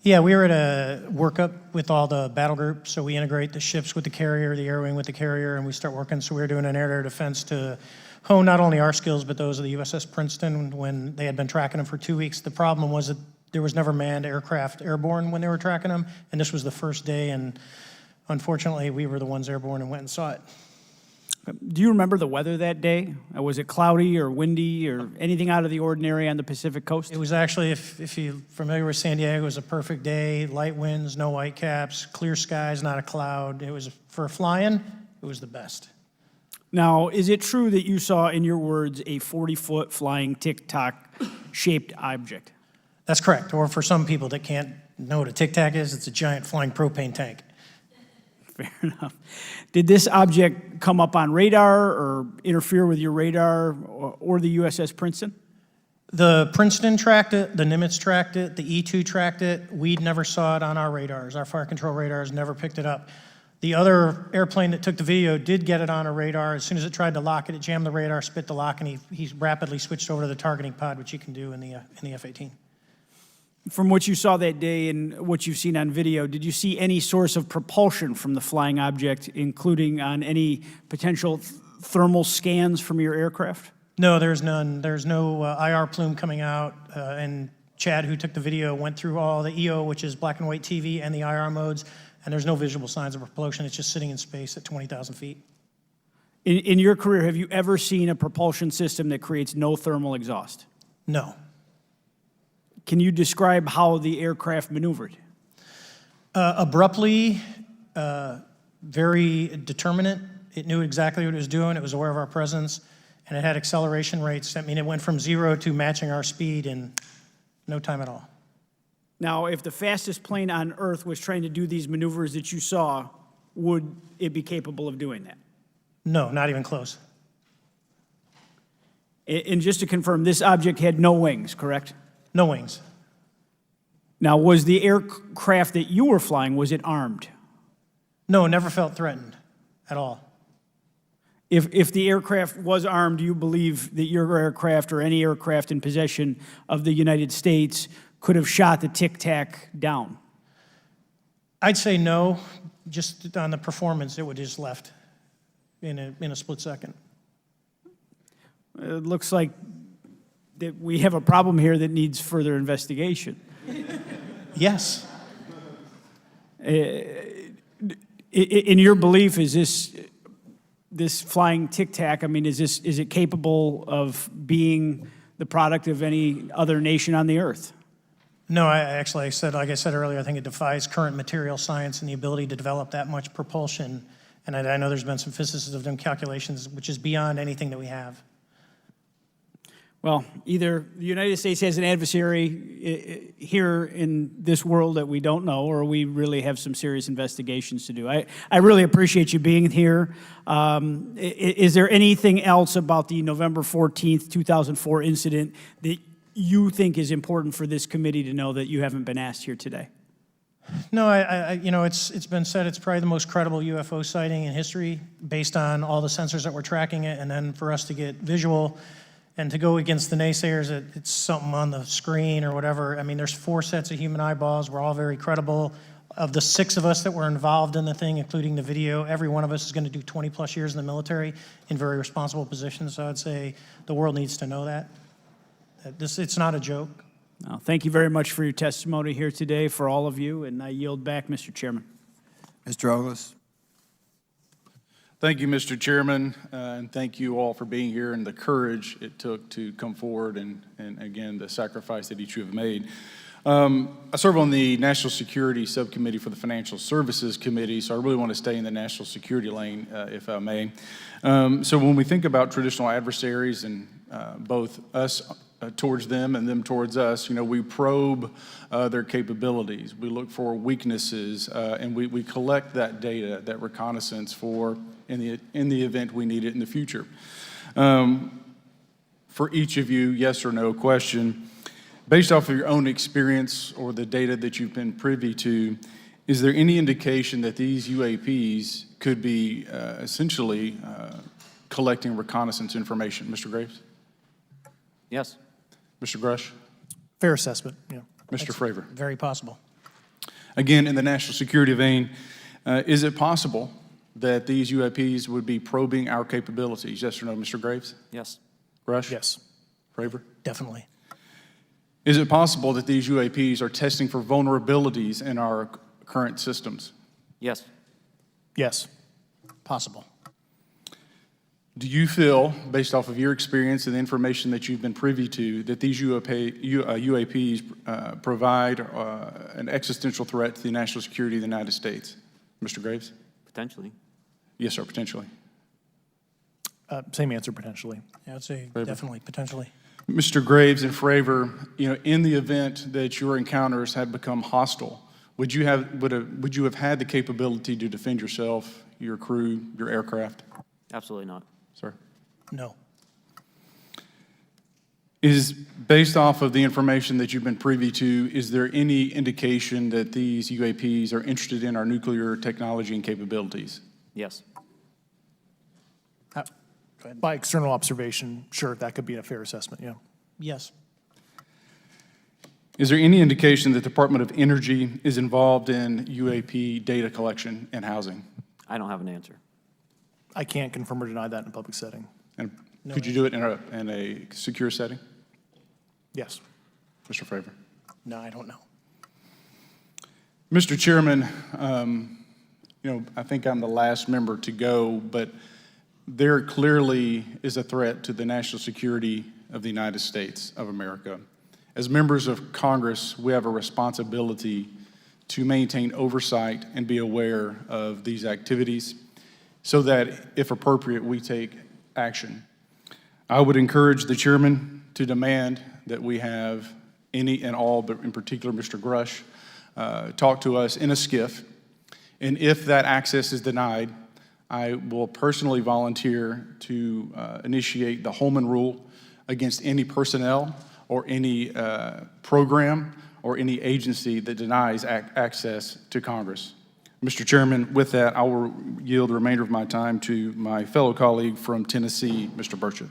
Yeah, we were at a workup with all the battle groups, so we integrate the ships with the carrier, the air wing with the carrier, and we start working. So we were doing an air-to-air defense to hone not only our skills, but those of the USS Princeton when they had been tracking them for 2 weeks. The problem was that there was never manned aircraft airborne when they were tracking them, and this was the first day, and unfortunately, we were the ones airborne and went and saw it. Do you remember the weather that day? Was it cloudy or windy or anything out of the ordinary on the Pacific coast? It was actually, if you're familiar with San Diego, it was a perfect day, light winds, no white caps, clear skies, not a cloud. It was, for flying, it was the best. Now, is it true that you saw, in your words, a 40-foot flying tic-tac-shaped object? That's correct. Or for some people that can't know what a tic-tac is, it's a giant flying propane tank. Fair enough. Did this object come up on radar or interfere with your radar or the USS Princeton? The Princeton tracked it, the Nimitz tracked it, the E-2 tracked it. We never saw it on our radars. Our fire control radars never picked it up. The other airplane that took the video did get it on a radar. As soon as it tried to lock it, it jammed the radar, spit the lock, and he rapidly switched over to the targeting pod, which you can do in the F-18. From what you saw that day and what you've seen on video, did you see any source of propulsion from the flying object, including on any potential thermal scans from your aircraft? No, there's none. There's no IR plume coming out. And Chad, who took the video, went through all the EO, which is black and white TV, and the IR modes, and there's no visible signs of propulsion. It's just sitting in space at 20,000 feet. In your career, have you ever seen a propulsion system that creates no thermal exhaust? No. Can you describe how the aircraft maneuvered? Abruptly, very determinate. It knew exactly what it was doing. It was aware of our presence, and it had acceleration rates. I mean, it went from 0 to matching our speed in no time at all. Now, if the fastest plane on Earth was trying to do these maneuvers that you saw, would it be capable of doing that? No, not even close. And just to confirm, this object had no wings, correct? No wings. Now, was the aircraft that you were flying, was it armed? No, never felt threatened at all. If the aircraft was armed, do you believe that your aircraft or any aircraft in possession of the United States could have shot the Tic Tac down? I'd say no, just on the performance, it would just left in a split second. It looks like that we have a problem here that needs further investigation. Yes. In your belief, is this flying Tic Tac, I mean, is it capable of being the product of any other nation on the earth? No, like I said earlier, I think it defies current material science and the ability to develop that much propulsion. And I know there's been some physicists have done calculations, which is beyond anything that we have. Well, either the United States has an adversary here in this world that we don't know, or we really have some serious investigations to do. I really appreciate you being here. Is there anything else about the November 14th, 2004 incident that you think is important for this committee to know that you haven't been asked here today? No, it's been said it's probably the most credible UFO sighting in history based on all the sensors that were tracking it, and then for us to get visual and to go against the naysayers that it's something on the screen or whatever. I mean, there's 4 sets of human eyeballs. We're all very credible. Of the 6 of us that were involved in the thing, including the video, every one of us is going to do 20 plus years in the military in very responsible positions. So I'd say the world needs to know that. It's not a joke. No, thank you very much for your testimony here today for all of you, and I yield back, Mr. Chairman. Mr. Ogles? Thank you, Mr. Chairman, and thank you all for being here and the courage it took to come forward and again, the sacrifice that each of you have made. I serve on the National Security Subcommittee for the Financial Services Committee, so I really want to stay in the national security lane, if I may. So when we think about traditional adversaries and both us towards them and them towards us, we probe their capabilities. We look for weaknesses, and we collect that data, that reconnaissance for in the event we need it in the future. For each of you, yes or no question, based off of your own experience or the data that you've been privy to, is there any indication that these UAPs could be essentially collecting reconnaissance information? Mr. Graves? Yes. Mr. Grusch? Fair assessment, yeah. Mr. Fravor? Very possible. Again, in the national security vein, is it possible that these UAPs would be probing our capabilities? Yes or no, Mr. Graves? Yes. Grusch? Yes. Fravor? Definitely. Is it possible that these UAPs are testing for vulnerabilities in our current systems? Yes. Yes. Possible. Do you feel, based off of your experience and the information that you've been privy to, that these UAPs provide an existential threat to the national security of the United States? Mr. Graves? Potentially. Yes, sir, potentially. Same answer, potentially. Yeah, I'd say Fravor? definitely, potentially. Mr. Graves and Fravor, in the event that your encounters had become hostile, would you have had the capability to defend yourself, your crew, your aircraft? Absolutely not. Sir? No. Is, based off of the information that you've been privy to, is there any indication that these UAPs are interested in our nuclear technology and capabilities? Yes. By external observation, sure, that could be a fair assessment, yeah. Yes. Is there any indication that the Department of Energy is involved in UAP data collection and housing? I don't have an answer. I can't confirm or deny that in a public setting. And could you do it in a secure setting? Yes. Mr. Fravor? No, I don't know. Mr. Chairman, I think I'm the last member to go, but there clearly is a threat to the national security of the United States of America. As members of Congress, we have a responsibility to maintain oversight and be aware of these activities so that, if appropriate, we take action. I would encourage the chairman to demand that we have any and all, but in particular Mr. Grusch, talk to us in a skiff. And if that access is denied, I will personally volunteer to initiate the Holman Rule against any personnel or any program or any agency that denies access to Congress. Mr. Chairman, with that, I will yield the remainder of my time to my fellow colleague from Tennessee, Mr. Burchett.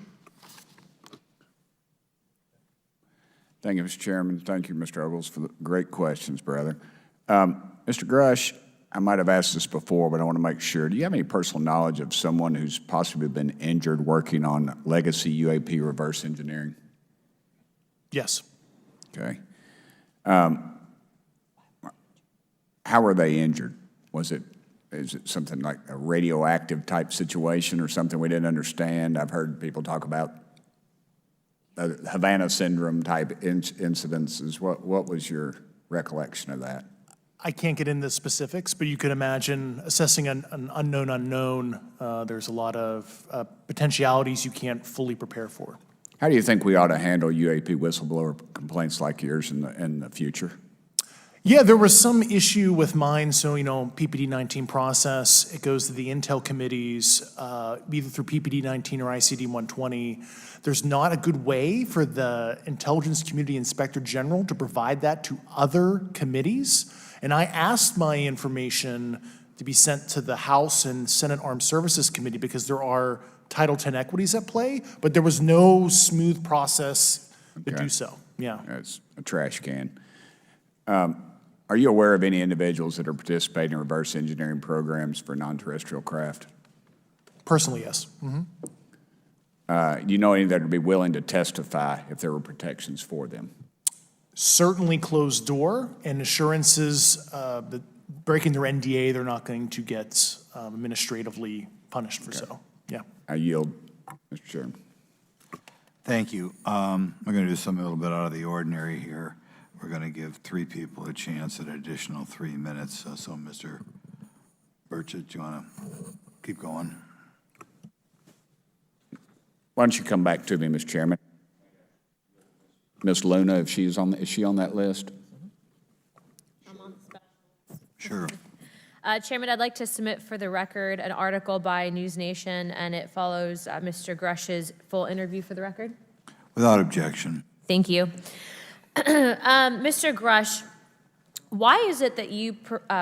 Thank you, Mr. Chairman. Thank you, Mr. Ogles, for the great questions, brother. Mr. Grusch, I might have asked this before, but I want to make sure. Do you have any personal knowledge of someone who's possibly been injured working on legacy UAP reverse engineering? Yes. Okay. How were they injured? Is it something like a radioactive type situation or something we didn't understand? I've heard people talk about Havana syndrome type incidences. What was your recollection of that? I can't get into specifics, but you could imagine assessing an unknown unknown. There's a lot of potentialities you can't fully prepare for. How do you think we ought to handle UAP whistleblower complaints like yours in the future? Yeah, there was some issue with mine. So, PPD-19 process, it goes to the Intel committees, either through PPD-19 or ICD-120. There's not a good way for the Intelligence Community Inspector General to provide that to other committees. And I asked my information to be sent to the House and Senate Armed Services Committee because there are Title X equities at play, but there was no smooth process to do so. Yeah. It's a trash can. Are you aware of any individuals that are participating in reverse engineering programs for non-terrestrial craft? Personally, yes. Mm-hmm. Do you know any that would be willing to testify if there were protections for them? Certainly closed door and assurances that breaking their NDA, they're not going to get administratively punished for so. Yeah. I yield, Mr. Chairman. Thank you. I'm going to do something a little bit out of the ordinary here. We're going to give 3 people a chance at an additional 3 minutes. So Mr. Burchett, do you want to keep going? Why don't you come back to me, Mr. Chairman? Ms. Luna, if she's is she on that list? I'm on the special. Sure. Chairman, I'd like to submit for the record an article by News Nation, and it follows Mr. Grush's full interview for the record. Without objection. Thank you. Mr. Grusch, why is it that you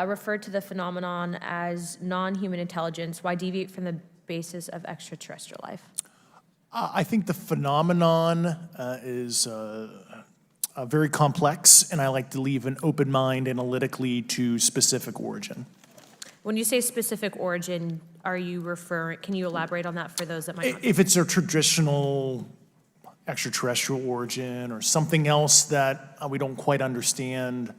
refer to the phenomenon as non-human intelligence? Why deviate from the basis of extraterrestrial life? I think the phenomenon is very complex, and I like to leave an open mind analytically to specific origin. When you say specific origin, are you can you elaborate on that for those that might not? If it's a traditional extraterrestrial origin or something else that we don't quite understand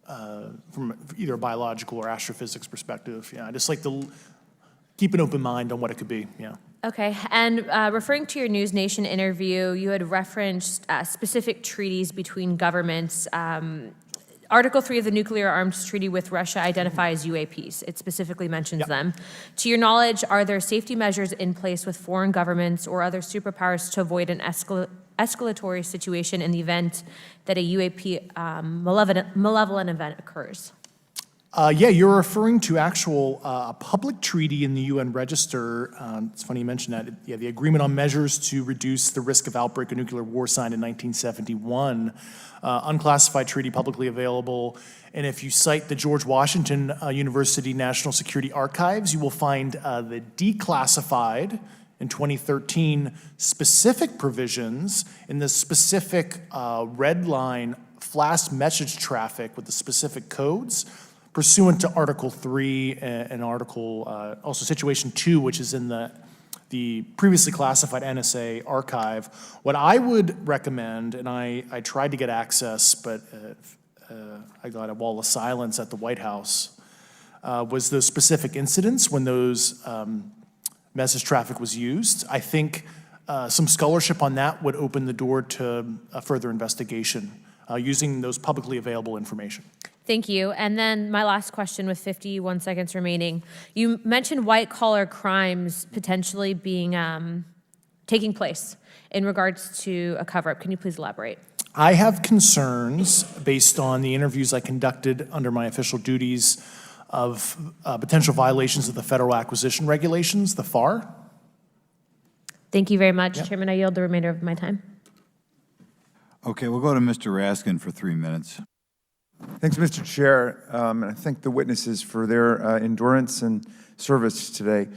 from either a biological or astrophysics perspective, I just like to keep an open mind on what it could be, Okay, and referring to your News Nation interview, you had referenced specific treaties between governments. Article 3 of the Nuclear Arms Treaty with Russia identifies UAPs. It specifically mentions them. To your knowledge, are there safety measures in place with foreign governments or other superpowers to avoid an escalatory situation in the event that a UAP malevolent event occurs? Yeah, you're referring to actual a public treaty in the UN Register. It's funny you mentioned that. Yeah, the Agreement on Measures to Reduce the Risk of Outbreak of Nuclear War signed in 1971. Unclassified treaty, publicly available. And if you cite the George Washington University National Security Archives, you will find the declassified in 2013 specific provisions in the specific red line flash message traffic with the specific codes pursuant to Article 3 and Article, also Situation 2, which is in the previously classified NSA archive. What I would recommend, and I tried to get access, but I got a wall of silence at the White House, was those specific incidents when those message traffic was used. I think some scholarship on that would open the door to a further investigation using those publicly available information. Thank you. And then my last question with 51 seconds remaining. You mentioned white-collar crimes potentially being taking place in regards to a cover-up. Can you please elaborate? I have concerns based on the interviews I conducted under my official duties of potential violations of the Federal Acquisition Regulations, the FAR. Thank you very much, Chairman. I yield the remainder of my time. Okay, we'll go to Mr. Raskin for 3 minutes. Thanks, Mr. Chair, and I thank the witnesses for their endurance and service today.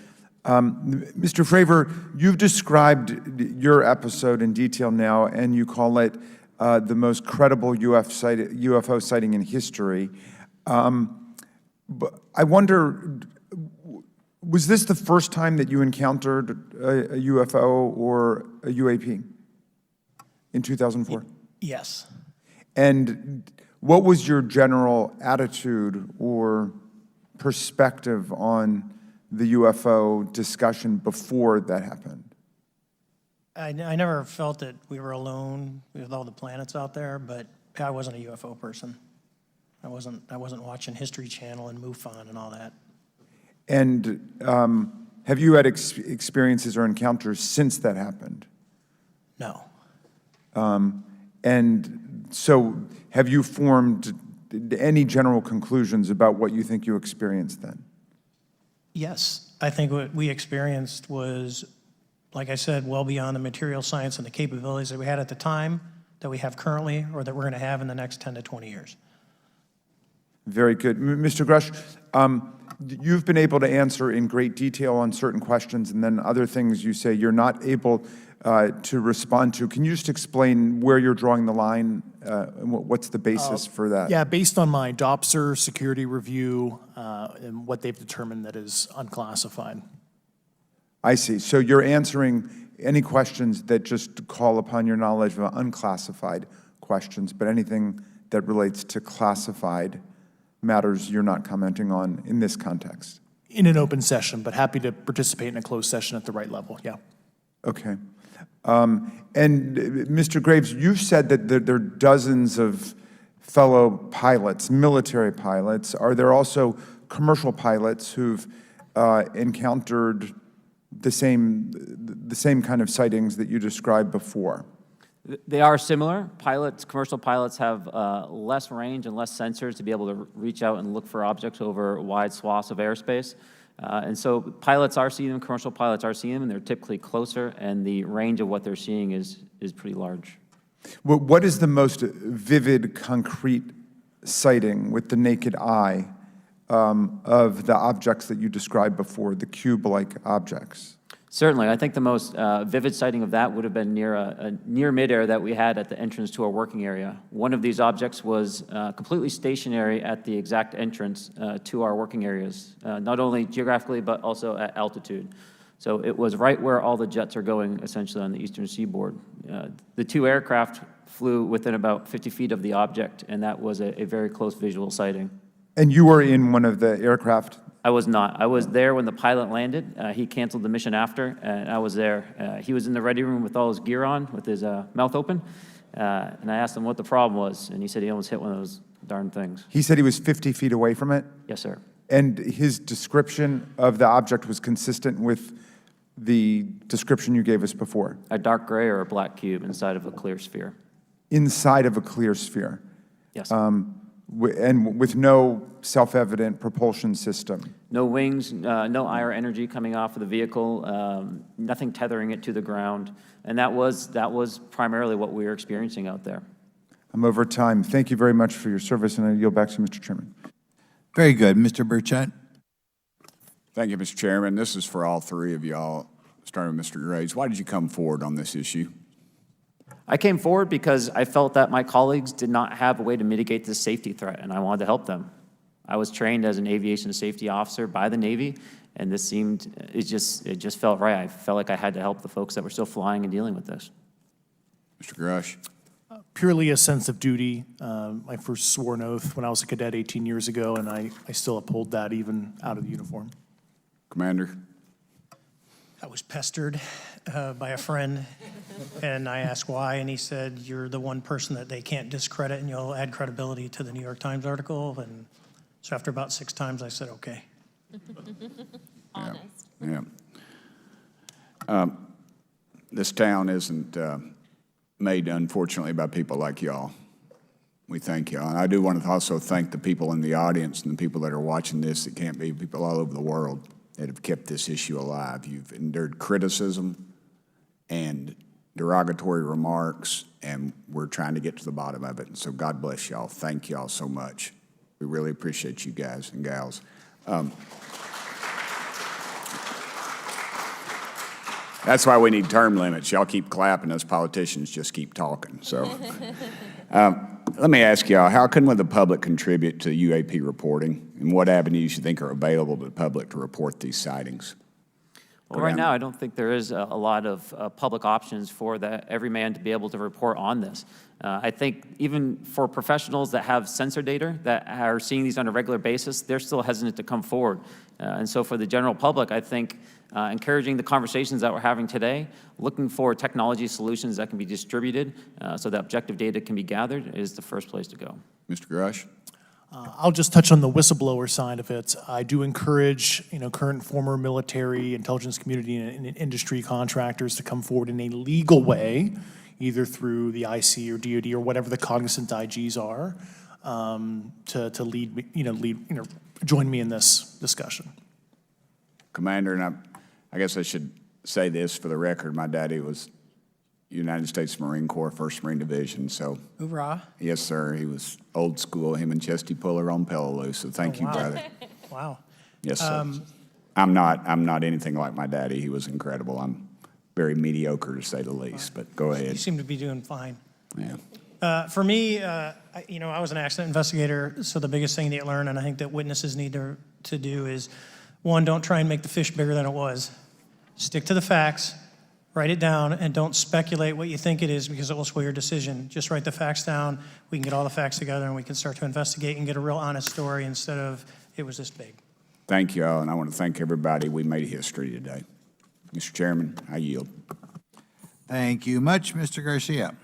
Mr. Fravor, you've described your episode in detail now, and you call it the most credible UFO sighting in history. But I wonder, was this the first time that you encountered a UFO or a UAP in 2004? Yes. And what was your general attitude or perspective on the UFO discussion before that happened? I never felt that we were alone with all the planets out there, but I wasn't a UFO person. I wasn't watching History Channel and MUFON and all that. And have you had experiences or encounters since that happened? No. And so have you formed any general conclusions about what you think you experienced then? Yes, I think what we experienced was, like I said, well beyond the material science and the capabilities that we had at the time, that we have currently, or that we're going to have in the next 10 to 20 years. Very good. Mr. Grusch, you've been able to answer in great detail on certain questions, and then other things you say you're not able to respond to. Can you just explain where you're drawing the line and what's the basis for that? Yeah, based on my DOPSR security review and what they've determined that is unclassified. I see. So you're answering any questions that just call upon your knowledge of unclassified questions, but anything that relates to classified matters you're not commenting on in this context? In an open session, but happy to participate in a closed session at the right level, yeah. Okay. And Mr. Graves, you've said that there are dozens of fellow pilots, military pilots. Are there also commercial pilots who've encountered the same kind of sightings that you described before? They are similar. Commercial pilots have less range and less sensors to be able to reach out and look for objects over wide swaths of airspace. And so pilots are seeing them, commercial pilots are seeing them, and they're typically closer, and the range of what they're seeing is pretty large. What is the most vivid, concrete sighting with the naked eye of the objects that you described before, the cube-like objects? Certainly. I think the most vivid sighting of that would have been near midair that we had at the entrance to our working area. One of these objects was completely stationary at the exact entrance to our working areas, not only geographically, but also at altitude. So it was right where all the jets are going, essentially, on the eastern seaboard. The two aircraft flew within about 50 feet of the object, and that was a very close visual sighting. And you were in one of the aircraft? I was not. I was there when the pilot landed. He canceled the mission after, and I was there. He was in the ready room with all his gear on, with his mouth open, and I asked him what the problem was, and he said he almost hit one of those darn things. He said he was 50 feet away from it? Yes, sir. And his description of the object was consistent with the description you gave us before? A dark gray or a black cube inside of a clear sphere. Inside of a clear sphere? Yes. And with no self-evident propulsion system? No wings, no IR energy coming off of the vehicle, nothing tethering it to the ground. And that was primarily what we were experiencing out there. I'm over time. Thank you very much for your service, and I yield back to you, Mr. Chairman. Very good. Mr. Burchett? Thank you, Mr. Chairman. This is for all three of y'all, starting with Mr. Graves. Why did you come forward on this issue? I came forward because I felt that my colleagues did not have a way to mitigate this safety threat, and I wanted to help them. I was trained as an aviation safety officer by the Navy, and this it just felt right. I felt like I had to help the folks that were still flying and dealing with this. Mr. Grusch? Purely a sense of duty. My first sworn oath when I was a cadet 18 years ago, and I still uphold that even out of the uniform. Commander? I was pestered by a friend, and I asked why, and he said, "You're the one person that they can't discredit, and you'll add credibility to the New York Times article." And so after about 6 times, I said, "Okay." Honest. Yeah. This town isn't made, unfortunately, by people like y'all. We thank y'all. And I do want to also thank the people in the audience and the people that are watching this that can't be, people all over the world that have kept this issue alive. You've endured criticism and derogatory remarks, and we're trying to get to the bottom of it. And so God bless y'all. Thank y'all so much. We really appreciate you guys and gals. That's why we need term limits. Y'all keep clapping, us politicians just keep talking. So let me ask y'all, how can the public contribute to UAP reporting, and what avenues you think are available to the public to report these sightings? Well, right now, I don't think there is a lot of public options for every man to be able to report on this. I think even for professionals that have sensor data that are seeing these on a regular basis, they're still hesitant to come forward. And so for the general public, I think encouraging the conversations that we're having today, looking for technology solutions that can be distributed so that objective data can be gathered is the first place to go. Mr. Grusch? I'll just touch on the whistleblower side of it. I do encourage, current and former military, intelligence community, and industry contractors to come forward in a legal way, either through the IC or DoD or whatever the cognizant IGs are, to lead, join me in this discussion. Commander, and I guess I should say this for the record. My daddy was United States Marine Corps, 1st Marine Division, so. Hoorah. Yes, sir. He was old school, him and Chesty Puller on Peleliu, so thank you, wow. brother. Wow. Yes, sir. I'm not anything like my daddy. He was incredible. I'm very mediocre, to say the least, but go ahead. You seem to be doing fine. Yeah. For me, I was an accident investigator, so the biggest thing that you learn, and I think that witnesses need to do is, one, don't try and make the fish bigger than it was. Stick to the facts, write it down, and don't speculate what you think it is because it will sway your decision. Just write the facts down. We can get all the facts together and we can start to investigate and get a real honest story instead of it was this big. Thank you all, and I want to thank everybody. We made history today. Mr. Chairman, I yield. Thank you much, Mr. Garcia.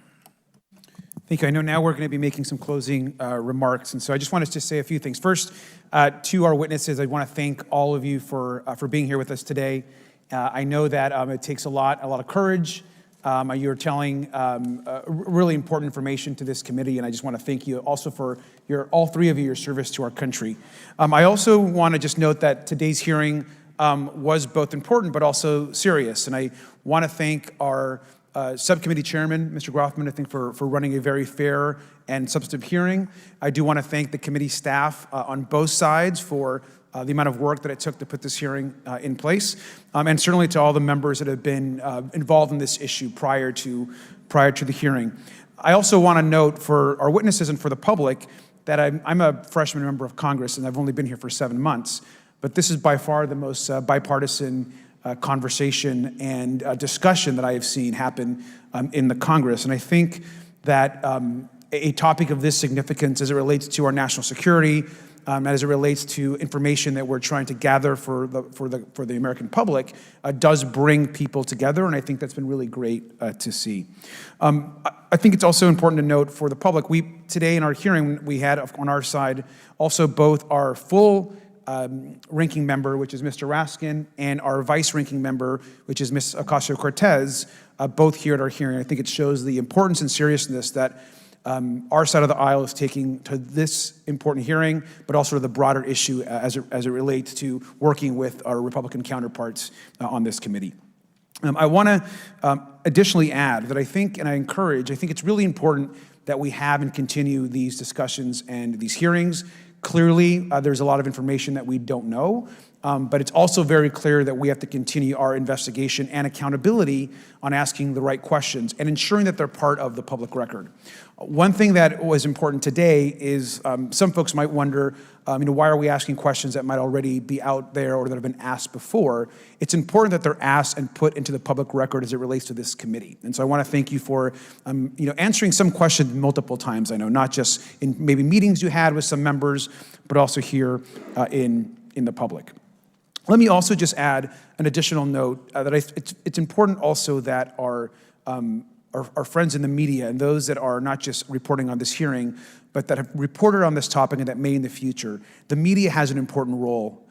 Thank you. I know now we're going to be making some closing remarks, and so I just wanted to say a few things. First, to our witnesses, I want to thank all of you for being here with us today. I know that it takes a lot of courage. You're telling really important information to this committee, and I just want to thank you also for all three of you, your service to our country. I also want to just note that today's hearing was both important but also serious, and I want to thank our subcommittee chairman, Mr. Grothman, I think for running a very fair and substantive hearing. I do want to thank the committee staff on both sides for the amount of work that it took to put this hearing in place, and certainly to all the members that have been involved in this issue prior to the hearing. I also want to note for our witnesses and for the public that I'm a freshman member of Congress, and I've only been here for 7 months, but this is by far the most bipartisan conversation and discussion that I have seen happen in the Congress. And I think that a topic of this significance as it relates to our national security, as it relates to information that we're trying to gather for the American public, does bring people together, and I think that's been really great to see. I think it's also important to note for the public, today in our hearing, we had on our side also both our full ranking member, which is Mr. Raskin, and our vice ranking member, which is Ms. Ocasio-Cortez, both here at our hearing. I think it shows the importance and seriousness that our side of the aisle is taking to this important hearing, but also to the broader issue as it relates to working with our Republican counterparts on this committee. I want to additionally add that I think it's really important that we have and continue these discussions and these hearings. Clearly, there's a lot of information that we don't know, but it's also very clear that we have to continue our investigation and accountability on asking the right questions and ensuring that they're part of the public record. One thing that was important today is some folks might wonder, why are we asking questions that might already be out there or that have been asked before? It's important that they're asked and put into the public record as it relates to this committee. And so I want to thank you for, answering some questions multiple times. I know, not just in maybe meetings you had with some members, but also here in the public. Let me also just add an additional note that it's important also that our friends in the media and those that are not just reporting on this hearing, but that have reported on this topic and that may in the future, the media has an important role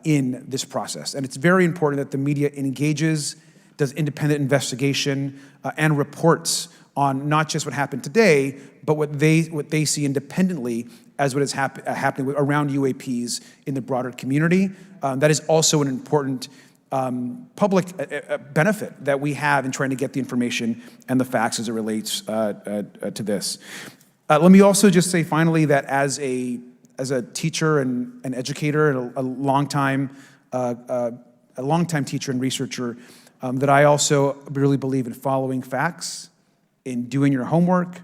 in this process. And it's very important that the media engages, does independent investigation, and reports on not just what happened today, but what they see independently as what is happening around UAPs in the broader community. That is also an important public benefit that we have in trying to get the information and the facts as it relates to this. Let me also just say finally that as a teacher and an educator and a longtime teacher and researcher, that I also really believe in following facts, in doing your homework,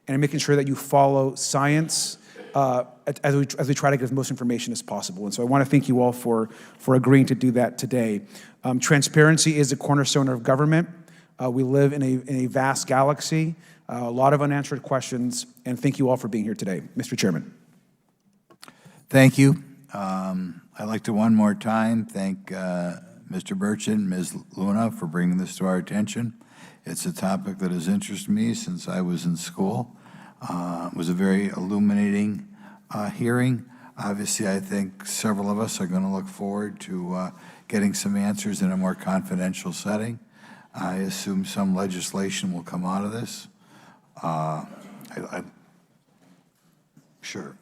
and in making sure that you follow science as we try to get as most information as possible. And so I want to thank you all for agreeing to do that today. Transparency is a cornerstone of government. We live in a vast galaxy, a lot of unanswered questions, and thank you all for being here today. Mr. Chairman. Thank you. I'd like to one more time thank Mr. Burchett and Ms. Luna for bringing this to our attention. It's a topic that has interested me since I was in school. It was a very illuminating hearing. Obviously, I think several of us are going to look forward to getting some answers in a more confidential setting. I assume some legislation will come out of this. Sure.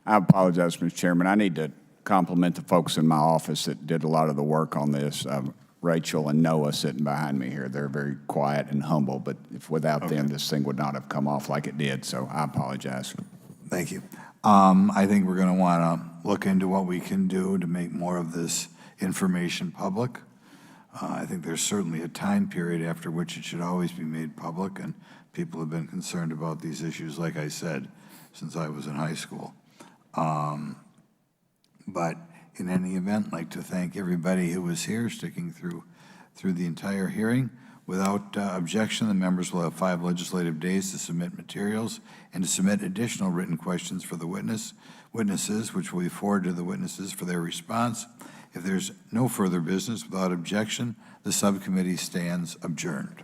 I apologize, Mr. Chairman. I need to compliment the folks in my office that did a lot of the work on this. Rachel and Noah sitting behind me here. They're very quiet and humble, but if without them, this thing would not have come off like it did, so I apologize. Thank you. I think we're going to want to look into what we can do to make more of this information public. I think there's certainly a time period after which it should always be made public, and people have been concerned about these issues, like I said, since I was in high school. But in any event, I'd like to thank everybody who was here, sticking through the entire hearing. Without objection, the members will have 5 legislative days to submit materials and to submit additional written questions for the witnesses, which will be forwarded to the witnesses for their response. If there's no further business, without objection, the subcommittee stands adjourned.